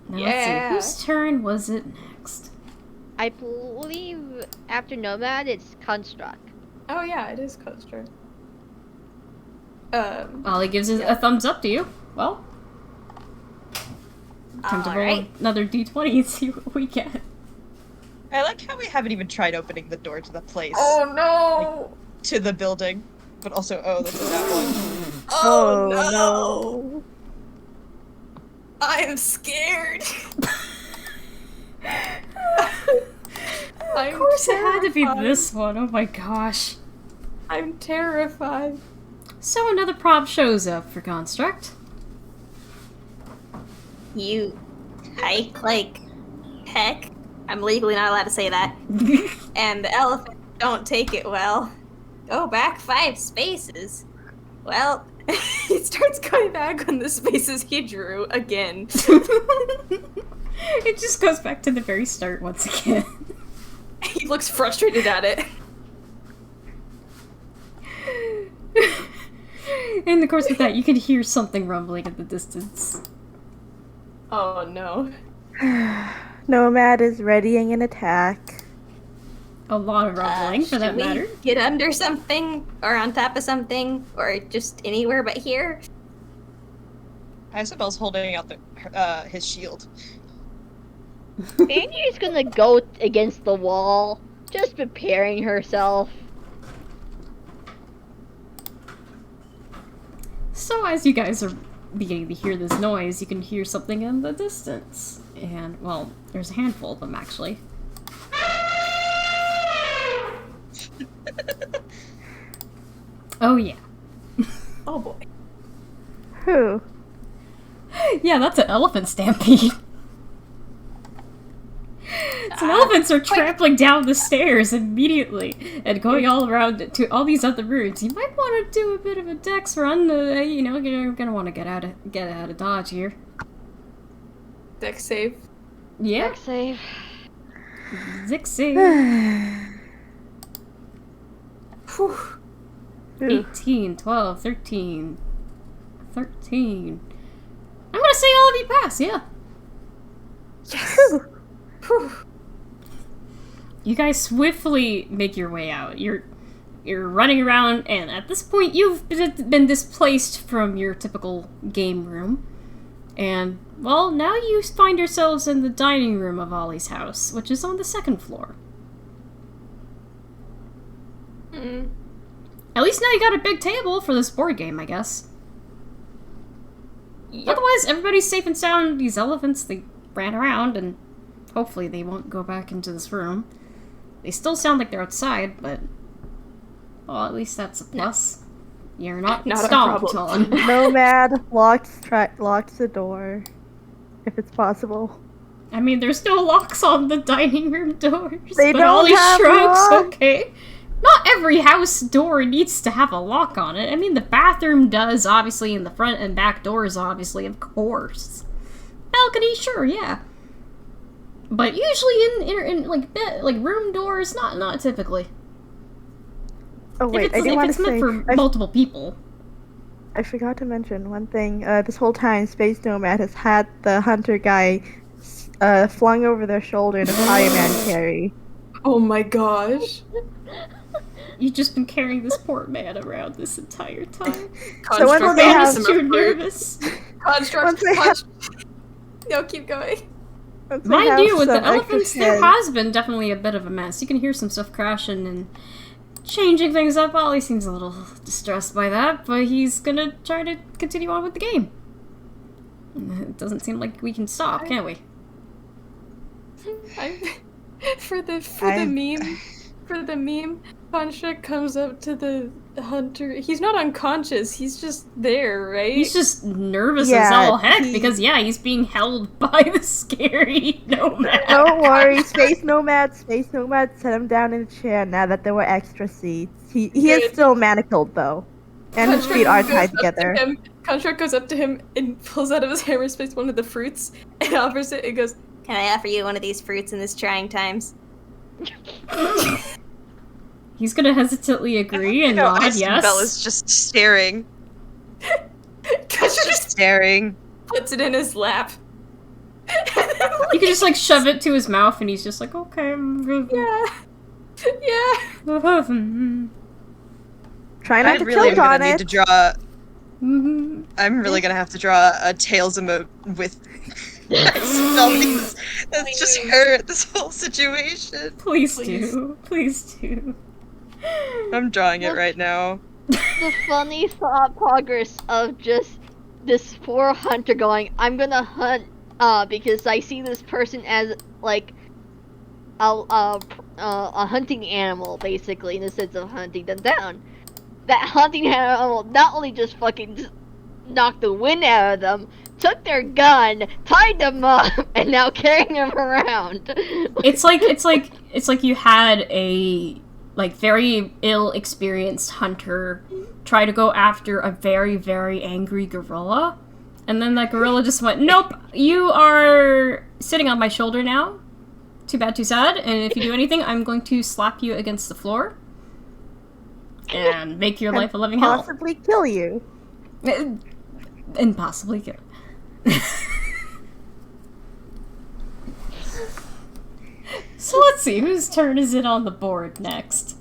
Now let's see, Yeah. whose turn was it next? I believe after Nomad, it's Construct. Oh yeah, it is Coaster. Ollie gives a thumbs up to you. Well, time to roll Alright. another d20 and see what we get. I like how we haven't even tried opening the door to the place. Oh no! To the building. But also, that's that one. Oh, no! I'm scared. Of course it had to be this one. Oh my gosh. I'm terrified. So another prop shows up for Construct. You hike like heck. I'm legally not allowed to say that. And the elephant don't take it well. Go back 5 spaces. Well, He starts going back on the spaces he drew again. It just goes back to the very start once again. He looks frustrated at it. In the course of that, you can hear something rumbling in the distance. Oh no. Nomad is readying an attack. A lot of rumbling, for that should we matter. get under something or on top of something or just anywhere but here? Incinbelle's holding out his shield. Vanir's gonna go against the wall, just preparing herself. So as you guys are beginning to hear this noise, you can hear something in the distance. And, well, there's a handful of them, actually. Oh, yeah. Oh boy. Who? Yeah, that's an elephant stampede. Some elephants are trampling down the stairs immediately and going all around to all these other rooms. You might want to do a bit of a dex run. You're gonna want to get out of dodge here. Dex save. Yeah, Dex save. Zixi. Whew. 18, 12, 13. 13. I'm gonna say all of you pass, yeah. Yes. Whew. You guys swiftly make your way out. You're running around, and at this point, you've been displaced from your typical game room. And, well, now you find yourselves in the dining room of Ollie's house, which is on the 2nd floor. Mm. At least now you got a big table for this board game, I guess. Yep. Otherwise, everybody's safe and sound. These elephants, they ran around, and hopefully they won't go back into this room. They still sound like they're outside, but... Well, at least that's a plus. You're not Not our stomped problem. on. Nomad locks the door, if it's possible. I mean, there's no locks on the dining room doors. They but don't Ollie have shrugs, locks. okay. Not every house door needs to have a lock on it. I mean, the bathroom does, obviously, and the front and back doors, obviously, of course. Balcony, sure, yeah. But usually in like room doors, not typically. Oh wait, if I didn't want it's to meant say. for multiple people. I forgot to mention one thing. This whole time, Space Nomad has had the hunter guy flung over their shoulder in a fireman carry. Oh my gosh. You've just been carrying this poor man around this entire time. So once Construct they Man have is too nervous. Construct. Once they have- No, keep going. once they Mind have you, with the some extra elephants, there heads- has been definitely a bit of a mess. You can hear some stuff crashing and changing things up. Ollie seems a little distressed by that, but he's gonna try to continue on with the game. It doesn't seem like we can stop, can we? For the meme, Construct comes up to the hunter. He's not unconscious. He's just there, right? He's just nervous as Yeah, all heck he- because, yeah, he's being held by the scary Nomad. Don't worry, Space Nomad set him down in a chair now that there were extra seats. He is Good. still manacled though. And his feet are tied together. Construct goes up to him and pulls out of his hammer space one of the fruits and offers it and goes, Can I offer you one of these fruits in this trying times? He's gonna hesitantly agree and nod yes. Incinbelle is just staring. Construct Just staring. puts it in his lap. You can just, like, shove it to his mouth and he's just like, okay. Yeah. Yeah. Try I not to really am choke gonna on need it. to draw. Mhm. I'm really gonna have to draw a Tails emote with Incinbelle because that's just her. This whole situation. Please do. Please do. I'm drawing it right now. The funny thought progress of just this poor hunter going, I'm gonna hunt, because I see this person as, like, a hunting animal, basically, in the sense of hunting them down. That hunting animal not only just fucking just knocked the wind out of them, took their gun, tied them up, and now carrying them around. It's like you had a, like, very ill-experienced hunter try to go after a very, very angry gorilla. And then that gorilla just went, nope, you are sitting on my shoulder now. Too bad, too sad. And if you do anything, I'm going to slap you against the floor. And make your life a living hell. Possibly kill you. And possibly kill. So let's see, whose turn is it on the board next?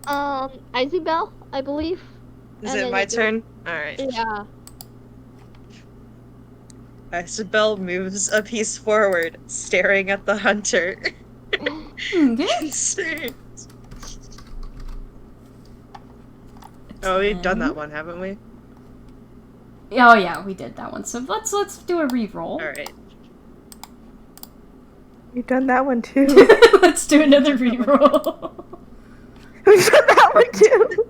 Incinbelle, I believe. Is And it then my you do- turn? Alright. Yeah. Incinbelle moves a piece forward, staring at the hunter. Okay. Insane. Oh, we've done that one, haven't we? Oh yeah, we did that one. So let's do a re-roll. Alright. We've done that one too. Let's do another re-roll. We've done that one too.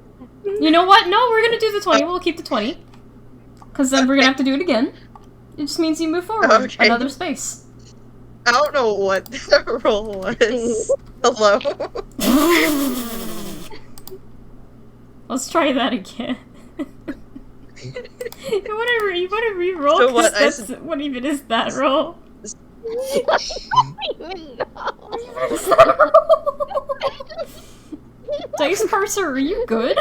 You know what? No, we're gonna do the 20. We'll keep the 20. Because then we're gonna have to do it again. It just means you move forward Okay. another space. I don't know what the roll was. Hello? Let's try that again. Whatever, you want to re-roll? So 'Cause what, that's, what even is that roll? I don't even know. What is that roll? Dice parser, are you good?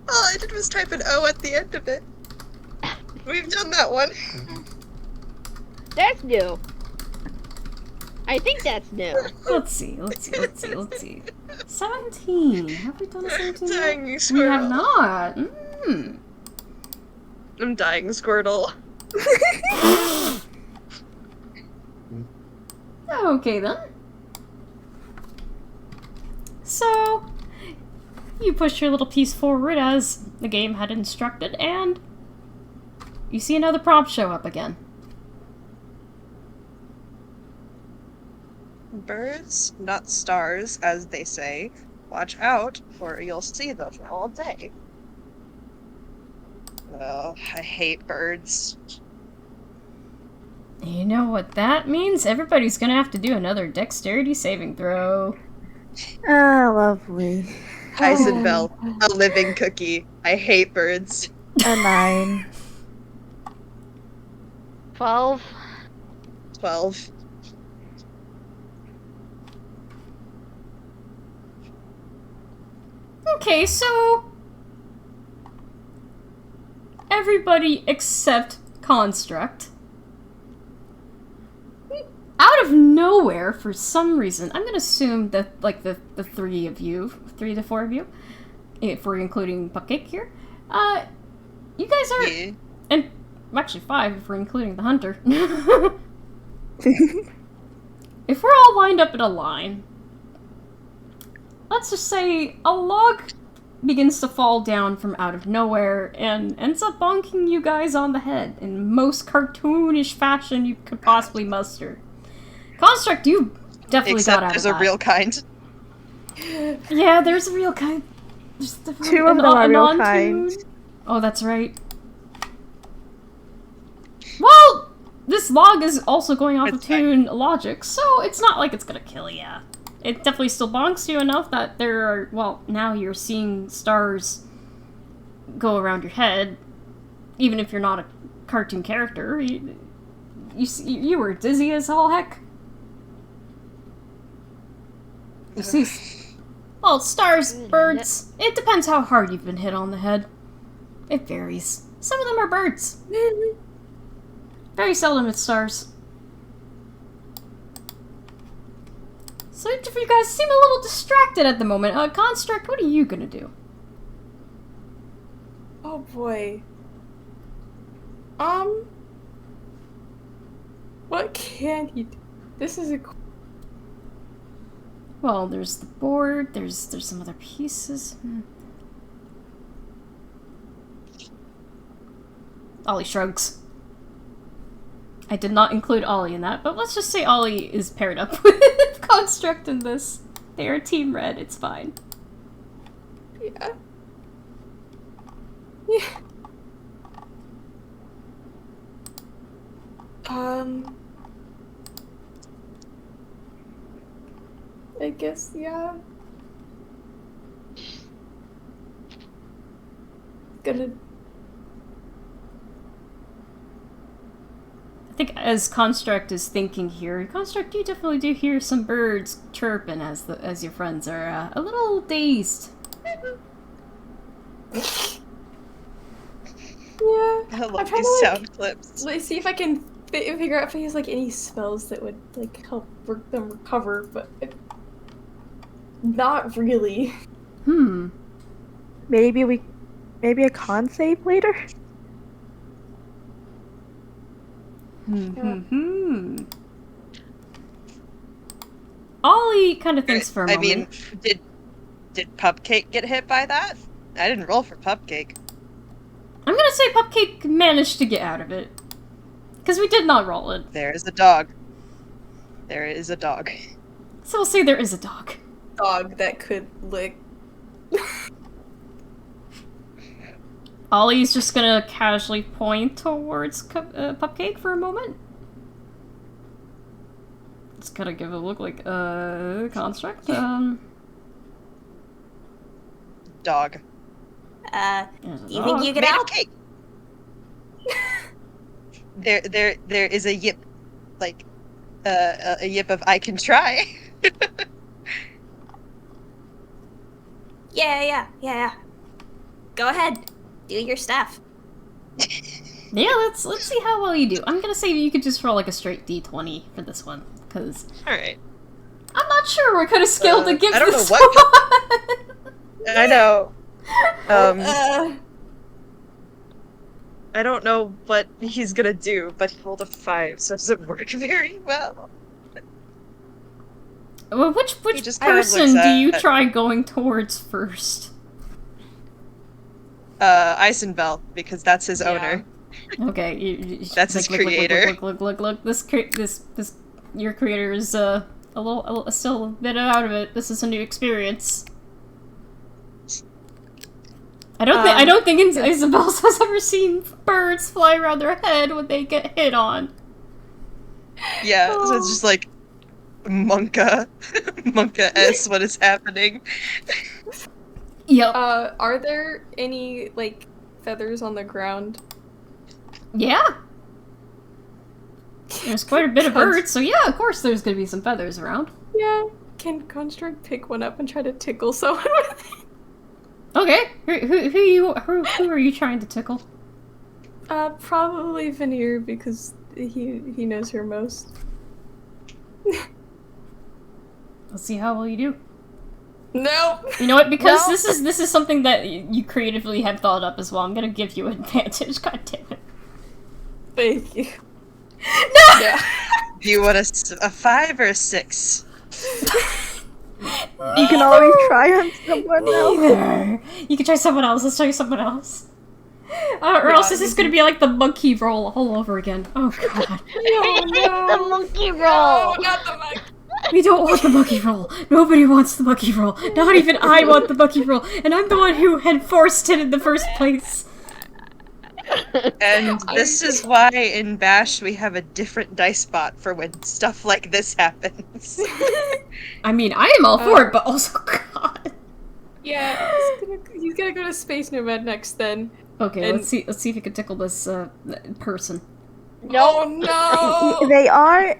All I did was type an O at the end of it. We've done that one. That's new. I think that's new. Let's see. 17. Have we done a 17 yet? Dying We have Squirtle. not. I'm dying Squirtle. Okay then. So, you push your little piece forward as the game had instructed, and you see another prompt show up again. Birds, not stars, as they say. Watch out, or you'll see them all day. Oh, I hate birds. You know what that means? Everybody's gonna have to do another dexterity saving throw. Ah, lovely. Incinbelle, a living cookie. I hate birds. A 9. 12. 12. Okay, so everybody except Construct, out of nowhere, for some reason, I'm gonna assume that, like, the three to four of you, if we're including Pupcake here, you guys are, Yeah. and actually 5 if we're including the hunter. If we're all lined up in a line, let's just say a log begins to fall down from out of nowhere and ends up bonking you guys on the head in most cartoonish fashion you could possibly muster. Construct, you definitely Except got out there's of a that. real kind. Yeah, there's a real kind. Just the, 2 of them are real kind. Oh, that's right. Well, this log is also going off of It's fine. tune logic, so it's not like it's gonna kill ya. It definitely still bonks you enough that there are, well, now you're seeing stars go around your head, even if you're not a cartoon character. You were dizzy as all heck. You see, well, stars, birds, it depends how hard you've been hit on the head. It varies. Some of them are birds. Very seldom it's stars. So each of you guys seem a little distracted at the moment. Construct, what are you gonna do? Oh boy. What can he do? This is a. Well, there's the board, there's some other pieces. Ollie shrugs. I did not include Ollie in that, but let's just say Ollie is paired up with Construct in this. They are Team Red, it's fine. Yeah. Yeah. I guess, yeah. Gonna. I think as Construct is thinking here, Construct, you definitely do hear some birds chirping as your friends are a little dazed. Yeah. I love I'm trying these to, sound clips. Let's see if I can figure out if he has like any spells that would like help them recover, but not really. Maybe a con save later? Ollie kind of thinks for a I moment. mean, did Pupcake get hit by that? I didn't roll for Pupcake. I'm gonna say Pupcake managed to get out of it. Because we did not roll it. There is a dog. There is a dog. So we'll say there is a dog. Dog that could lick. Ollie's just gonna casually point towards Pupcake for a moment. It's gonna give a look like Construct. Dog. Do you think you could Made help? of cake. There is a yip, like a yip of I can try. Yeah. Go ahead. Do your stuff. Yeah, let's see how well you do. I'm gonna say you could just roll like a straight D20 for this one, because All right. I'm not sure what kind of skill to give I don't know this what- one. I know. I don't know what he's gonna do, but he rolled a 5, so it doesn't work very well. Well, which just kind of person looks do you at- try going towards first? Incinbelle, because that's his owner. Okay, That's his creator. Look. This your creator is still a bit out of it. This is a new experience. I don't think Isabel has ever seen birds fly around their head when they get hit on. Yeah, so it's just like Monka S. What is happening? Yep. Are there any, like, feathers on the ground? Yeah. There's quite a bit of birds, so yeah, of course there's gonna be some feathers around. Yeah. Can Construct pick one up and try to tickle someone with it? Okay, who are you trying to tickle? Probably Vanir, because he knows her most. Let's see how well you do. Nope. You know what? Because this is something that you creatively have thought up as well. I'm gonna give you advantage. God damn it. Thank you. No. Yeah. Do you want a 5 or a 6? You can always try on someone else. Neither. You can try someone else. Let's try someone else. Or else this is gonna be like the monkey roll all over again. Oh god. The monkey roll. No, not the monkey. We don't want the monkey roll. Nobody wants the monkey roll. Not even I want the monkey roll. And I'm the one who had forced it in the first place. And this is why in Bash we have a different dice spot for when stuff like this happens. I mean, I am all for it, but also, God. Yeah, he's gonna go to Space Nomad next then. Okay, And- let's see if you can tickle this person. No, no. They are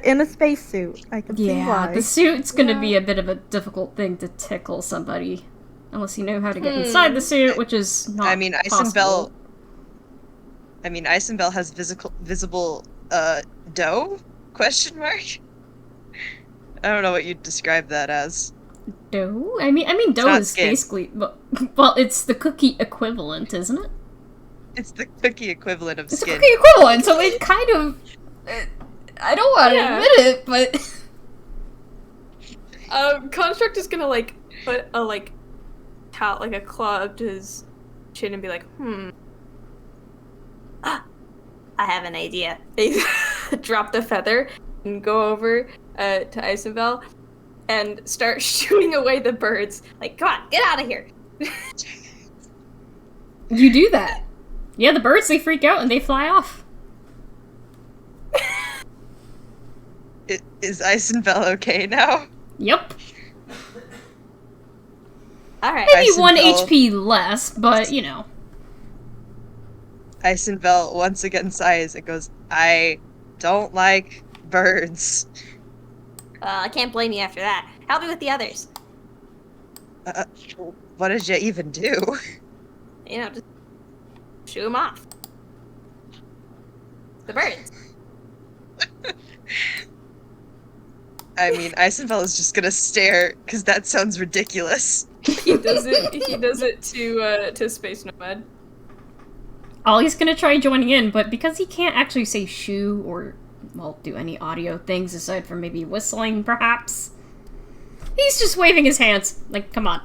in a spacesuit. I can see Yeah, why. the suit's gonna be a bit of a difficult thing to tickle somebody. Unless you know how to get inside the suit, which is not I mean, possible. Incinbelle has visible dough? Question mark? I don't know what you'd describe that as. Dough? I mean, dough not is skin. basically... Well, it's the cookie equivalent, isn't it? It's the cookie equivalent of It's the skin. cookie equivalent, so it kind of... I don't want to Yeah. admit it, but... Construct is gonna, like, put a, like, a claw up to his chin and be like, I have an idea. They drop the feather and go over to Incinbelle and start shooing away the birds. Like, come on, get out of here. You do that. Yeah, the birds, they freak out and they fly off. Is Incinbelle okay now? Yep. All right. Maybe 1 Incinbelle. HP less, but, you know. Incinbelle once again sighs and goes, I don't like birds. I can't blame you after that. Help me with the others. What did you even do? You know, just shoo them off. The birds. I mean, Incinbelle is just gonna stare, because that sounds ridiculous. He does it to Space Nomad. Ollie's gonna try joining in, but because he can't actually say shoo or, well, do any audio things aside from maybe whistling, perhaps, he's just waving his hands. Like, come on,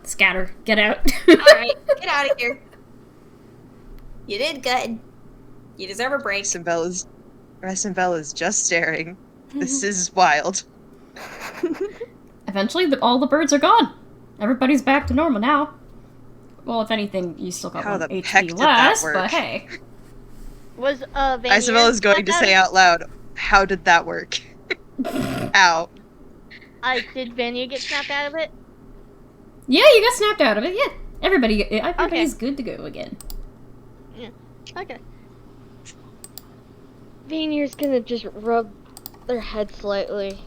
scatter, get out. Alright, get out of here. You did good. You deserve a break. Incinbelle is just staring. This is wild. Eventually, all the birds are gone. Everybody's back to normal now. Well, if anything, you still got How 1 the heck HP did that less, work? but hey. Was Vanir Incinbelle is going to snapped say out loud, how did that work? Ow. Did Vanir get snapped out of it? Yeah, you got snapped out of it, yeah. Everybody's good to go again. Okay. Vanir's gonna just rub their head slightly.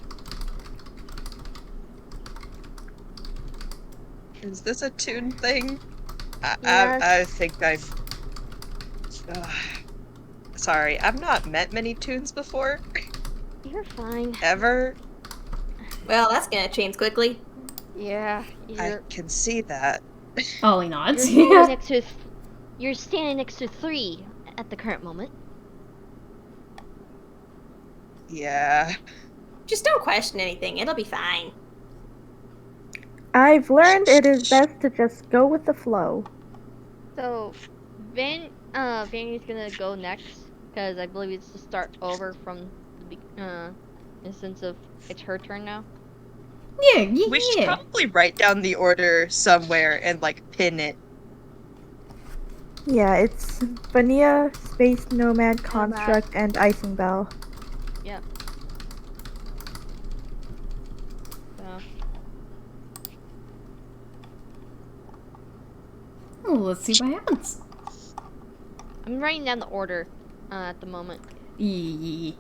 Is this a tune thing? Yes. I think I've... Sorry, I've not met many tunes before. You're fine. Ever. Well, that's gonna change quickly. Yeah, I can see that. Ollie nods. you're next to you're standing next to 3 at the current moment. Yeah. Just don't question anything. It'll be fine. I've learned it is best to just go with the flow. So, Vanny's gonna go next, because I believe it's to start over from the instance of it's her turn now. Yeah, We should yeah. probably write down the order somewhere and, like, pin it. Yeah, it's Vanir, Space Nomad, Construct, and Incinbelle. Yep. So, Well, let's see what happens. I'm writing down the order at the moment. Yee.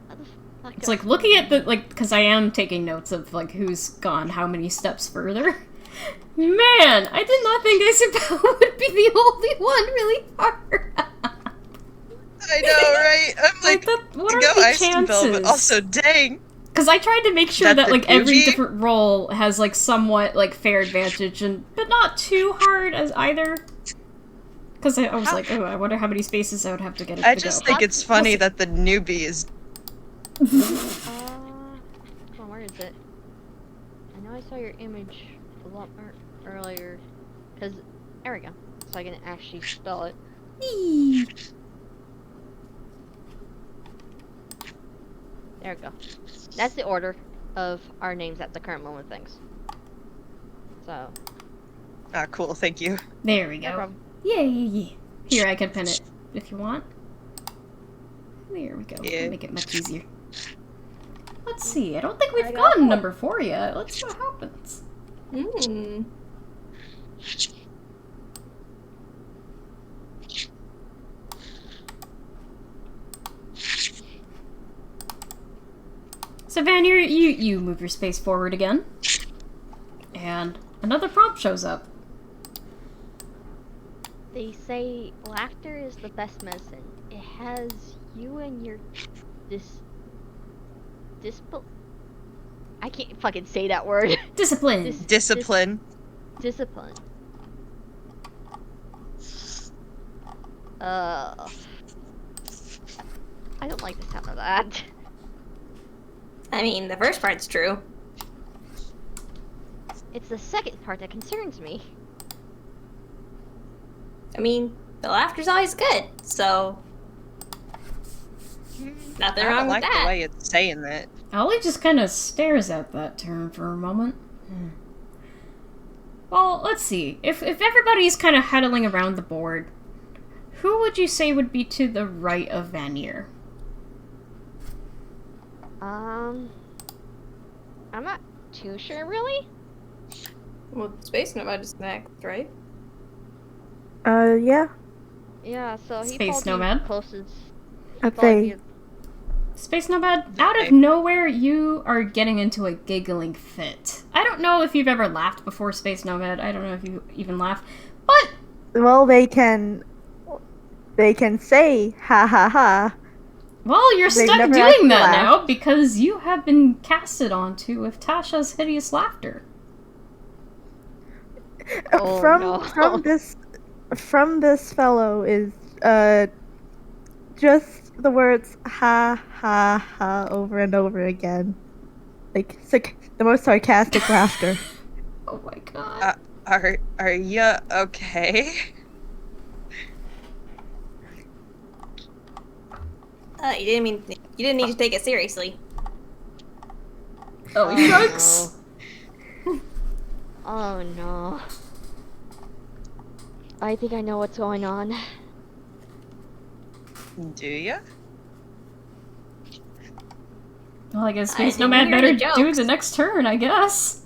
How the fuck It's do I like looking at the, like, because I am taking notes of, like, who's gone how many steps further. Man, I did not think Incinbelle would be the only one really hard. I know, right? I'm like, what are go the Incinbelle, chances? but also, dang. Because I tried to make sure That that, the like, every Oogie? different role has, like, somewhat, like, fair advantage, but not too hard as either. Because I was like, oh, I wonder how many spaces I would have to get it I to just go. think it's funny that the newbie is. Come on, where is it? I know I saw your image a lot earlier. Because, there we go. So I can actually spell it. Eee. There we go. That's the order of our names at the current moment of things. So, Ah, cool, thank you. There we no go. problem. Yay! Here, I can pin it if you want. There we go. Yeah. Make it much easier. Let's see. I don't think we've gotten number 4 yet. Let's see what happens. Hmm. So Vanir, you move your space forward again. And another prompt shows up. They say laughter is the best medicine. It has you and your I can't fucking say that word. Discipline. Discipline. Discipline. I don't like the sound of that. I mean, the first part's true. It's the second part that concerns me. I mean, the laughter's always good, so nothing I wrong don't with like that. the way it's saying that. Ollie just kind of stares at that term for a moment. Well, let's see. If everybody's kind of huddling around the board, who would you say would be to the right of Vanir? I'm not too sure, really. Well, Space Nomad is next, right? Yeah. Yeah, so he Space probably Nomad? closest. Okay. Space Nomad, out of nowhere, you are getting into a giggling fit. I don't know if you've ever laughed before, Space Nomad. I don't know if you even laugh, but Well, they can say ha ha ha. well, you're They've stuck never doing actually that laughed. now because you have been casted onto with Tasha's hideous laughter. Oh, from no. from this fellow is just the words ha ha ha over and over again, like the most sarcastic laughter. Oh my god. Are you okay? You didn't need to take it seriously. Oh, shucks. Oh no. I think I know what's going on. Do ya? Well, I guess I Space didn't Nomad hear better any do jokes. the next turn, I guess.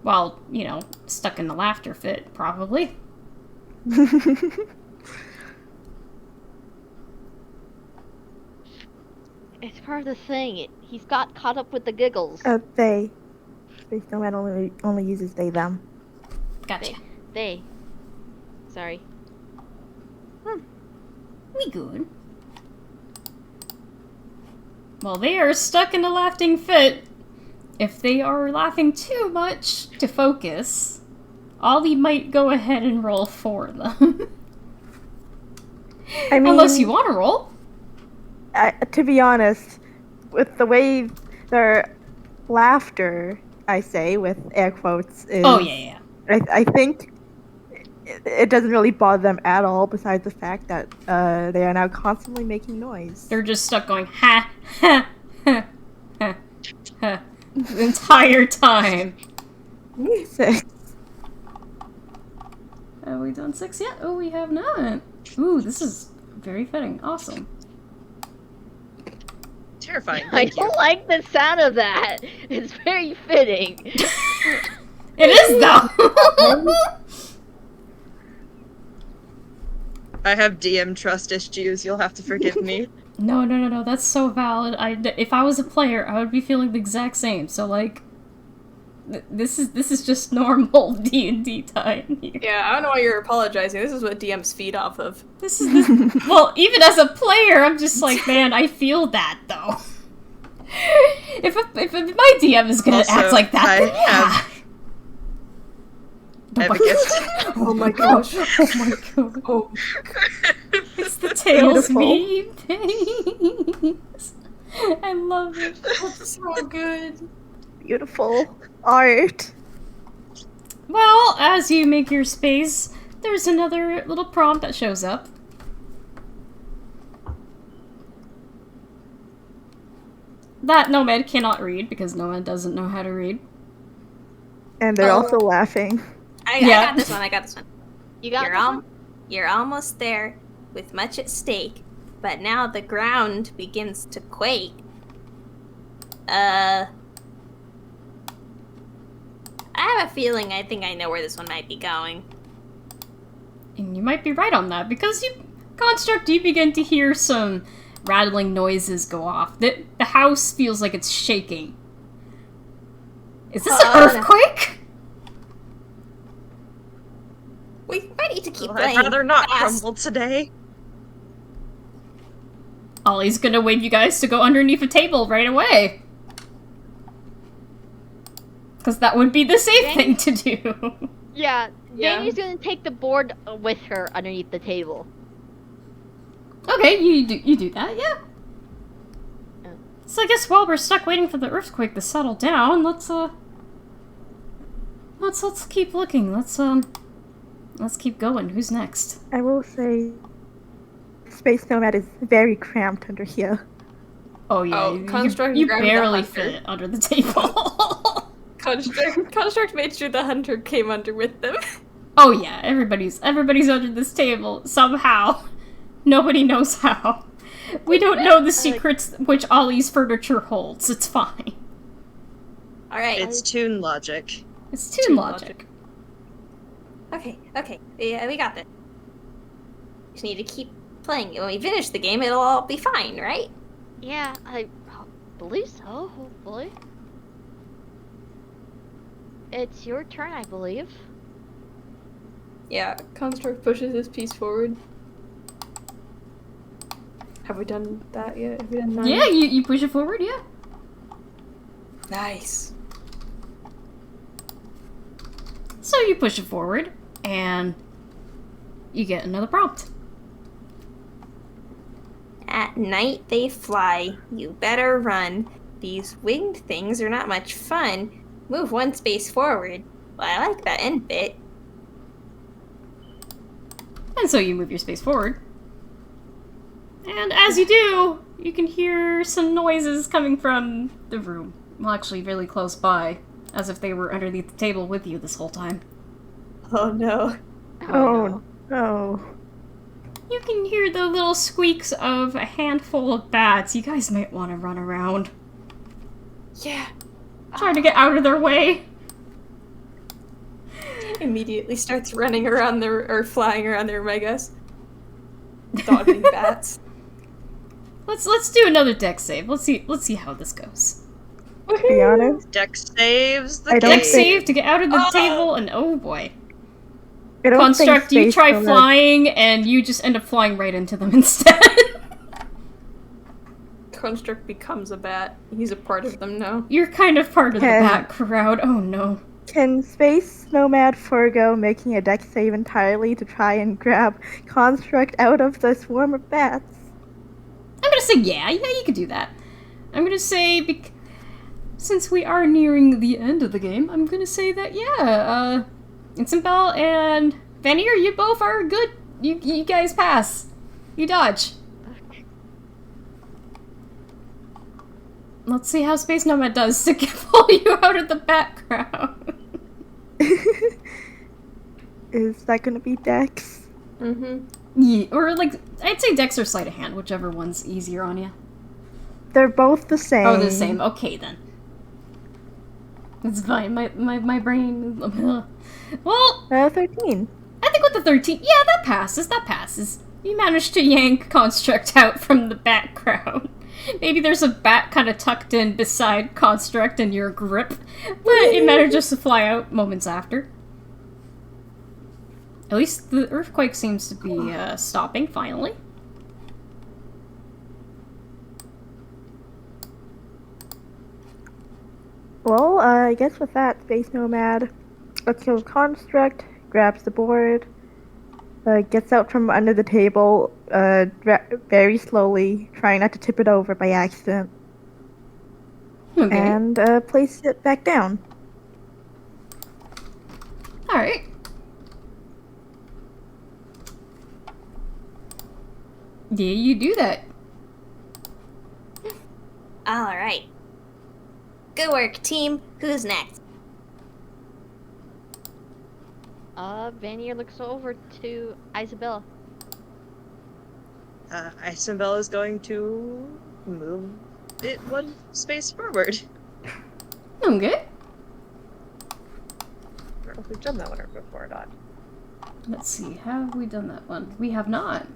Well, you know, stuck in the laughter fit, probably. It's part of the thing. He's got caught up with the giggles. They. Space Nomad only uses they them. Gotcha. They. Sorry. We good. Well, they are stuck in a laughing fit. If they are laughing too much to focus, Ollie might go ahead and roll for them. I mean, Unless you want to roll. to be honest, with the way their laughter, I say with air quotes, is. Oh, yeah. I think it doesn't really bother them at all, besides the fact that they are now constantly making noise. They're just stuck going, ha, ha, ha, ha, ha, the entire time. 6. Have we done 6 yet? Oh, we have not. Ooh, this is very fitting. Awesome. Terrifying. I Thank you. don't like the sound of that. It's very fitting. It is, though! I have DM trust issues. You'll have to forgive me. No, that's so valid. If I was a player, I would be feeling the exact same. So, like, this is just normal D&D time here. Yeah, I don't know why you're apologizing. This is what DMs feed off of. Well, even as a player, I'm just like, man, I feel that, though. If my DM is gonna Also, act like that, I then yeah. I have a gift. Oh my gosh. Oh my god. Oh. It's the Tails Beautiful. meme things. I love it. That's so good. Beautiful art. Well, as you make your space, there's another little prompt that shows up. That Nomad cannot read, because Nomad doesn't know how to read. And they're also laughing. I got this one. You got You're this one? You're almost there, with much at stake, but now the ground begins to quake. I have a feeling I think I know where this one might be going. And you might be right on that, because you begin to hear some rattling noises go off. The house feels like it's shaking. Is this an earthquake? We might need to keep I'd playing. rather not fast. crumble today. Ollie's gonna wave you guys to go underneath a table right away. Because that would be the safe thing to do. Yeah, Yeah. Vanir's gonna take the board with her underneath the table. Okay, you do that, yeah. Yeah. So I guess while we're stuck waiting for the earthquake to settle down, let's keep looking. Let's keep going. Who's next? I will say, Space Nomad is very cramped under here. Oh yeah, Oh, Construct you grabbed the barely hunter. fit under the table. Construct made sure the hunter came under with them. Oh yeah, everybody's under this table somehow. Nobody knows how. We don't know the secrets which Ollie's furniture holds. It's fine. Alright. It's toon logic. It's toon logic. Okay. Yeah, we got this. Just need to keep playing. When we finish the game, it'll all be fine, right? Yeah, I believe so, hopefully. It's your turn, I believe. Yeah, Construct pushes his piece forward. Have we done that yet? Have we done 9? Yeah, you push it forward, yeah. Nice. So you push it forward, and you get another prompt. At night they fly. You better run. These winged things are not much fun. Move one space forward. Well, I like that end bit. And so you move your space forward. And as you do, you can hear some noises coming from the room. Well, actually, really close by. As if they were underneath the table with you this whole time. Oh no. Oh no. You can hear the little squeaks of a handful of bats. You guys might want to run around. Yeah. Try to get out of their way. Immediately starts running around or flying around their megas. Dogging bats. Let's do another deck save. Let's see how this goes. To be honest, Dex saves the I don't Deck game. save to get out of the table, and oh boy. I don't think Construct, you Space try Nomad- flying, and you just end up flying right into them instead. Construct becomes a bat. He's a part of them now. You're kind of part of the Can- bat crowd. Oh no. Can Space Nomad forego making a dex save entirely to try and grab Construct out of the swarm of bats? I'm gonna say yeah, you can do that. I'm gonna say, since we are nearing the end of the game, I'm gonna say that, yeah, Incinbelle and Vanir, you both are good. You guys pass. You dodge. Let's see how Space Nomad does to pull you out of the background. Is that gonna be dex? Mm-hmm. Yeah, or like, I'd say Dex or Sleight of Hand, whichever one's easier on you. They're both the same. Oh, the same. Okay, then. It's fine. My brain... Well... 13. I think with the 13... Yeah, that passes. That passes. You managed to yank Construct out from the background. Maybe there's a bat kind of tucked in beside Construct in your grip, but it manages to fly out moments after. At least the earthquake seems to be stopping, finally. Well, I guess with that, Space Nomad lets go of Construct, grabs the board, gets out from under the table, very slowly, trying not to tip it over by accident, Okay. and places it back down. Alright. Yeah, you do that. Alright. Good work, team. Who's next? Vanir looks over to Isabella. Incinbelle is going to move it one space forward. Okay. I don't know if we've done that one before or not. Let's see, have we done that one? We have not.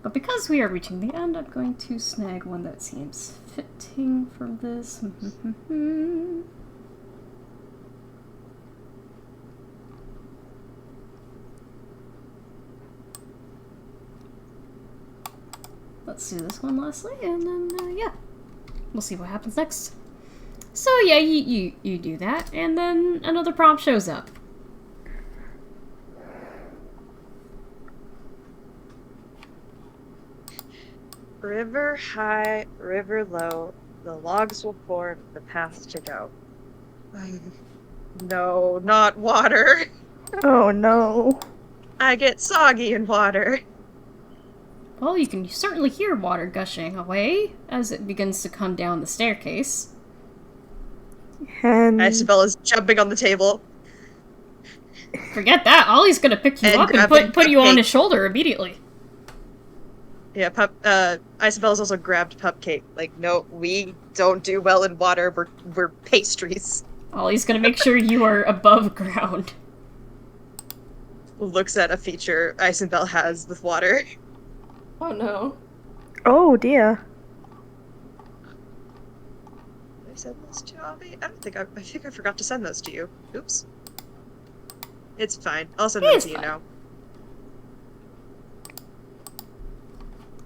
But because we are reaching the end, I'm going to snag one that seems fitting for this. Let's do this one lastly, and then, yeah. We'll see what happens next. So, yeah, you do that, and then another prompt shows up. River high, river low, the logs will form the path to go. No, not water. Oh no. I get soggy in water. Well, you can certainly hear water gushing away as it begins to come down the staircase. And Isabella's jumping on the table. Forget that. Ollie's gonna pick you And up and grabbing put you on Cupcake. his shoulder immediately. Yeah, Isabella's also grabbed Cupcake. Like, no, we don't do well in water. We're pastries. Ollie's gonna make sure you are above ground. Looks at a feature Incinbelle has with water. Oh no. oh dear. Did I send those to Ollie? I think I forgot to send those to you. Oops. It's fine. I'll send them It's to you fine. now.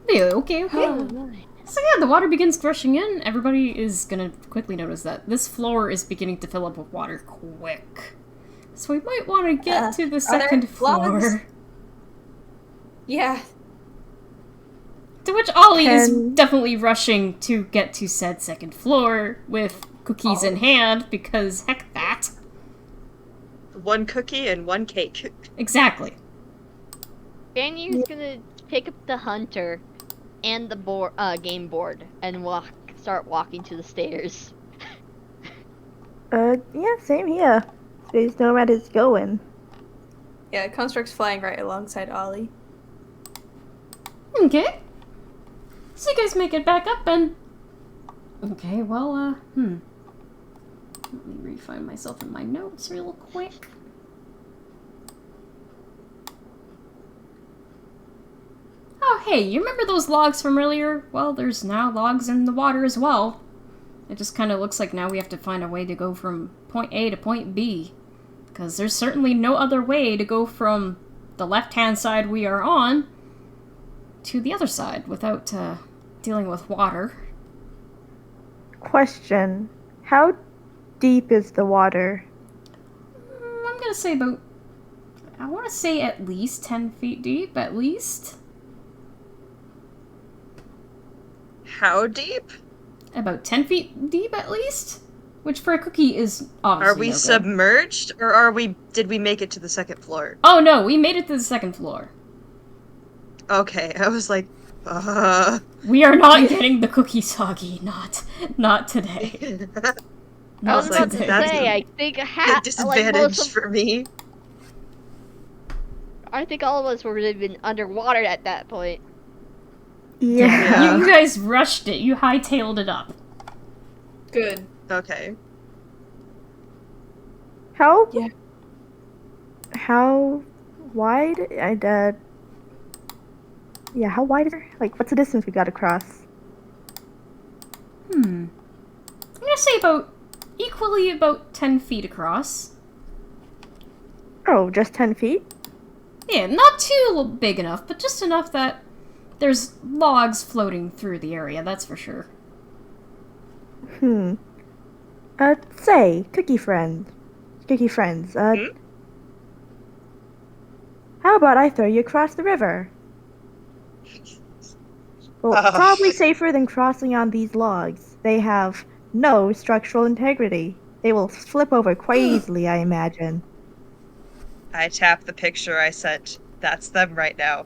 Yeah, okay. Oh, nice. So yeah, the water begins rushing in. Everybody is gonna quickly notice that this floor is beginning to fill up with water quick. So we might want to get to the there second floor. logs? Yeah. To which Ollie is Can- definitely rushing to get to said second floor with cookies in hand, because heck that. One cookie and one cake. Exactly. Vanir's gonna pick up the hunter and the game board and start walking to the stairs. Yeah, same here. Space Nomad is going. Yeah, Construct's flying right alongside Ollie. Okay. So you guys make it back up and... Okay, well, Let me re-find myself in my notes real quick. Oh, hey, you remember those logs from earlier? Well, there's now logs in the water as well. It just kind of looks like now we have to find a way to go from point A to point B. Because there's certainly no other way to go from the left-hand side we are on to the other side without dealing with water. Question. How deep is the water? I'm gonna say about... I want to say at least 10 feet deep, at least. How deep? About 10 feet deep, at least? Which for a cookie is obviously Are we no good. submerged, or did we make it to the second floor? Oh no, we made it to the second floor. Okay, I was like, We are not getting the cookie soggy. Not today. I was Not about to today. that's say, a I think big disadvantage for me. I think all of us would have been underwater at that point. Yeah. You guys rushed it. You hightailed it up. Good. Okay. How? Yeah. How wide? Yeah, how wide is it? Like, what's the distance we got to cross? I'm gonna say equally about 10 feet across. Oh, just 10 feet? Yeah, not too big enough, but just enough that there's logs floating through the area, that's for sure. Say, cookie friends. How about I throw you across the river? Well, probably safer than crossing on these logs. They have no structural integrity. They will flip over quite easily, I imagine. I tap the picture I sent. That's them right now.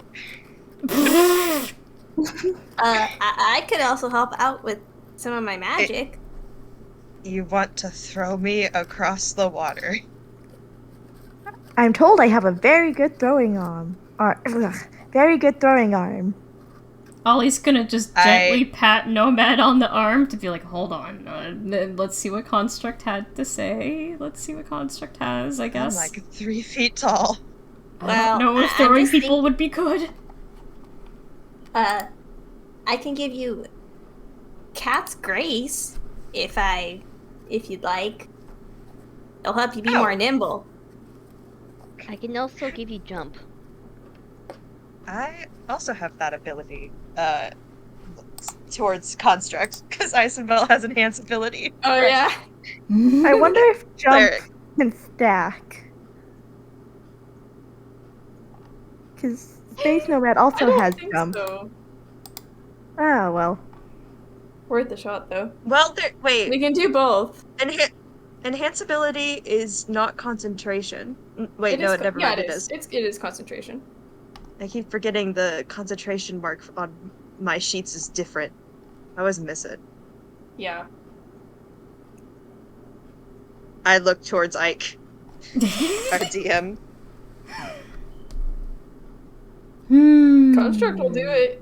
I could also help out with some of my magic. You want to throw me across the water? I'm told I have a very good throwing arm. Very good throwing arm. Ollie's gonna just gently pat Nomad on the arm to be like, hold on, let's see what Construct had to say. Let's see what Construct has, I guess. I'm like 3 feet tall. I don't know if throwing people would be good. I can give you Cat's Grace if you'd like. It'll help you be more nimble. I can also give you jump. I also have that ability, towards Construct, because Incinbelle has enhanced ability. Oh yeah. I wonder if jump Cleric. can stack. Because Space Nomad I also don't has think jump. so. Ah, well. Worth a shot though. Well, We wait. can do both. Enhance ability is not concentration. Wait, It is never mind, it is. It is concentration. I keep forgetting the concentration mark on my sheets is different. I always miss it. Yeah. I look towards Ike, our DM. Construct will do it.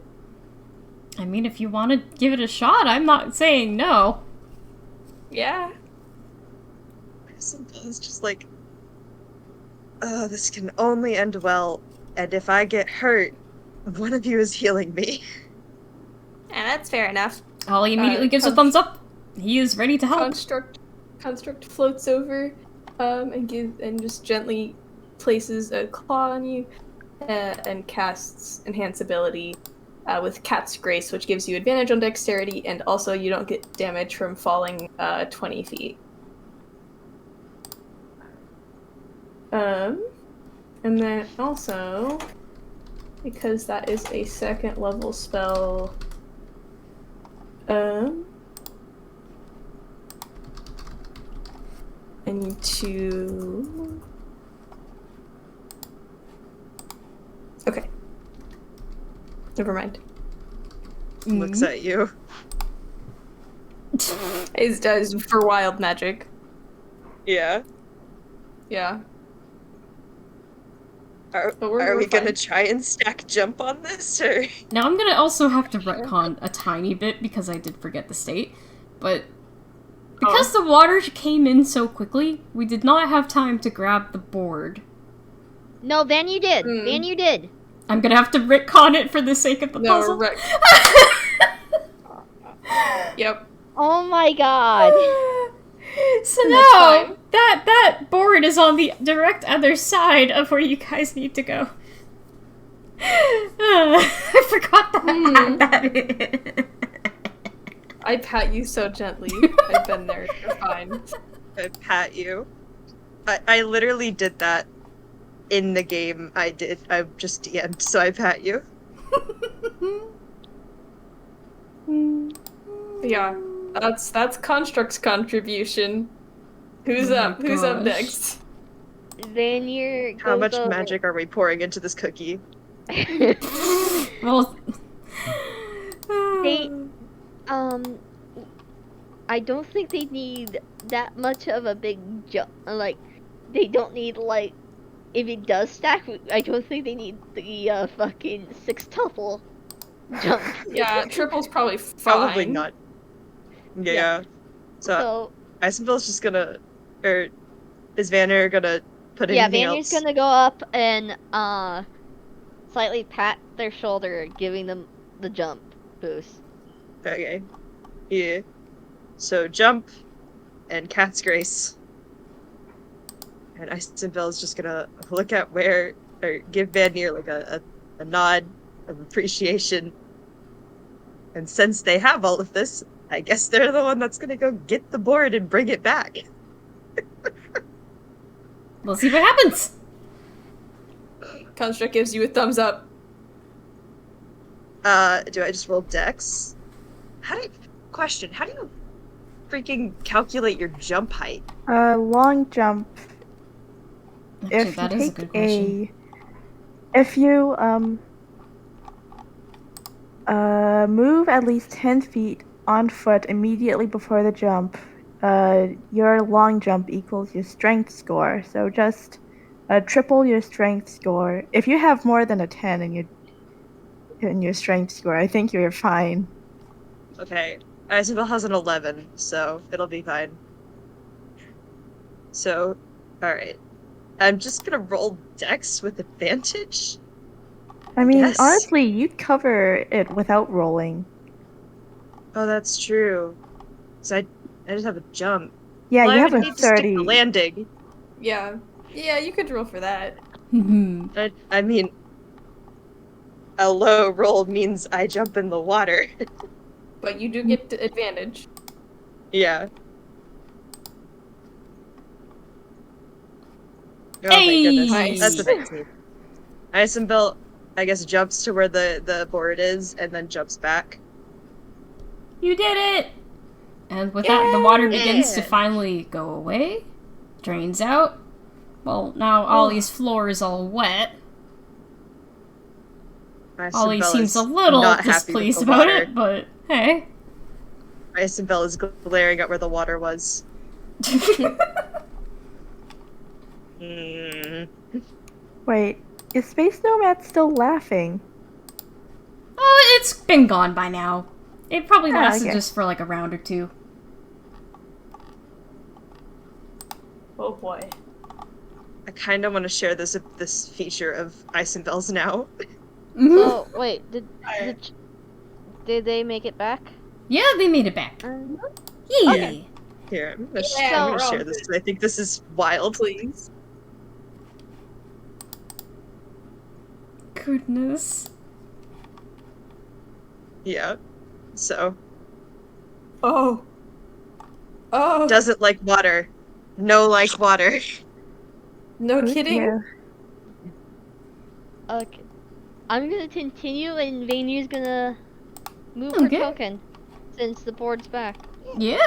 I mean, if you want to give it a shot, I'm not saying no. Yeah. It's just like, oh, this can only end well, and if I get hurt, one of you is healing me. Yeah, that's fair enough. Ollie immediately gives a thumbs up. He is ready to help. Construct floats over, and just gently places a claw on you, and casts Enhance Ability, with Cat's Grace, which gives you advantage on dexterity, and also you don't get damage from falling 20 feet. And then also, because that is a second level spell, I need to... Okay. Never mind. Looks at you. It does for wild magic. Yeah. Yeah. Are we're we gonna fine. try and stack jump on this, or? Now I'm gonna also have to retcon a tiny bit because I did forget the state, but because the water came in so quickly, we did not have time to grab the board. No, Van, you did. Van, you did. I'm gonna have to retcon it for the sake of the puzzle. Yep. Oh my god. So That's now fine. that board is on the direct other side of where you guys need to go. I forgot that. I pat you so gently. I've been there. You're fine. I pat you. I literally did that in the game. I just DM'd, so I pat you. Yeah, that's Construct's contribution. Who's Oh my up? Who's up gosh. next? Vanir How goes much over. magic are we pouring into this cookie? Well, They, I don't think they need that much of a big jump. Like, they don't need, like, if it does stack, I don't think they need the fucking sextuple jump. Yeah, triple's probably fine. Probably not. Yeah. So, So, Incinbelle's just gonna, or is Vanir gonna put yeah, anything Vanir's else? gonna go up and, slightly pat their shoulder, giving them the jump boost. Okay. Yeah. So jump and cat's grace. And Incinbelle's just gonna look at where, or give Vanir like a nod of appreciation. And since they have all of this, I guess they're the one that's gonna go get the board and bring it back. we'll see what happens. Construct gives you a thumbs up. Do I just roll dex? How do you freaking calculate your jump height? Long jump. Actually, If you that is a take good question. if you move at least 10 feet on foot immediately before the jump, your long jump equals your strength score. So just triple your strength score. If you have more than a 10 in your strength score, I think you're fine. Okay. Incinbelle has an 11, so it'll be fine. So, alright. I'm just gonna roll dex with advantage? I mean, Yes. honestly, you'd cover it without rolling. Oh, that's true. So I just have a jump. Yeah, Well, you I have would a need to stick 30. the landing. Yeah. Yeah, you could roll for that. I mean, a low roll means I jump in the water. But you do get advantage. Yeah. Oh Hey! my goodness. Nice. That's a 19. Incinbelle, I guess, jumps to where the board is and then jumps back. You did it! And with that, the water begins to Yeah. finally go away. Drains out. Well, now Ollie's floor is all wet. Ollie Incinbelle seems is a little not happy with displeased the about water. it, but hey. Incinbelle is glaring at where the water was. Wait, is Space Nomad still laughing? Oh, it's been gone by now. It probably Ah, lasted okay. just for like a round or two. Oh boy. I kind of want to share this feature of Incinbelle's now. So, wait, did they make it back? Yeah, they made it back. Okay. Yay! Here, I'm gonna, Yeah, I'm we're gonna all share this because I think this is wild. Please. Goodness. Yeah. So, Oh. Oh. doesn't like water. No like water. No Oh, kidding. dear. Okay. I'm gonna continue and Vanier's gonna move Okay. her token since the board's back. Yeah.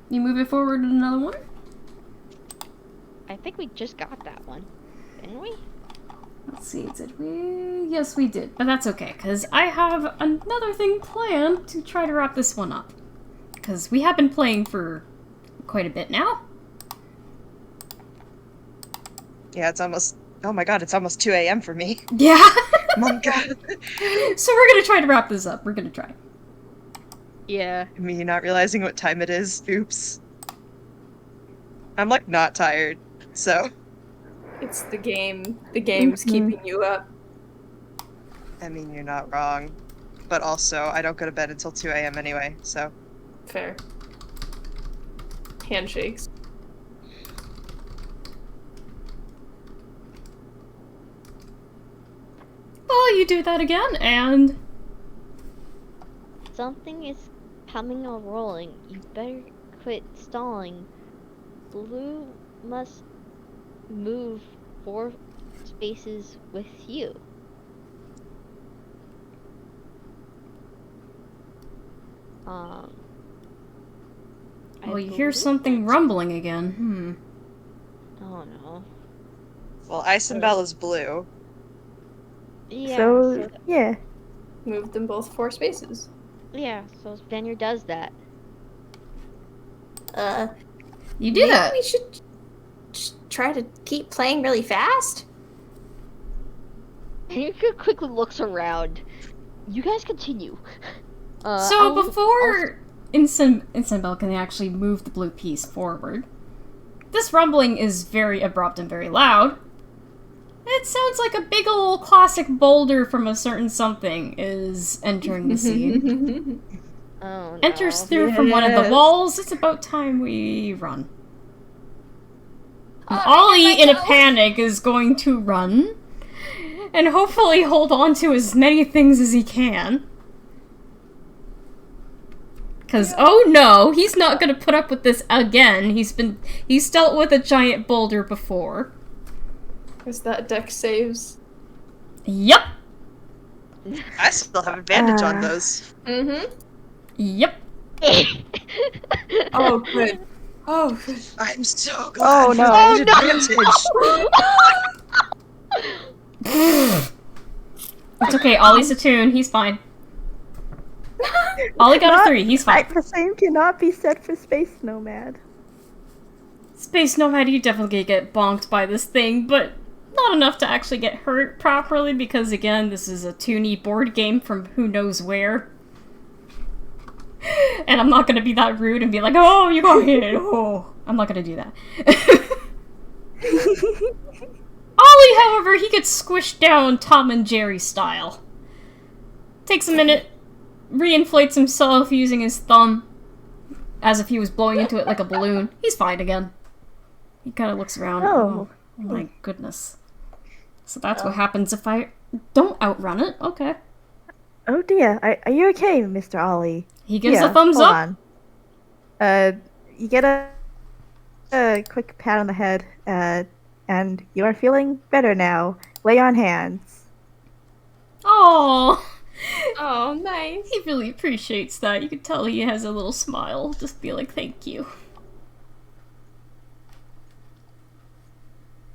You move it forward another one? I think we just got that one, didn't we? Let's see, did we? Yes, we did. But that's okay, because I have another thing planned to try to wrap this one up. Because we have been playing for quite a bit now. Yeah, it's almost. Oh my god, it's almost 2 a.m. for me. Yeah. Oh my god. So we're gonna try to wrap this up. We're gonna try. Yeah. Me not realizing what time it is. Oops. I'm like not tired, so. It's the game. The game's keeping you up. I mean, you're not wrong. But also, I don't go to bed until 2 a.m. anyway, so. Fair. Handshakes. Well, you do that again, and Something is humming or rolling. You better quit stalling. Blue must move 4 spaces with you. Well, I you hear believe something that's- rumbling again. Oh no. Well, Incinbelle is blue. Yeah, So, yeah. Move them both 4 spaces. so Vanir does that. You do Maybe that. we should try to keep playing really fast. Vanir quickly looks around. You guys continue. So before Incinbelle can actually move the blue piece forward, this rumbling is very abrupt and very loud. It sounds like a big old classic boulder from a certain something is entering the scene. Oh no. Enters through from one of the Yes. walls. It's about time we run. And Oh, Ollie, in a go. panic, is going to run and hopefully hold on to as many things as he can. Because, oh no, he's not gonna put up with this again. He's dealt with a giant boulder before. Is that deck saves? Yep. I still have advantage on Ah. those. Mm-hmm. Yep. Oh, good. Oh, good. I'm so glad Oh, for no. that advantage. It's okay, Ollie's attuned, he's fine. Ollie got a 3, he's fine. The same cannot be said for Space Nomad. Space Nomad, you definitely get bonked by this thing, but not enough to actually get hurt properly because, again, this is a toony board game from who knows where. And I'm not gonna be that rude and be like, oh, you got hit. Oh, I'm not gonna do that. Ollie, however, he gets squished down Tom and Jerry style. Takes a minute, reinflates himself using his thumb as if he was blowing into it like a balloon. He's fine again. He kind of looks around. Oh. Oh my goodness. So that's what happens if I don't outrun it. Okay. Oh dear, are you okay, Mr. Ollie? He gives Yeah, a thumbs hold up. on. You get a quick pat on the head, and you are feeling better now. Lay on hands. Oh, Oh, nice. he really appreciates that. You can tell he has a little smile. Just be like, thank you.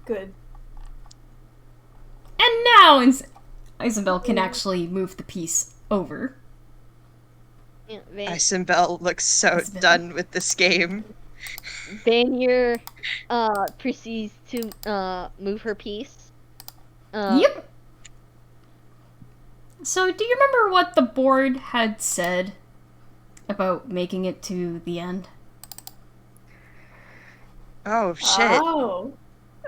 Good. And now Incinbelle can actually move the piece over. Incinbelle looks so Incinbelle. done with this game. Vanir proceeds to move her piece. Yep. So, do you remember what the board had said about making it to the end? Oh shit. Oh.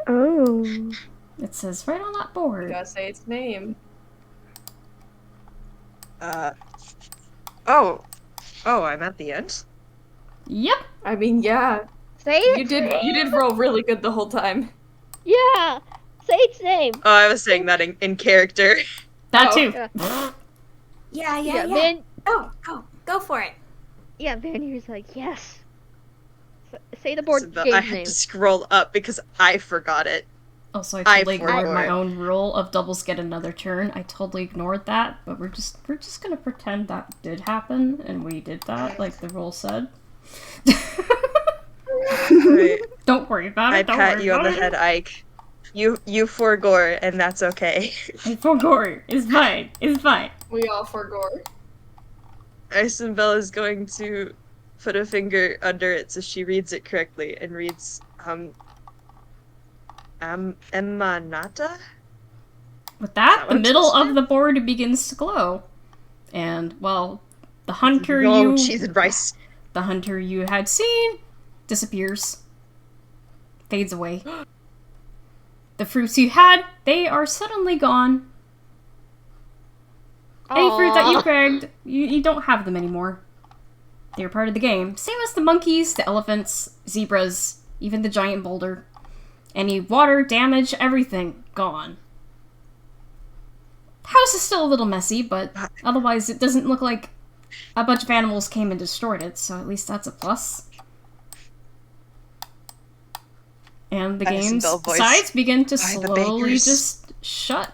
Oh. It says right on that You board. gotta say its name. Oh, I'm at the end. Yep. I mean, yeah. Say You its did name. roll really good the whole time. Yeah. Say its name. Oh, I was saying that in character. That Oh, too. yeah. Yeah. Go for it. Vanir's like, yes. Say the board Incinbelle, I game's had name. to scroll up because I forgot it. Also, I I totally ignored forgot. my own rule of doubles get another turn. I totally ignored that, but we're just gonna pretend that did happen and we did that, like the rule said. Right. Don't worry about it. I Don't pat worry you on about the it. head, Ike. You forgore, and that's okay. I forgot. It's fine. It's fine. We all forgore. Incinbelle is going to put a finger under it so she reads it correctly and reads EMANATA? With Is that, that the what it's middle supposed of to the board begins to glow, and well, the hunter Oh, cheese and rice. the hunter you had seen disappears, fades away. The fruits you had, they are suddenly gone. Any fruit that you Aw. grabbed, you don't have them anymore. They're part of the game. Same as the monkeys, the elephants, zebras, even the giant boulder. Any water, damage, everything, gone. The house is still a little messy, but otherwise it doesn't look like a bunch of animals came and destroyed it, so at least that's a plus. And the game's Incinbelle voice. sides begin to By the slowly bakers. just shut.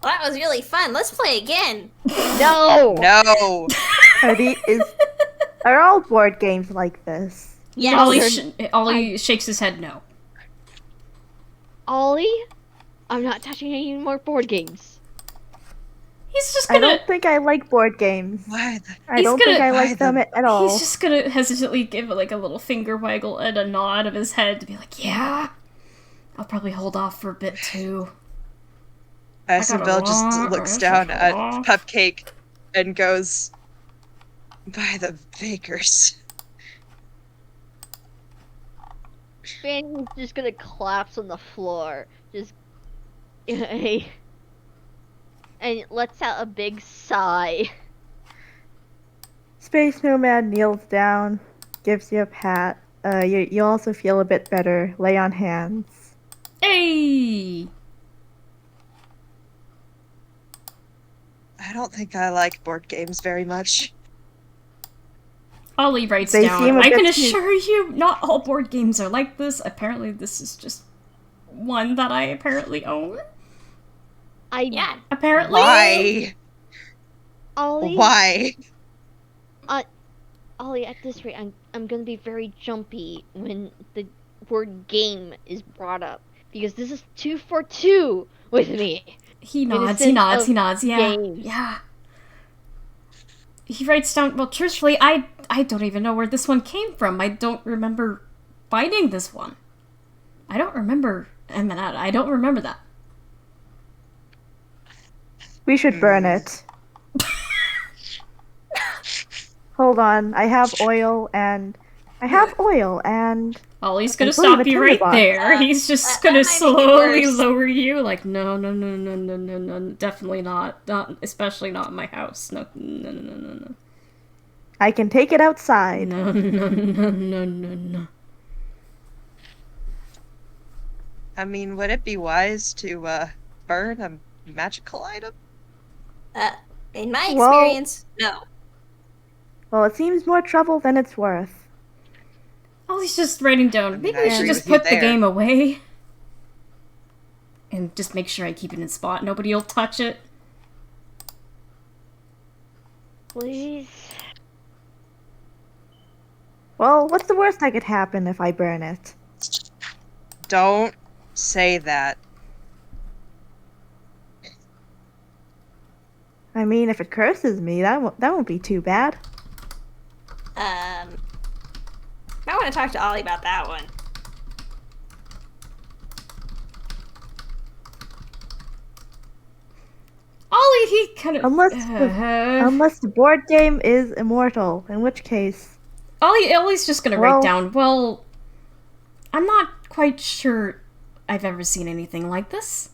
Well, that was really fun. Let's play again. No! No. Are all board games like this? Yes. Ollie shakes his head no. Ollie, I'm not touching any more board games. He's just I gonna. don't think I like board games. Why? I don't think I like them at all. He's just gonna hesitantly give like a little finger waggle and a nod of his head to be like, yeah, I'll probably hold off for a bit too. Incinbelle just looks down at Cupcake and goes, by the bakers. Vanny's just gonna collapse on the floor. Just. And lets out a big sigh. Space Nomad kneels down, gives you a pat. You also feel a bit better. Lay on hands. Hey! I don't think I like board games very much. Ollie writes They down, seem a I can bit assure you, not all board games are like this. Apparently this is just one that I apparently own. Yeah. Apparently. Why? Ollie, Why? Ollie, at this rate, I'm gonna be very jumpy when the word game is brought up because this is 2 for 2 with me. He nods, yeah. games. Yeah. He writes down, well, truthfully, I don't even know where this one came from. I don't remember finding this one. I don't remember EMANATA. I don't remember that. We should burn it. Hold on, I have oil and... Ollie's gonna I believe stop a you right tinderbox. there. He's just that gonna might make it slowly worse. lower you. Like, no, definitely not. Not, especially not in my house. No. I can take it outside. No. I mean, would it be wise to burn a magical item? In my Well- experience, no. Well, it seems more trouble than it's worth. Ollie's just writing down, mean, maybe I we should agree just with you put the there. game away. And just make sure I keep it in spot. Nobody'll touch it. Please. Well, what's the worst that could happen if I burn it? Don't say that. I mean, if it curses me, that won't be too bad. Might want to talk to Ollie about that one. Ollie, he kind of... Unless the board game is immortal, in which case... Ollie's just gonna Well- write down, well, I'm not quite sure I've ever seen anything like this,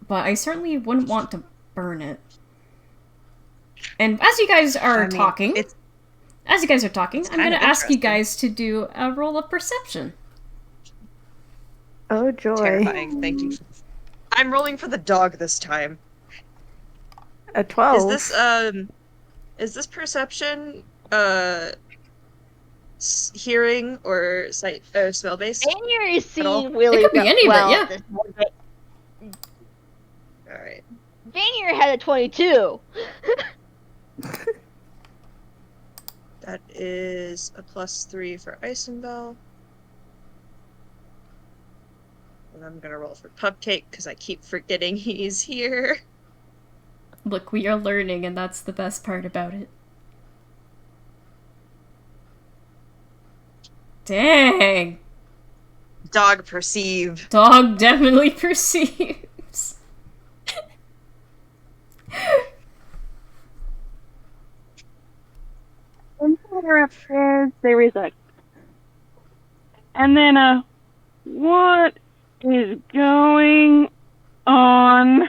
but I certainly wouldn't want to burn it. And as you guys are talking, I'm kind gonna of ask you interesting. guys to do a roll of perception. Oh joy. Terrifying, thank you. I'm rolling for the dog this time. A 12. Is this perception, hearing or sight, smell based? Vanir is all? seeing really It could be any of it, well yeah. at this moment. Alright. Vanir had a 22. That is a +3 for Incinbelle. And I'm gonna roll for Pupcake because I keep forgetting he's here. Look, we are learning, and that's the best part about it. Dang! Dog perceive. Dog definitely perceives. Interruptions, there is a... And then, what is going on?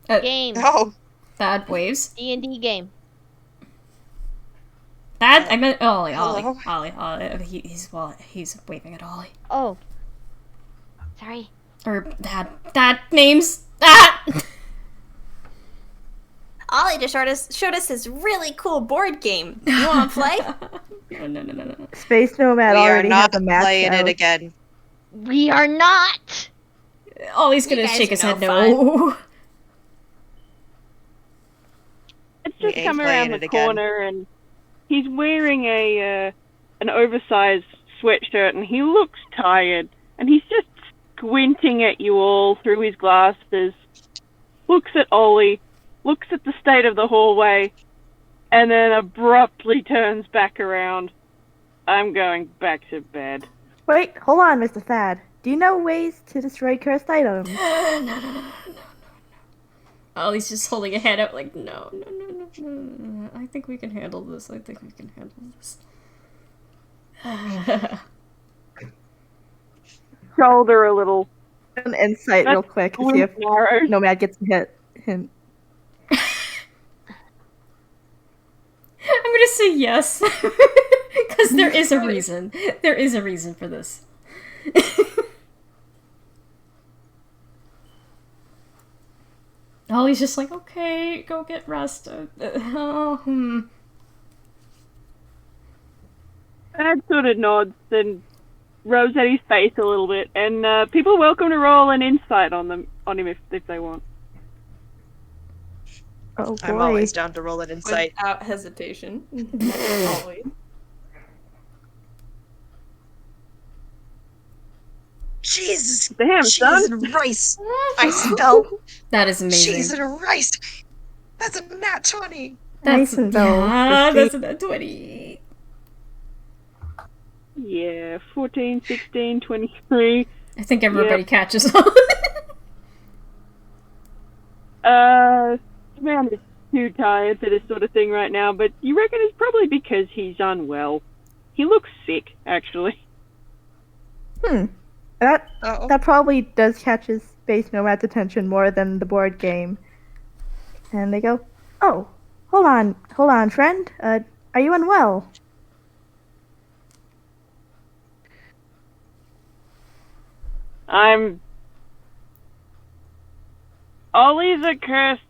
Game. Oh, Bad waves. D&D game. Bad? I meant Ollie. Hello? Ollie. He's waving at Ollie. Oh. Sorry. Or Dad. Dad names. Ah! Ollie just showed us his really cool board game. You want to play? No. Space Nomad We are already not has a match playing it out. again. We are not! Ollie's gonna You guys shake are his no head no. Let's We just ain't come playing around the it again. corner, and he's wearing an oversized sweatshirt, and he looks tired, and he's just squinting at you all through his glasses, looks at Ollie, looks at the state of the hallway, and then abruptly turns back around. I'm going back to bed. Wait, hold on, Mr. Thad. Do you know ways to destroy cursed items? No. Ollie's just holding a hand up like, no. I think we can handle this. Shoulder a little. An insight real quick to see if narrow. Nomad gets him. I'm gonna say yes. Because there is a reason. There is a reason for this. Ollie's just like, okay, go get rest. Dad sort of nods and rubs at his face a little bit, and people are welcome to roll an insight on him if they want. Oh boy. I'm always down to roll an insight. Without hesitation. Always. Jesus! Damn, Cheese son. and rice! Incinbelle! That is amazing. Cheese and rice! That's a nat 20! That's, Incinbelle. yeah, that's a 20. Yeah, 14, 16, 23. I think everybody Yep. catches on. Man is too tired for this sort of thing right now, but you reckon it's probably because he's unwell. He looks sick, actually. Uh-oh. That probably does catch his Space Nomad's attention more than the board game. And they go, oh, hold on, friend. Are you unwell? Ollie's a cursed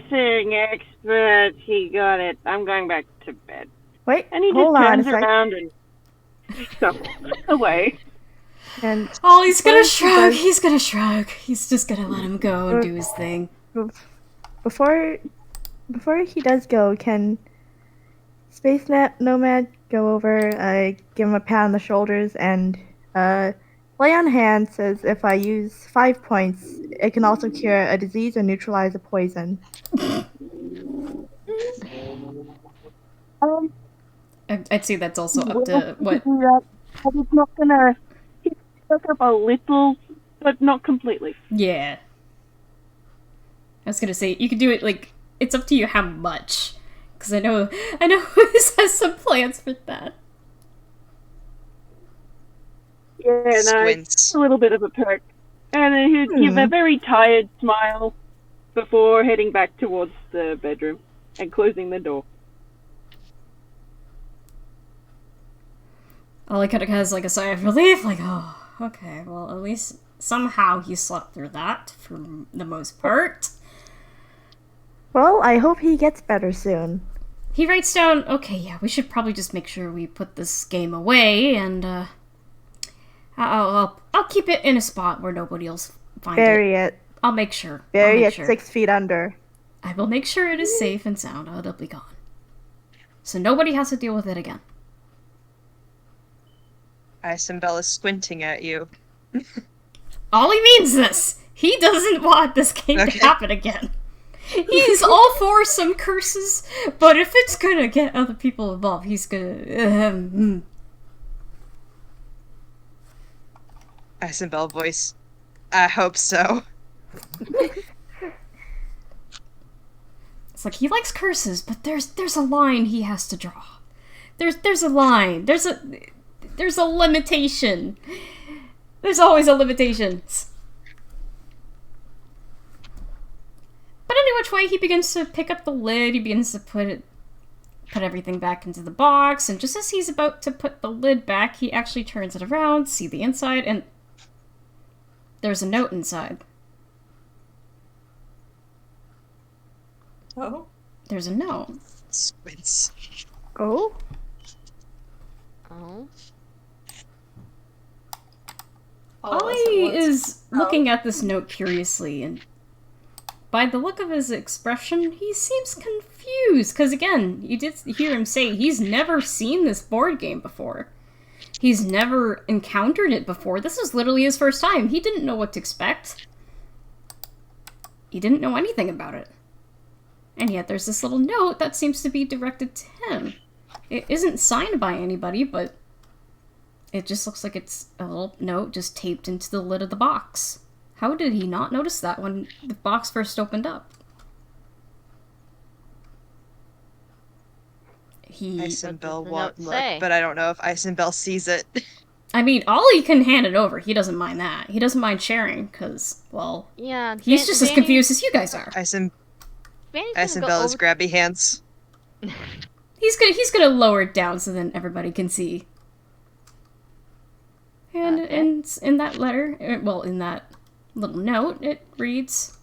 thing expert. He got it. I'm going back to bed. Wait, And he hold just on a turns sec. around and shuffles away. And Oh, he's gonna First, shrug. does- He's gonna shrug. He's just gonna let him go and do his thing. before he does go, can Space Nomad go over, give him a pat on the shoulders, and lay on hands says if I use 5 points, it can also cure a disease or neutralize a poison. I'd say that's also up to what? I was not gonna fuck up a little, but not completely. Yeah. I was gonna say you could do it like it's up to you how much, because I know this has some plans for that. Yeah, no, Squints. it's a little bit of a perk. And then he'd give a very tired smile before heading back towards the bedroom and closing the door. Ollie kind of has like a sigh of relief, like, oh, okay, well, at least somehow he slept through that for the most part. Well, I hope he gets better soon. He writes down, okay, yeah, we should probably just make sure we put this game away, and I'll keep it in a spot where nobody else find Bury it. I'll make sure. Bury I'll it make sure. 6 feet under. I will make sure it is safe and sound. It'll be gone. So nobody has to deal with it again. Incinbelle is squinting at you. Ollie means this. He doesn't want this game to Okay. happen again. He's all for some curses, but if it's gonna get other people involved, he's gonna... Incinbelle voice. I hope so. It's like, he likes curses, but there's a line he has to draw. There's a line. There's a limitation. There's always a limitation. But any which way, he begins to pick up the lid, he begins to put everything back into the box, and just as he's about to put the lid back, he actually turns it around, see the inside, and there's a note inside. Oh. there's a note. Squints. Oh? Oh. Ollie is looking at this note curiously, and by the look of his expression, he seems confused. Because again, you did hear him say he's never seen this board game before. He's never encountered it before. This is literally his first time. He didn't know what to expect. He didn't know anything about it. And yet there's this little note that seems to be directed to him. It isn't signed by anybody, but it just looks like it's a little note just taped into the lid of the box. How did he not notice that when the box first opened up? Incinbelle the won't note look, say? but I don't know if Incinbelle sees it. I mean, Ollie can hand it over. He doesn't mind that. He doesn't mind sharing, because, well, Yeah. he's just as confused as you guys are. Incinbelle's grabby hands. He's gonna lower it down so then everybody can see. And Okay. in that letter, in that little note, it reads,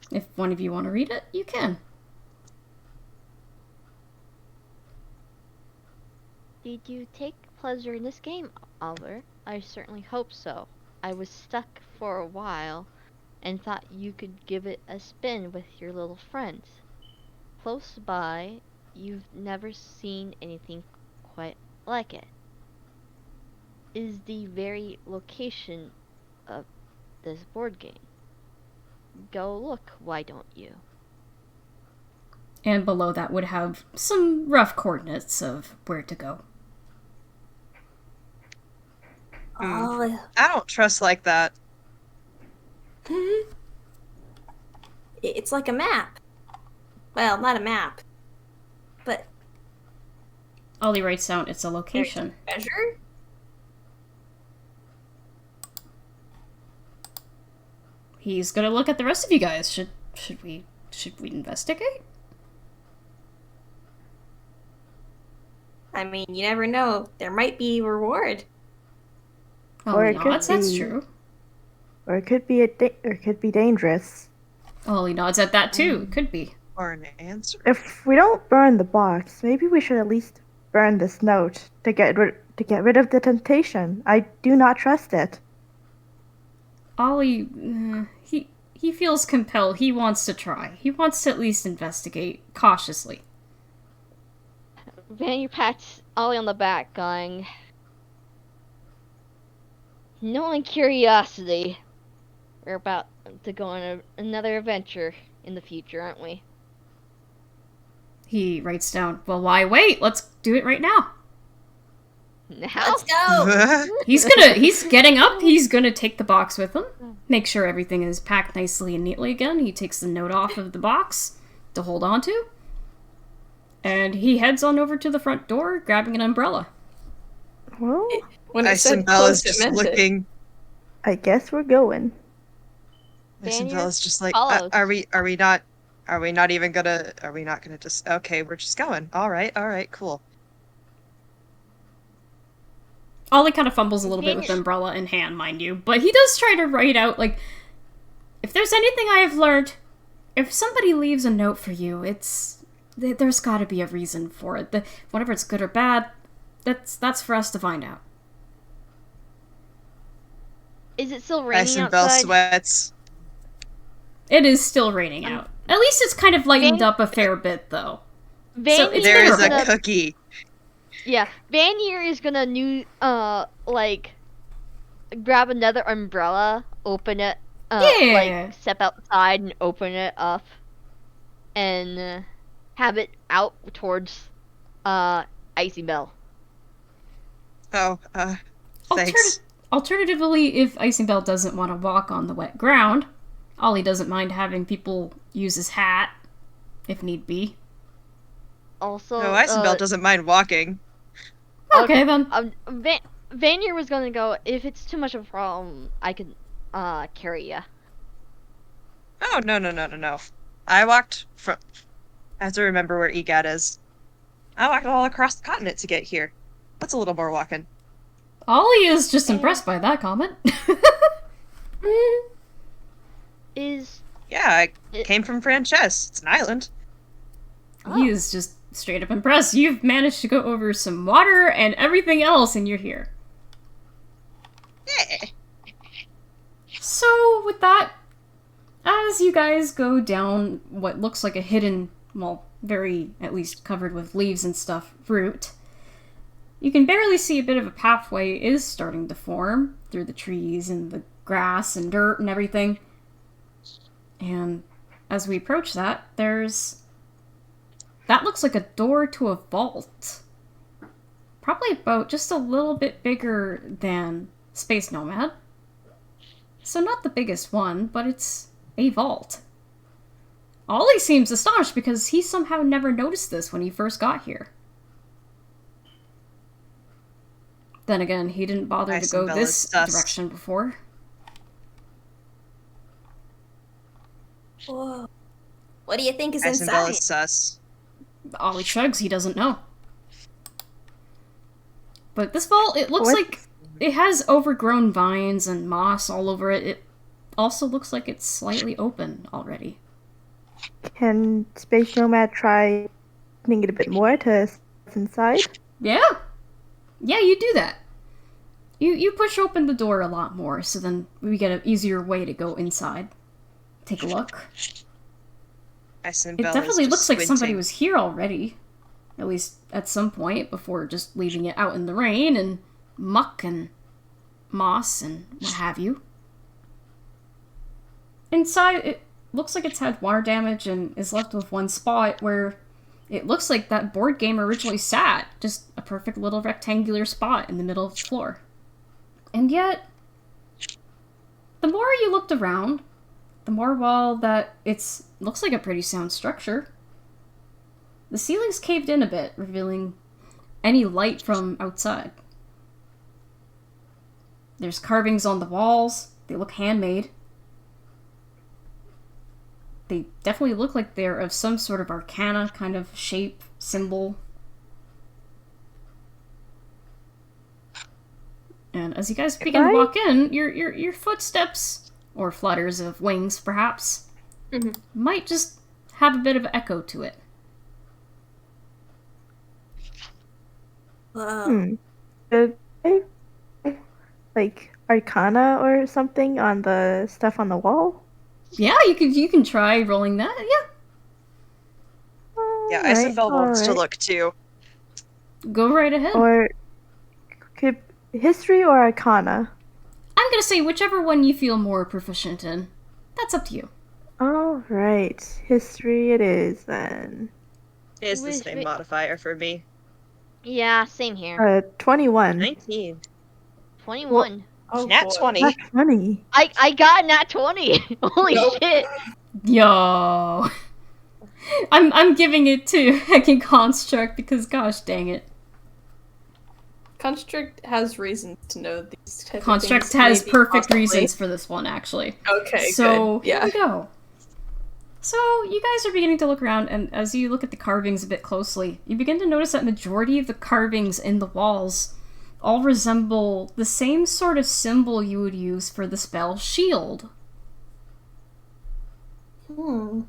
if one of you want to read it, you can. Did you take pleasure in this game, Oliver? I certainly hope so. I was stuck for a while and thought you could give it a spin with your little friends. Close by, you've never seen anything quite like it. Is the very location of this board game. Go look, why don't you? And below that would have some rough coordinates of where to go. Oh, I don't trust like that. It's like a map. Well, not a map, but Ollie writes down it's a location. treasure. He's gonna look at the rest of you guys. Should we investigate? I mean, you never know. There might be reward. Or Ollie it could nods, that's be- true. Or it could be or it could be dangerous. Ollie nods at that too. It could be. Or an answer. If we don't burn the box, maybe we should at least burn this note to get rid of the temptation. I do not trust it. Ollie, he feels compelled. He wants to try. He wants to at least investigate cautiously. Vanny pats Ollie on the back, going, knowing curiosity, we're about to go on another adventure in the future, aren't we? He writes down, well, why wait? Let's do it right now. Now? Let's go. He's getting up. He's gonna take the box with him. Make sure everything is packed nicely and neatly again. He takes the note off of the box to hold on to. And he heads on over to the front door, grabbing an umbrella. Well, when it said Incinbelle is closed, it just meant it. looking. I guess we're going. Incinbelle is just like, follows. are we not gonna just, okay, we're just going. All right, cool. Ollie kind of fumbles a little bit with the umbrella in hand, mind you, but he does try to write out, like, if there's anything I have learned, if somebody leaves a note for you, there's gotta be a reason for it. Whatever it's good or bad, that's for us to find out. Is it still raining Incinbelle outside? sweats. It is still raining out. At least it's kind of lightened up a fair bit, though. Vanir it's There is gonna- a cookie. Yeah, Vanir is gonna grab another umbrella, open it, Yeah. step outside and open it up, and have it out towards Incinbelle. Oh, thanks. Alternatively, if Incinbelle doesn't want to walk on the wet ground, Ollie doesn't mind having people use his hat, if need be. Also, No, Incinbelle doesn't mind walking. Okay, then. Vanir was gonna go, if it's too much of a problem, I can carry ya. Oh, no. I walked from... I have to remember where EGAD is. I walked all across the continent to get here. What's a little more walking? Ollie is just impressed by that comment. Is Yeah, I came from Frances. It's an island. He is just straight up impressed. You've managed to go over some water and everything else, and you're here. Yeah. So, with that, as you guys go down what looks like a hidden, well, very, at least covered with leaves and stuff, route, you can barely see a bit of a pathway is starting to form through the trees and the grass and dirt and everything. And as we approach that, that looks like a door to a vault. Probably about just a little bit bigger than Space Nomad. So not the biggest one, but it's a vault. Ollie seems astonished because he somehow never noticed this when he first got here. Then again, he didn't bother to go this direction before. Whoa. What do you think is Incinbelle inside? is sus. Ollie shrugs, he doesn't know. But this vault, it looks like it has overgrown vines and moss all over it. It also looks like it's slightly open already. Can Space Nomad try opening it a bit more to see what's inside? Yeah. Yeah, you do that. You push open the door a lot more, so then we get an easier way to go inside. Take a look. Incinbelle It definitely is just looks like somebody squinting. was here already. At least at some point, before just leaving it out in the rain and muck and moss and what have you. Inside, it looks like it's had water damage and is left with one spot where it looks like that board game originally sat. Just a perfect little rectangular spot in the middle of the floor. And yet, the more you looked around, the more, well, that looks like a pretty sound structure. The ceiling's caved in a bit, revealing any light from outside. There's carvings on the walls. They look handmade. They definitely look like they're of some sort of arcana kind of shape, symbol. And as you guys begin to walk in, your footsteps, or flutters of wings perhaps, might just have a bit of echo to it. Whoa. Like arcana or something on the stuff on the wall? Yeah, you can try rolling that, yeah. Yeah, Incinbelle wants to look too. Go right ahead. Or could history or arcana? I'm gonna say whichever one you feel more proficient in. That's up to you. All right, history it is then. It's the same modifier for me. Yeah, same here. 21. 19. 21. Oh, Nat boy. 20. Not 20. I got nat 20. Holy shit. Yo. I'm giving it to Heckin' Construct because gosh dang it. Construct has reasons to know these type Construct of things. has maybe perfect possibly. reasons for this one, actually. Okay, So, good. Yeah. here we go. So, you guys are beginning to look around, and as you look at the carvings a bit closely, you begin to notice that majority of the carvings in the walls all resemble the same sort of symbol you would use for the spell Shield. Ollie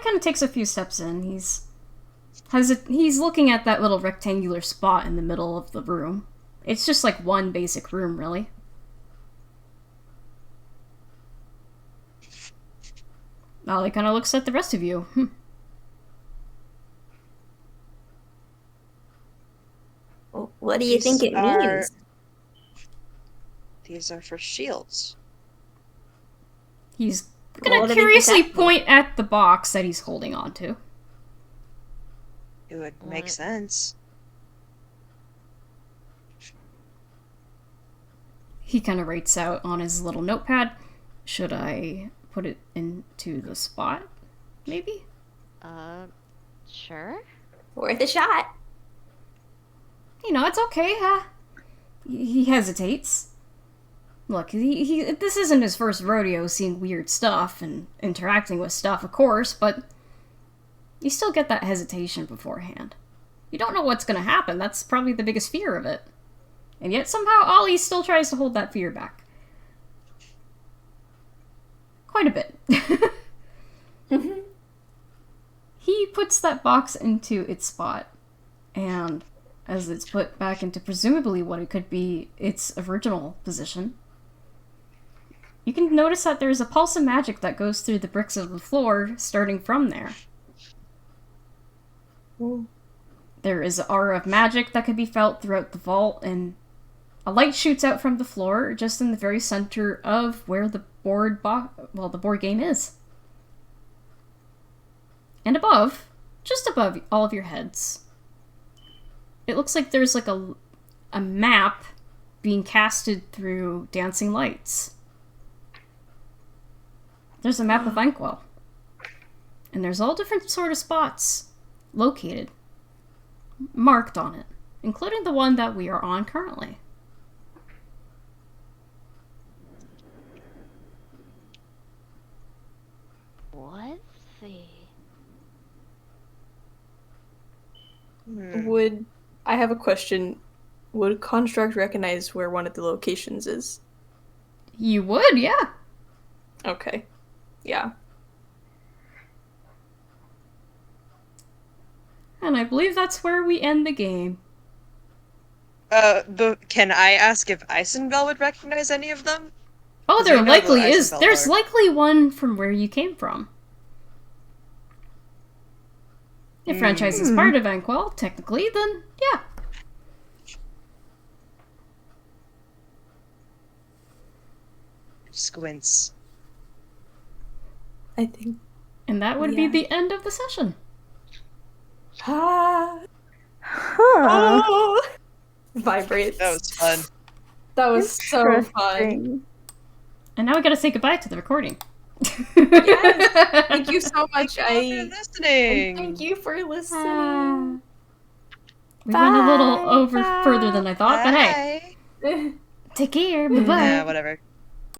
kind of takes a few steps in. He's looking at that little rectangular spot in the middle of the room. It's just like one basic room, really. Ollie kind of looks at the rest of you. What do you think it means? These are for shields. He's What gonna are they curiously protecting? point at the box that he's holding on to. It would make sense. He kind of writes out on his little notepad, should I put it into the spot? Maybe? Sure. Worth a shot. You know, it's okay, he hesitates. Look, this isn't his first rodeo seeing weird stuff and interacting with stuff, of course, but you still get that hesitation beforehand. You don't know what's gonna happen, that's probably the biggest fear of it. And yet somehow Ollie still tries to hold that fear back. Quite a bit. He puts that box into its spot, and as it's put back into presumably what it could be its original position, you can notice that there's a pulse of magic that goes through the bricks of the floor, starting from there. Ooh. There is an aura of magic that can be felt throughout the vault, and a light shoots out from the floor just in the very center of where the board game is. And above, just above all of your heads, it looks like there's like a map being casted through dancing lights. There's a map of Incinbelle. And there's all different sort of spots located, marked on it, including the one that we are on currently. Let's see. Would I have a question? Would Construct recognize where one of the locations is? You would, yeah. Okay. Yeah. And I believe that's where we end the game. Can I ask if Incinbelle would recognize any of them? Oh, 'Cause there we know likely the is. Incinbelle There's lore. likely one from where you came from. If franchise is part of Incinbelle, technically, then yeah. Squints. I think. And that would be Yeah. the end of the session. Ah. Huh. Oh. Vibrates. That was fun. That was so fun. Interesting. And now we gotta say goodbye to the recording. Yes. Thank you so much. Thank you all for listening. Thank you for listening. We went a little Bye. over further than I thought, but hey, Bye. take care. Bye bye. Yeah, whatever.